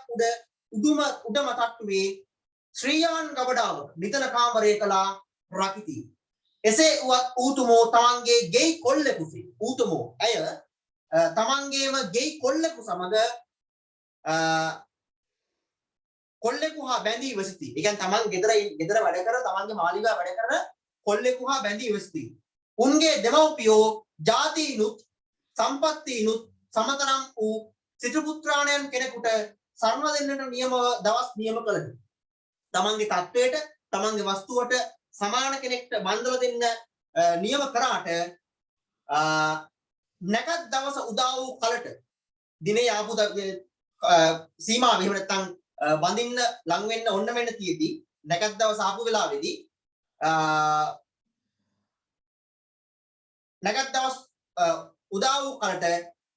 උඩම තට්ටුවේ ශ්‍රීයාන් ගබඩාවක නිතර කාමරය කළා රකිති. එසේ වුවත් ඌතුමෝ තමන්ගේ ගෙයි කොල්ලෙකුසේ ඌතුමෝ ඇය තමන්ගේම ගෙයි කොල්ලෙකු සමග කොල්ලෙකු හා බැඳී ඉවසිති. ඒ කියන්නේ තමන් ගෙදර වැඩ කර තමන්ගේ මාලිගාව වැඩ කරන කොල්ලෙකු හා බැඳී ඉවසිති. උන්ගේ දෙමව්පියෝ ජාතිනුත් සම්පත්තිනුත් සමතරම් වූ සිටු පුත්‍රාණයන් කෙනෙකුට සරණ දෙන්නට දවස් නියම කළහ. තමන්ගේ තත්වයට තමන්ගේ වස්තුවට සමාන කෙනෙක්ට බන්දල දෙන්න නියම කරාට නැකත් දවස උදා වූ කලට දිනේ ආපු සීමාව එහෙම නැත්නම් බඳින්න ලං වෙන්න ඕන වෙන්න තියෙදි නැකත් දවස් ආපු වෙලාවේදී නැකත් දවස් උදා වූ කලට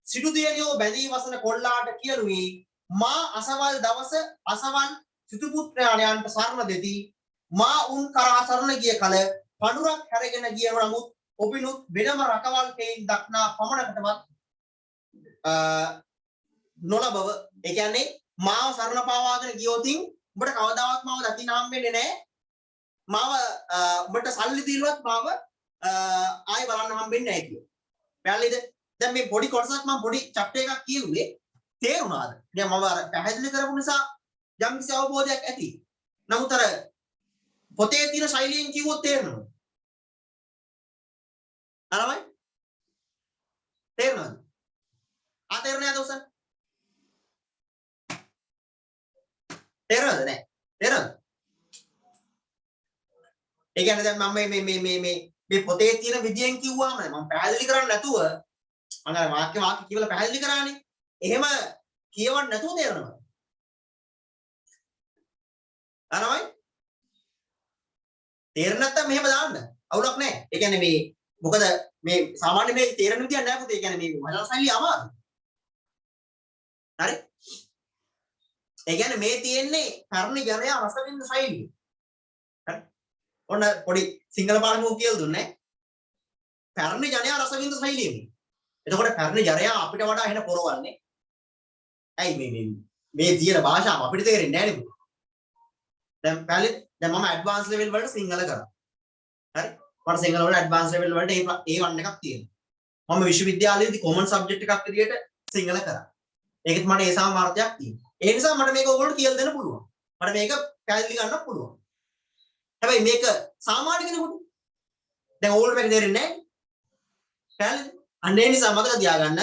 සිටු දියණියෝ බැඳී වසන කොල්ලාට කියනුයි මා අසවල් දවස අසවල් සිටු පුත්‍රයාණන්ට සරණ දෙති. මා උන් කරා සරණ ගිය කල පඳුරක් හැරගෙන ගිය නමුත් ඔබිනුත් වෙනම රකවල් හේයින් දක්නා පමණකටවත් නොලබව. ඒ කියන්නේ මාව සරණ පාවාගෙන ගියොතින් උඹට කවදාවත් මාව දකින්න හම්බෙන්නේ නැහැ. මාව උඹට සල්ලි දීලවත් මාව ආයෙ බලන්න හම්බෙන්නේ නැහැ කියලා. පැහැදිලිද? දැන් මේ පොඩි කොටසක් මම පොඩි චැප්ටර් එකක් කියුවේ තේරුණාද? දැන් මම අර පැහැදිලි කරපු නිසා යම් කිසි අවබෝධයක් ඇති. නමුත් අර පොතේ තියෙන ශෛලියෙන් කිව්වොත් තේරෙනවද? අරමයි තේරෙනවද? තේරෙන්නේ නැද්ද උසන්? තේරෙනවද නැහැ? තේරෙනවද? ඒ කියන්නේ දැන් මම මේ පොතේ තියෙන විදියෙන් කිව්වම මම පැහැදිලි කරන්නේ නැතුව මම අර වාක්‍ය කියලා පැහැදිලි කරානේ. එහෙම කියවන්න නැතුව තේරෙනවද? අරමයි තේරෙන්නේ නැත්තම් මෙහෙම දාන්න. අවුලක් නැහැ. ඒ කියන්නේ මේ මොකද මේ සාමාන්‍ය මේ තේරෙන විදියක් නැහැ පුතේ. ඒ කියන්නේ මේ වචන ශෛලිය අමාරුයි. හරි? ඒ කියන්නේ මේ තියෙන්නේ කර්ණ ජරයා රසවින්ද ශෛලිය. හරි? ඔන්න පොඩි සිංහල පාඩමක් කියලා දුන්නේ. කර්ණ ජරයා රසවින්ද ශෛලිය. එතකොට කර්ණ ජරයා අපිට වඩා එහෙන පොරවන්නේ. ඇයි මේ තියෙන භාෂාව අපිට තේරෙන්නේ නැහැ නේද? දැන් මම ඇඩ්වාන්ස් ලෙවල් වලට සිංහල කරා. හරි? මට සිංහල වල ඇඩ්වාන්ස් ලෙවල් වලට A1 එකක් තියෙනවා. මම විශ්වවිද්‍යාලයේදී කොමන් සබ්ජෙක්ට් එකක් විදියට සිංහල කරා. ඒකෙත් මට ඒ සාමාර්ථයක් තියෙනවා. ඒ නිසා මට මේක ඔයගොල්ලන්ට කියලා දෙන්න පුළුවන්. මට මේක පැහැදිලි කරන්න පුළුවන්. හැබැයි මේක සාමාන්‍ය කෙනෙකුට දැන් ඕල්ඩ් මේක තේරෙන්නේ නැහැ. පැහැදිලිද? අන්න ඒ නිසා මතක තියාගන්න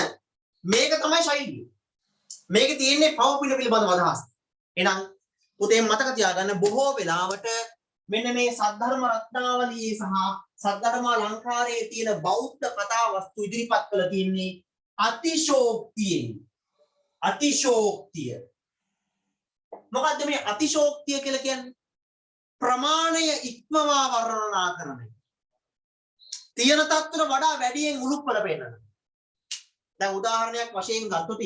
මේක තමයි ශෛලිය. මේකේ තියෙන්නේ පව පින පිළිබඳව අදහස්. එහෙනම් පුතේ මතක තියාගන්න බොහෝ වෙලාවට මෙන්න මේ සද්ධර්ම රත්නාවලියේ සහ සද්ධර්ම අලංකාරයේ තියෙන බෞද්ධ කතා වස්තු ඉදිරිපත් කළ තියෙන්නේ අතිශෝක්තියෙන්. අතිශෝක්තිය. මොකද්ද මේ අතිශෝක්තිය කියලා කියන්නේ? ප්‍රමාණය ඉක්මවා වර්ණනා කරන එක. තියෙන තත්ත්වයට වඩා වැඩියෙන් උලුප්පල පෙන්නන. දැන් උදාහරණයක් වශයෙන් ගත්තොත්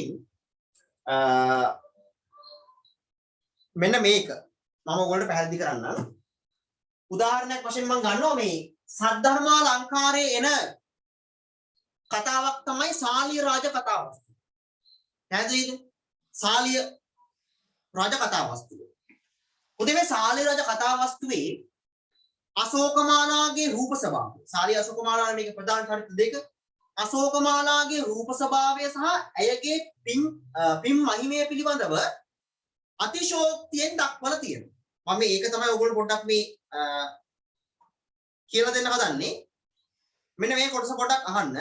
මෙන්න මේක මම ඔයගොල්ලන්ට පැහැදිලි කරන්නම්. උදාහරණයක් වශයෙන් මම ගන්නවා මේ සද්ධර්මාලංකාරයේ එන කතාවක් තමයි සාලිය රාජ කතාවස්තුව. පැහැදිලිද? සාලිය රාජ කතාවස්තුව. උදේ මේ සාලිය රාජ කතාවස්තුවේ අශෝකමාලාගේ රූප ස්වභාවය. සාලිය අශෝකමාලාගේ මේක ප්‍රධාන චරිත දෙක. අශෝකමාලාගේ රූප ස්වභාවය සහ ඇයගේ පින් මහිමය පිළිබඳව අතිශෝක්තියෙන් දක්වලා තියෙනවා. මම මේක තමයි ඔයගොල්ලෝ පොඩ්ඩක් මේ කියලා දෙන්න හදන්නේ. මෙන්න මේ කොටස පොඩ්ඩක් අහන්න.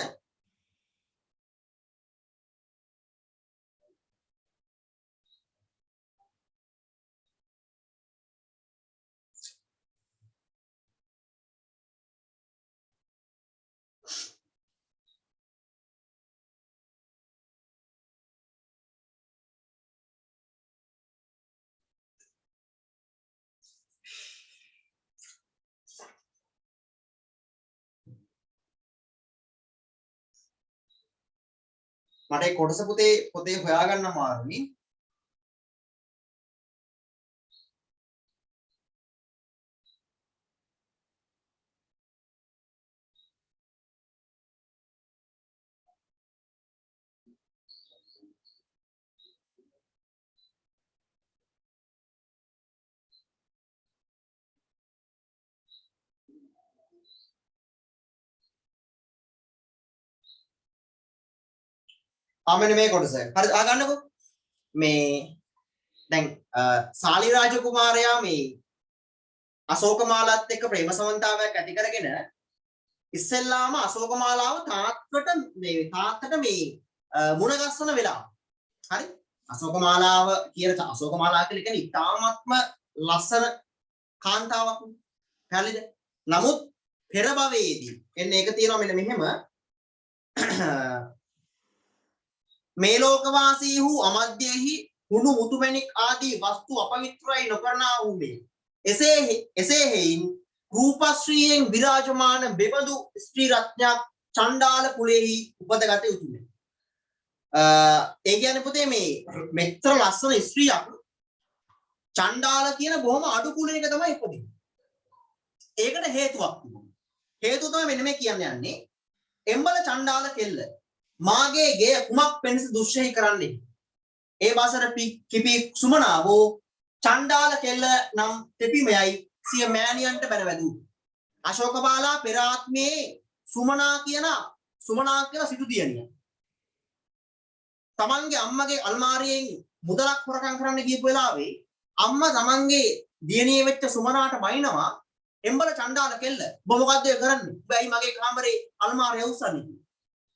මට ඒ කොටස පොතේ හොයාගන්න අමාරුයි. මෙන්න මේ කොටස. හරි අහගන්නකෝ. මේ දැන් සාලි රාජකුමාරයා මේ අශෝකමාලාත් එක්ක ප්‍රේම සම්බන්ධතාවයක් ඇති කරගෙන ඉස්සෙල්ලාම අශෝකමාලාව තාත්තට මේ මුණ ගැස්සන වෙලාව. හරි? අශෝකමාලාව අශෝකමාලාව කියලා කියන්නේ ඉතාමත්ම ලස්සන කාන්තාවක්. හරිද? නමුත් පෙර භවයේදී එන්න ඒක තියෙනවා මෙන්න මෙහෙම මේ ලෝකවාසී වූ අමද්දෙහි හුණු මුතුමැණික් ආදී වස්තු අපවිත්‍රයි නොකරනා වූ මේ එසේ හේයින් රූපශ්‍රීයෙන් විරාජමාන බෙබඳු ස්ත්‍රී රත්නයක් චණ්ඩාල කුලෙහි උපදගත යුතුය. ඒ කියන්නේ පුතේ මේ මෙච්චර ලස්සන ස්ත්‍රියක් චණ්ඩාල කියන බොහොම අඩු කුලයක තමයි ඉපදින්නේ. ඒකට හේතුවක් තිබුණා. හේතුව තමයි මෙන්න මේ කියන්න යන්නේ. එම්බල චණ්ඩාල කෙල්ල මාගේ ගේ කුමක් වෙනස දුෂ්ෂෙහි කරන්නේ. ඒ බසර කිපි සුමනාවෝ චණ්ඩාල කෙල්ල නම් තෙපිමයයි සිය මෑණියන්ට බැනවැදූ. අශෝකමාලා පෙර ආත්මයේ සුමනා කියලා සිටු දියණිය. තමන්ගේ අම්මගේ අල්මාරියෙන් මුදලක් හොරකම් කරන්න ගියපු වෙලාවේ අම්මා තමන්ගේ දියණිය වෙච්ච සුමනාට බයිනවා එම්බල චණ්ඩාල කෙල්ල. ඔබ මොකද්ද කරන්නේ? ඔබ ඇයි මගේ කාමරේ අල්මාරිය උස්සන්නේ?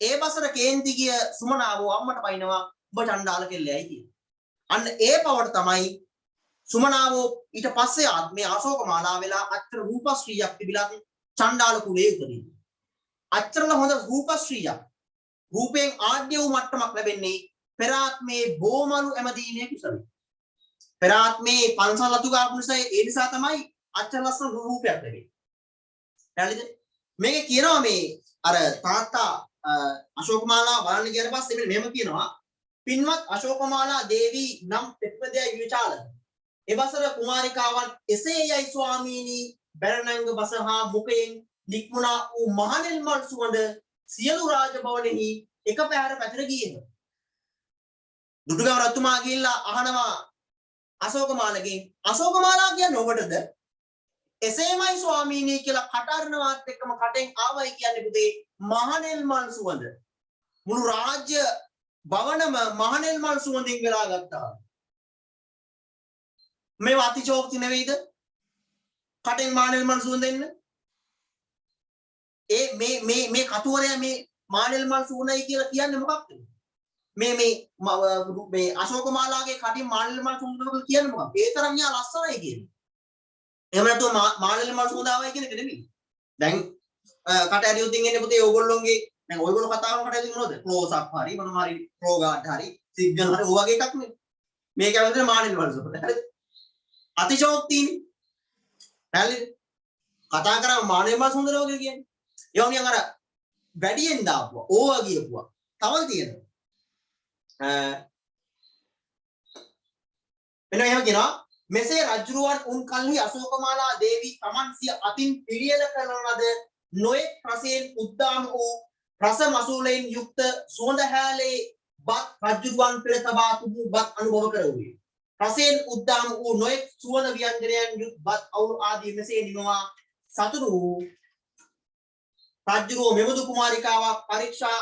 ඒ බසර කේන්ති ගිය සුමනාවෝ අම්මට බයිනවා ඔබ චණ්ඩාල කෙල්ලයි කියලා. අන්න ඒ පවට තමයි සුමනාවෝ ඊට පස්සේ ආත්මේ අශෝකමාලා වෙලා අච්චර රූපශ්‍රීයක් තිබිලා චණ්ඩාල කුලේ උපදින්නේ. අච්චරම හොඳ රූපශ්‍රීයක් රූපයෙන් ආඩ්‍ය වූ මට්ටමක් ලැබෙන්නේ පෙර ආත්මේ බෝමලු ඇමදීනේ කුසලයි. පෙර ආත්මේ පන්සල් අතු ගාපු නිසා ඒ නිසා තමයි අච්චර ලස්සන රූපයක් ලැබෙන්නේ. හරිද? මේක කියනවා මේ අර තාත්තා අශෝකමාලා බලන්න ගියට පස්සේ මෙහෙම කියනවා පින්වත් අශෝකමාලා දේවී නම් පෙත්පදයයි විචාල එවසර කුමාරිකාවන් එසේ යයි ස්වාමීනි බැරණංග බසහා මුඛයෙන් නික්මුණා වූ මහනෙල් මල් සුවඳ සියලු රාජභවනෙහි එක පැහැර පැතිර ගියේහ. දුටුගැමුණු රජතුමා ගිහිල්ලා අහනවා අශෝකමාලගෙන් අශෝකමාලා කියන්නේ ඔබටද? එසේමයි ස්වාමීනි කියලා කට අරිනවත් එක්කම කටෙන් ආවයි කියන්නේ පුතේ මහනෙල් මල් සුවඳ. මුළු රාජ්‍ය භවනම මහනෙල් මල් සුවඳින් වෙලා ගත්තා. මේ අතිශෝක්ති නෙවෙයිද? කටෙන් මහනෙල් මල් සුවඳ දෙන්න. මේ කතුවරයා මේ මහනෙල් මල් සුවඳයි කියලා කියන්නේ මොකක්ද? මේ අශෝකමාලාගේ කටින් මහනෙල් මල් සුවඳ කියන්නේ මොකක්ද? ඒ තරම් යා ලස්සනයි කියන්නේ. එහෙම නැතුව මහනෙල් මල් සුවඳ ආවයි කියන එක නෙමෙයි. දැන් කට ඇරියුත්ින් එන්නේ පුතේ ඕගොල්ලෝගේ දැන් ඔයගොල්ලෝ කතා කරන කට ඇරියුත් මොනවද? ක්ලෝස් අප් හරි මොනවා හරි ප්‍රෝ ගාඩ් හරි සිග්නල් හරි ඔය වගේ එකක් නේ. මේක ඇවිල්ලා මහනෙල් මල් සුවඳ. හරිද? අතිශෝක්තිනේ. හරිද? කතා කරා මහනෙල් මල් සුවඳ වගේ කියන්නේ. ඒ වගේ අර වැඩියෙන් දාපුවා ඕවා කියපුවා තවල් තියෙනවා මෙන්න එහෙම කියනවා මෙසේ රජුරුවන් උන් කල්හි අශෝකමාලා දේවී තමන් සිය අතින් පිළියෙල කරන ලද නොයෙක් රසයෙන් උද්දාම වූ රස මසූලෙන් යුක්ත සුවඳ හැලේ බත් රජුරුවන් පෙර තබා තිබූ බත් අනුභව කරවුවේ රසයෙන් උද්දාම වූ නොයෙක් සුවඳ ව්‍යංජනයන් යුත් බත් අවුල් ආදී මෙසේ නිමවා සතුරු වූ රජුරෝ මෙවදු කුමාරිකාවක් පරීක්ෂා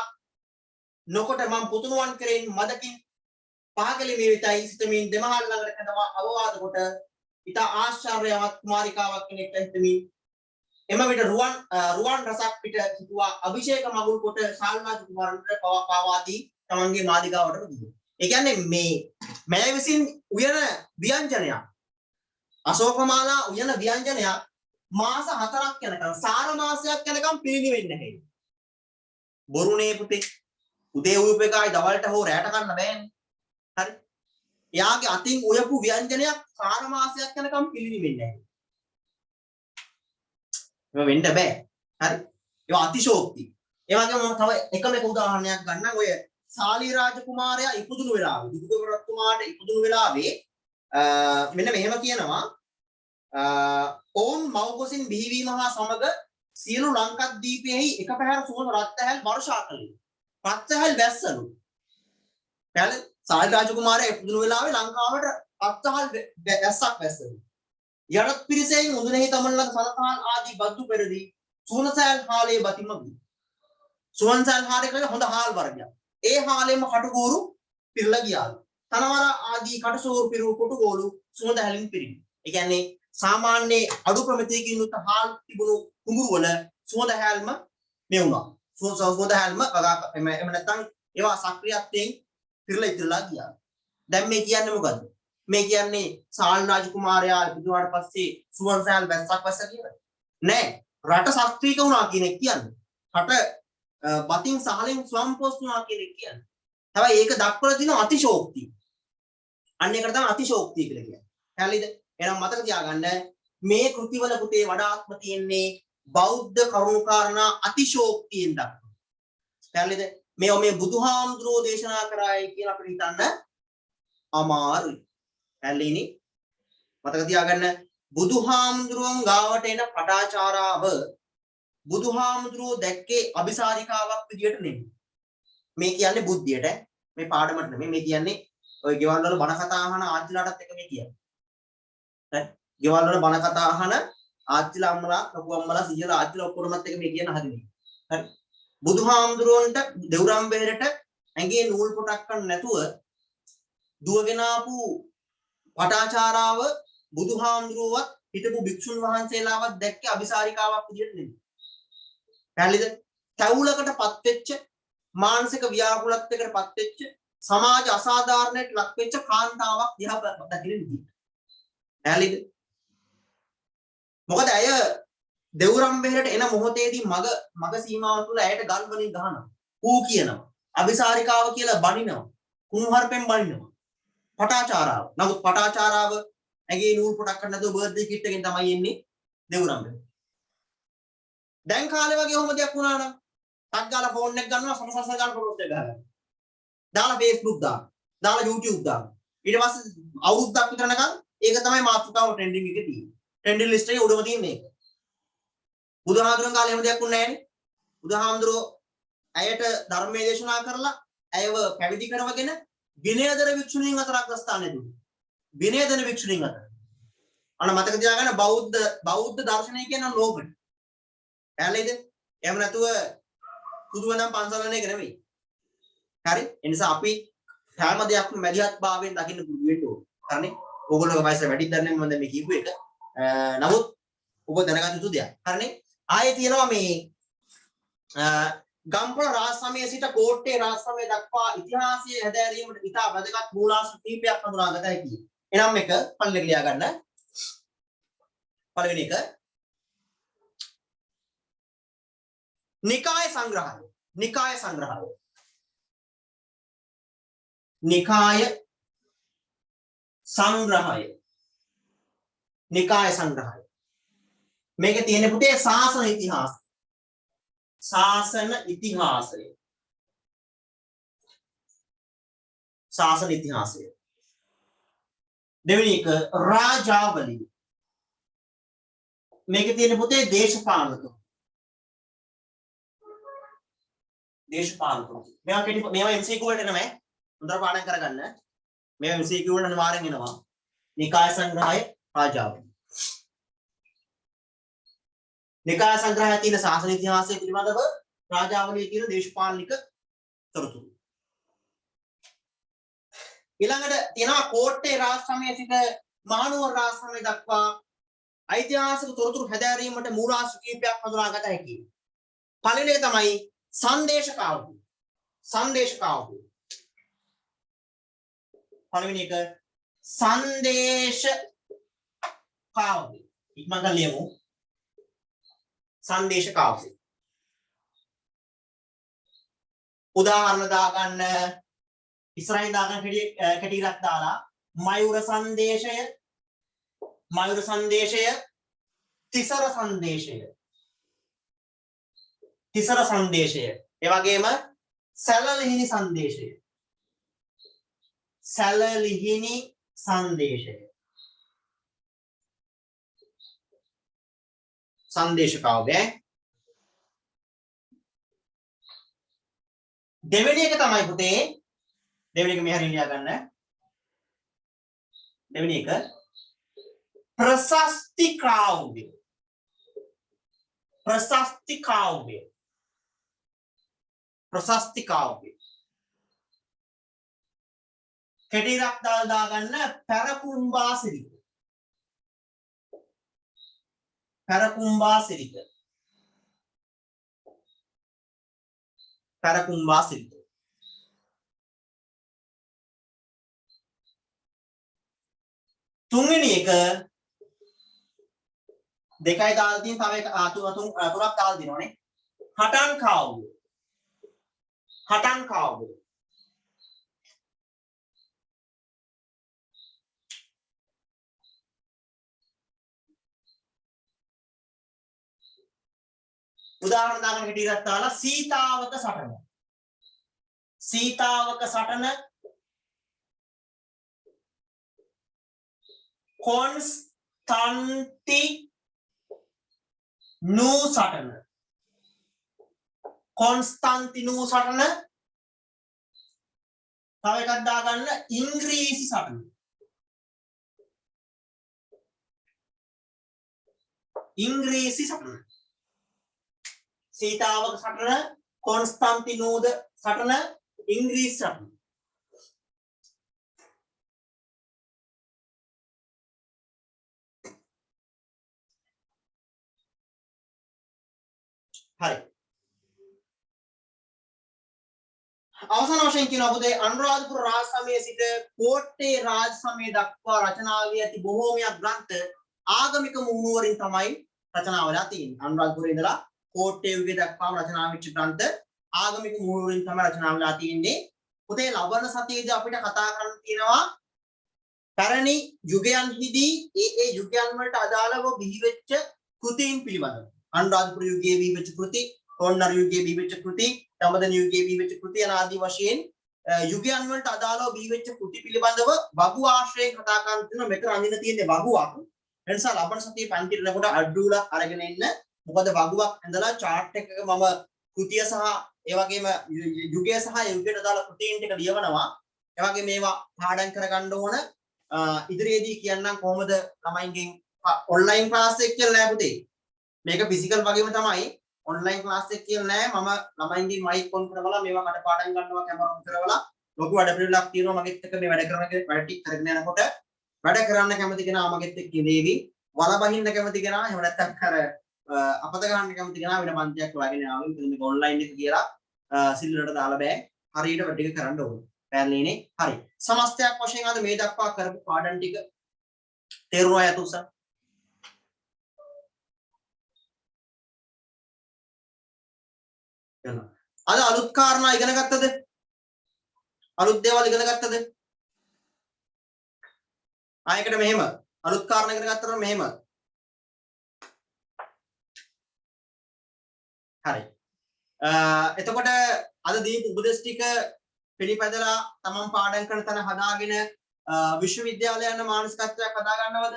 නොකොට මම පුතුණුවන් කෙරෙන් මදකින් පහකලි මේ විතයි සිතමින් දෙමහල් ළඟට කැඳවා අවවාද කොට ඊට ආශ්චර්යවත් කුමාරිකාවක් කෙනෙක් හිතමින් එම විට රුවන් රසක් පිට සිටුවා අභිෂේක මගුල් කොට ශාල්මාජ කුමාරන්ට පවාදී තමන්ගේ මාලිගාවට ගියා. ඒ කියන්නේ මේ මෑ විසින් උයන ව්‍යංජනයක් අශෝකමාලා උයන ව්‍යංජනයක් මාස 4ක් යනකම් සාර මාසයක් යනකම් පිළිනිවෙන්නේ නැහැ. බොරුනේ පුතේ. උදේ උයපු එකයි දවල්ට හෝ රැට කන්න බෑනේ. හරි. එයාගේ අතින් උයපු ව්‍යංජනයක් සාර මාසයක් යනකම් පිළිනිවෙන්නේ නැහැ. ඒක වෙන්න බෑ. හරි. ඒක අතිශෝක්ති. ඒ වගේම මම තව එකම එක උදාහරණයක් ගන්නම්. ඔය සාලී රාජකුමාරයා ඉපදුණු වෙලාවේ දුටුගැමුණු රජතුමාට ඉපදුණු වෙලාවේ මෙන්න මෙහෙම කියනවා ඔවුන් මව්ගොසින් බිහිවීම හා සමග සියලු ලංකාද්වීපයෙහි එක පැහැර සුවඳ රත්හැල් වර්ෂා කළේ. රත්හැල් වැස්සලු. පැල සාල් රාජකුමාරයා ඉපදුණු වෙලාවේ ලංකාවට රත්හැල් වැස්සක් වැස්සලු. යරත් පිරිසෙන් මුදුනේහි තමන්ලද සලතාල් ආදී බද්දු පෙරදී සුවඳසෑල් හාලේ බතිමගි. සුවඳසෑල් හාලේ කියලා හොඳ හාල් වර්ගයක්. ඒ හාලෙම කටුගෝරු පිරලා ගියාලු. තනවර ආදී කටසෝරු පිරු කොටුගෝරු සුවඳ හැලින් පිරිනි. ඒ කියන්නේ सामान्य अडु प्रमितियකින් උත් හාල් තිබුණු කුඹුරු වල සුවඳ හැල්ම මේ වුණා. සුවඳ හැල්ම එහෙම නැත්නම් ඒවා සක්‍රියත්වයෙන් පිරලා ඉතිරලා ගියා. දැන් මේ කියන්නේ මොකද්ද? මේ කියන්නේ සාල් රාජකුමාරයා ඉපදුනාට පස්සේ සුවඳ හැල් වැස්සක් වැස්ස කියලා. නෑ. රට ශක්තියක වුණා කියන එක කියන්නේ. රට බතින් සහලෙන් ස්වම්පෝෂ් වුණා කියන එක කියන්නේ. හැබැයි ඒක දක්වලා තියෙන අතිශෝක්තිය. අන්න ඒකට තමයි අතිශෝක්තිය කියලා කියන්නේ. හරිද? එහෙනම් මතක තියාගන්න මේ කෘතිවල පුතේ වඩාත්ම තියෙන්නේ බෞද්ධ කරුණාකාරණා අතිශෝක්තියෙන් දක්වන. හරිද? මේ බුදුහාමුදුරෝ දේශනා කරායි කියලා අපිට හිතන්න අමාරුයි. හරිනේ? මතක තියාගන්න බුදුහාමුදුරුවන් ගාවට එන පටාචාරාව බුදුහාමුදුරෝ දැක්කේ අபிසාරිකාවක් විදියට නෙමෙයි. මේ කියන්නේ බුද්ධියට මේ පාඩමට නෙමෙයි මේ කියන්නේ ඔය ගෙවල් වල බණ කතා අහන ආච්චිලාටත් එක මේ කියන්නේ. හරි. ගෙවල් වල බණ කතා අහන ආච්චිලා අම්මලා ලොකු අම්මලා සීයලා ආච්චිලා ඔක්කොමත් එක මේ කියන හරිනේ. හරි. බුදුහාමුදුරුවන්ට දෙවුරම් බෙහෙරට ඇඟේ නූල් පොටක් ගන්න නැතුව දුවගෙන ආපු වටාචාරාව බුදුහාමුදුරුවවත් හිටපු භික්ෂුන් වහන්සේලාවත් දැක්කේ අபிසාරිකාවක් විදියට නෙමෙයි. පැහැදිලිද? තැවුලකටපත් වෙච්ච මානසික ව්‍යාකූලත්වයකටපත් වෙච්ච සමාජ අසාධාරණයට ලක් වෙච්ච කාන්තාවක් දිහා දකින විදියට. පැහැදිලිද? මොකද අය දෙවුරම් බෙහෙරට එන මොහොතේදී මග සීමාව තුළ ඇයට ගල් වලින් ගහනවා. ඌ කියනවා. අபிසාරිකාව කියලා බනිනවා. කුණුහරුපෙන් බනිනවා. පටාචාරාව. නමුත් පටාචාරාව ඇගේ නූල් පොටක් ගන්න නැතුව බර්ත්ඩේ කිට් එකෙන් තමයි එන්නේ දෙවුරම් බෙහෙර. දැන් කාලේ වගේ ඔහොම දෙයක් වුණා නම් ටක් ගාලා ෆෝන් එක ගන්නවා සමසස ගන්න පොස්ට් එක ගහනවා. දාලා Facebook දානවා. දාලා YouTube දානවා. ඊට පස්සේ අවුරුද්දක් විතර යනකම් ඒක තමයි මාතෘකාව ට්‍රෙන්ඩින් එකේ තියෙන්නේ. ට්‍රෙන්ඩින් ලිස්ට් එකේ උඩම තියෙන මේක. බුදුහාමුදුරන් කාලේ එහෙම දෙයක් වුණේ නැහැනේ. බුදුහාමුදුරෝ ඇයට ධර්මයේ දේශනා කරලා ඇයව පැවිදි කරවගෙන විනයදර වික්ෂුණීන් අතරක් ස්ථානය දුන්නා. විනයදන වික්ෂුණීන් අතර. අන්න මතක තියාගන්න බෞද්ධ දර්ශනය කියන ලෝකෙට. ඇලෙයිද? එහෙම නැතුව සුදුවනම් පන්සල් යන එක නෙමෙයි. හරි? ඒ නිසා අපි හැම දෙයක්ම මැදිහත් භාවයෙන් දකින්න පුරුදු වෙන්න ඕනේ. හරිනේ? ඕගොල්ලෝ වයස වැඩිද දන්නේ මම දැන් මේ කියපු එක. නමුත් ඔබ දැනගන්න යුතු දෙයක්. හරිනේ? ආයේ තියෙනවා මේ ගම්පොළ රාජ සමයේ සිට කෝට්ටේ රාජ සමය දක්වා ඉතිහාසයේ හැදෑරීමට ඉතා වැදගත් මූලාශ්‍ර කීපයක් හඳුනාගත හැකියි. එනම් එක පළවෙනි ලියා ගන්න. පළවෙනි එක නිකාය සංග්‍රහය. නිකාය සංග්‍රහය. නිකාය සංග්‍රහය. නිකාය සංග්‍රහය. මේකේ තියෙන පුතේ ශාසන ඉතිහාසය. ශාසන ඉතිහාසය. ශාසන ඉතිහාසය. දෙවෙනි එක රාජාවලිය. මේකේ තියෙන පුතේ දේශපාලක. දේශපාලක. මේවා MCQ වලට නෑ. හොඳට පාඩම් කරගන්න. මේවා MCQ වලට අනිවාර්යෙන් එනවා. නිකාය සංග්‍රහය රාජාවලිය. නිකාය සංග්‍රහයේ තියෙන ශාසන ඉතිහාසය පිළිබඳව රාජාවලියේ තියෙන දේශපාලනික තොරතුරු. ඊළඟට තියෙනවා කෝට්ටේ රාජ සමයේ සිට මහනුවර රාජ සමය දක්වා ඓතිහාසික තොරතුරු හැදෑරීමට මූලාශ්‍ර කීපයක් හඳුනාගත හැකියි. පළවෙනි එක තමයි සංදේශ කාව්‍ය. සංදේශ කාව්‍ය. පළවෙනි එක සංදේශ කාව්‍ය. ඉක්මනට ලියමු. සංදේශ කාව්‍ය. උදාහරණ දාගන්න ඉස්සරහින් දාගන්න කැටිරක් දාලා මයුර සංදේශය, මයුර සංදේශය, තිසර සංදේශය, තිසර සංදේශය. ඒ වගේම සැලලිහිණි සංදේශය, සැලලිහිණි සංදේශය. संदेश काव्य. දෙවෙනි එක තමයි පුතේ දෙවෙනි එක මෙහරින් ලියා ගන්න. දෙවෙනි එක ප්‍රශස්ති කාව්‍ය. ප්‍රශස්ති කාව්‍ය. ප්‍රශස්ති කාව්‍ය. කෙටිරක් දාලා ගන්න පැරකුම්බා සිරිත. පැරකුම්බා සිරිත. පැරකුම්බා සිරිත. තුන්වෙනි එක දෙකයි දාලා තියෙන තව එක තුනක් දාලා දිනවනේ. හටන් කාව්‍ය. හටන් කාව්‍ය. උදාහරණ දාගෙන හිටියක් දාලා සීතාවක සටන. සීතාවක සටන, කොන්ස්ටන්ටි නූ සටන. කොන්ස්ටන්ටිනු සටන, තව එකක් දාගන්න ඉංග්‍රීසි සටන. ඉංග්‍රීසි සටන. සීතාවක සටන, කොන්ස්ටන්ටිනෝද සටන, ඉංග්‍රීසි සටන. හරි. අවසාන වශයෙන් කියනවා පුතේ අනුරාධපුර රාජ සමයේ සිට කෝට්ටේ රාජ සමය දක්වා රචනාවේ ඇති බොහෝමයක් ග්‍රන්ථ ආගමික මුහුණුවරින් තමයි රචනා වෙලා තියෙන්නේ. අනුරාධපුරේ ඉඳලා කෝට්ටේ යුගයේ දක්වාම රචනා වෙච්ච ග්‍රන්ථ ආගමික මුහුණුවරින් තමයි රචනා වෙලා තියෙන්නේ. පුතේ ලබන සතියේදී අපිට කතා කරන්න තියෙනවා පැරණි යුගයන්හිදී ඒ යුගයන් වලට අදාළව බිහිවෙච්ච කෘතීන් පිළිබඳව. අනුරාධපුර යුගයේ බිහිවෙච්ච කෘති, කොණ්ඩර යුගයේ බිහිවෙච්ච කෘති, දඹදෙන යුගයේ බිහිවෙච්ච කෘති යන ආදී වශයෙන් යුගයන් වලට අදාළව බිහිවෙච්ච කෘති පිළිබඳව වගු ආශ්‍රයෙන් කතා කරන්න තියෙනවා. මෙතන අඳින්න තියෙන්නේ වගුවක්. ඒ නිසා ලබන සතියේ පන්තිට නකොට අඩුවලක් අරගෙන එන්න. මොකද වගුවක් ඇඳලා chart එකක මම කෘතිය සහ ඒ වගේම යුගය සහ යුගයට අදාළ කෘතීන් ටික ලියවනවා. ඒ වගේ මේවා පාඩම් කරගන්න ඕන. ඉදිරියේදී කියන්නම් කොහොමද ළමයින්ගෙන් ඔන්ලයින් ක්ලාස් එක කියලා නෑ පුතේ. මේක ෆිසිකල් වගේම තමයි. ඔන්ලයින් ක්ලාස් එක කියලා නෑ. මම ළමයින්ගේ මයික් ඔන් කරවලා මේවා කටපාඩම් ගන්නවා, කැමරා ඔන් කරවලා ලොකු වැඩ පිළිවෙලක් තියෙනවා මගෙත් එක්ක මේ වැඩ වැඩ ටික කරගෙන යනකොට වැඩ කරන්න කැමති කෙනා මගෙත් එක්ක ඉඳේවි. වල බහින්න කැමති කෙනා එහෙම නැත්නම් අර අපත ගන්න කැමති කෙනා වෙන පන්තියක් වගේ නාවෙ. ඉතින් මේක ඔන්ලයින් එක කියලා සිල්ලට දාලා බෑ. හරියට වැඩ ටික කරන්න ඕනේ. පැහැදිලිනේ? හරි. සමස්තයක් වශයෙන් අද මේ දක්වා කරපු පාඩම් ටික තේරුණා යතුස? අද අලුත් කාරණා ඉගෙන ගත්තද? අලුත් දේවල් ඉගෙන ගත්තද? ආයකට මෙහෙම අලුත් කාරණා ඉගෙන ගත්තට මෙහෙම. හරි. එතකොට අද දීපු උපදේශ ටික පිළිපැදලා තමන් පාඩම් කරන තැන හදාගෙන විශ්වවිද්‍යාලය යන මානසිකත්වයක් හදා ගන්නවද?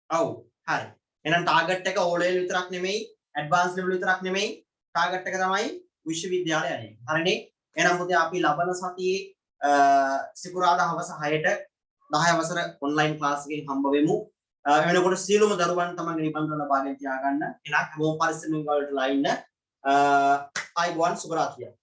ඔව්. හරි. එහෙනම් ටාගට් එක O level විතරක් නෙමෙයි, ඇඩ්වාන්ස් level විතරක් නෙමෙයි, ටාගට් එක තමයි විශ්වවිද්‍යාලය යන්නේ. හරිනේ? එහෙනම් පුතේ අපි ලබන සතියේ සිකුරාදා හවස 6ට 10 වසර ඔන්ලයින් ක්ලාස් එකකින් හම්බ වෙමු. වෙනකොට සියලුම දරුවන් තමන්ගේ නිබන්ධන ලබාගෙන තියාගන්න. එහෙනම් හැමෝම පරිස්සමෙන් වලට ලයින් අයිබෝන් සුබ රාත්‍රියක්.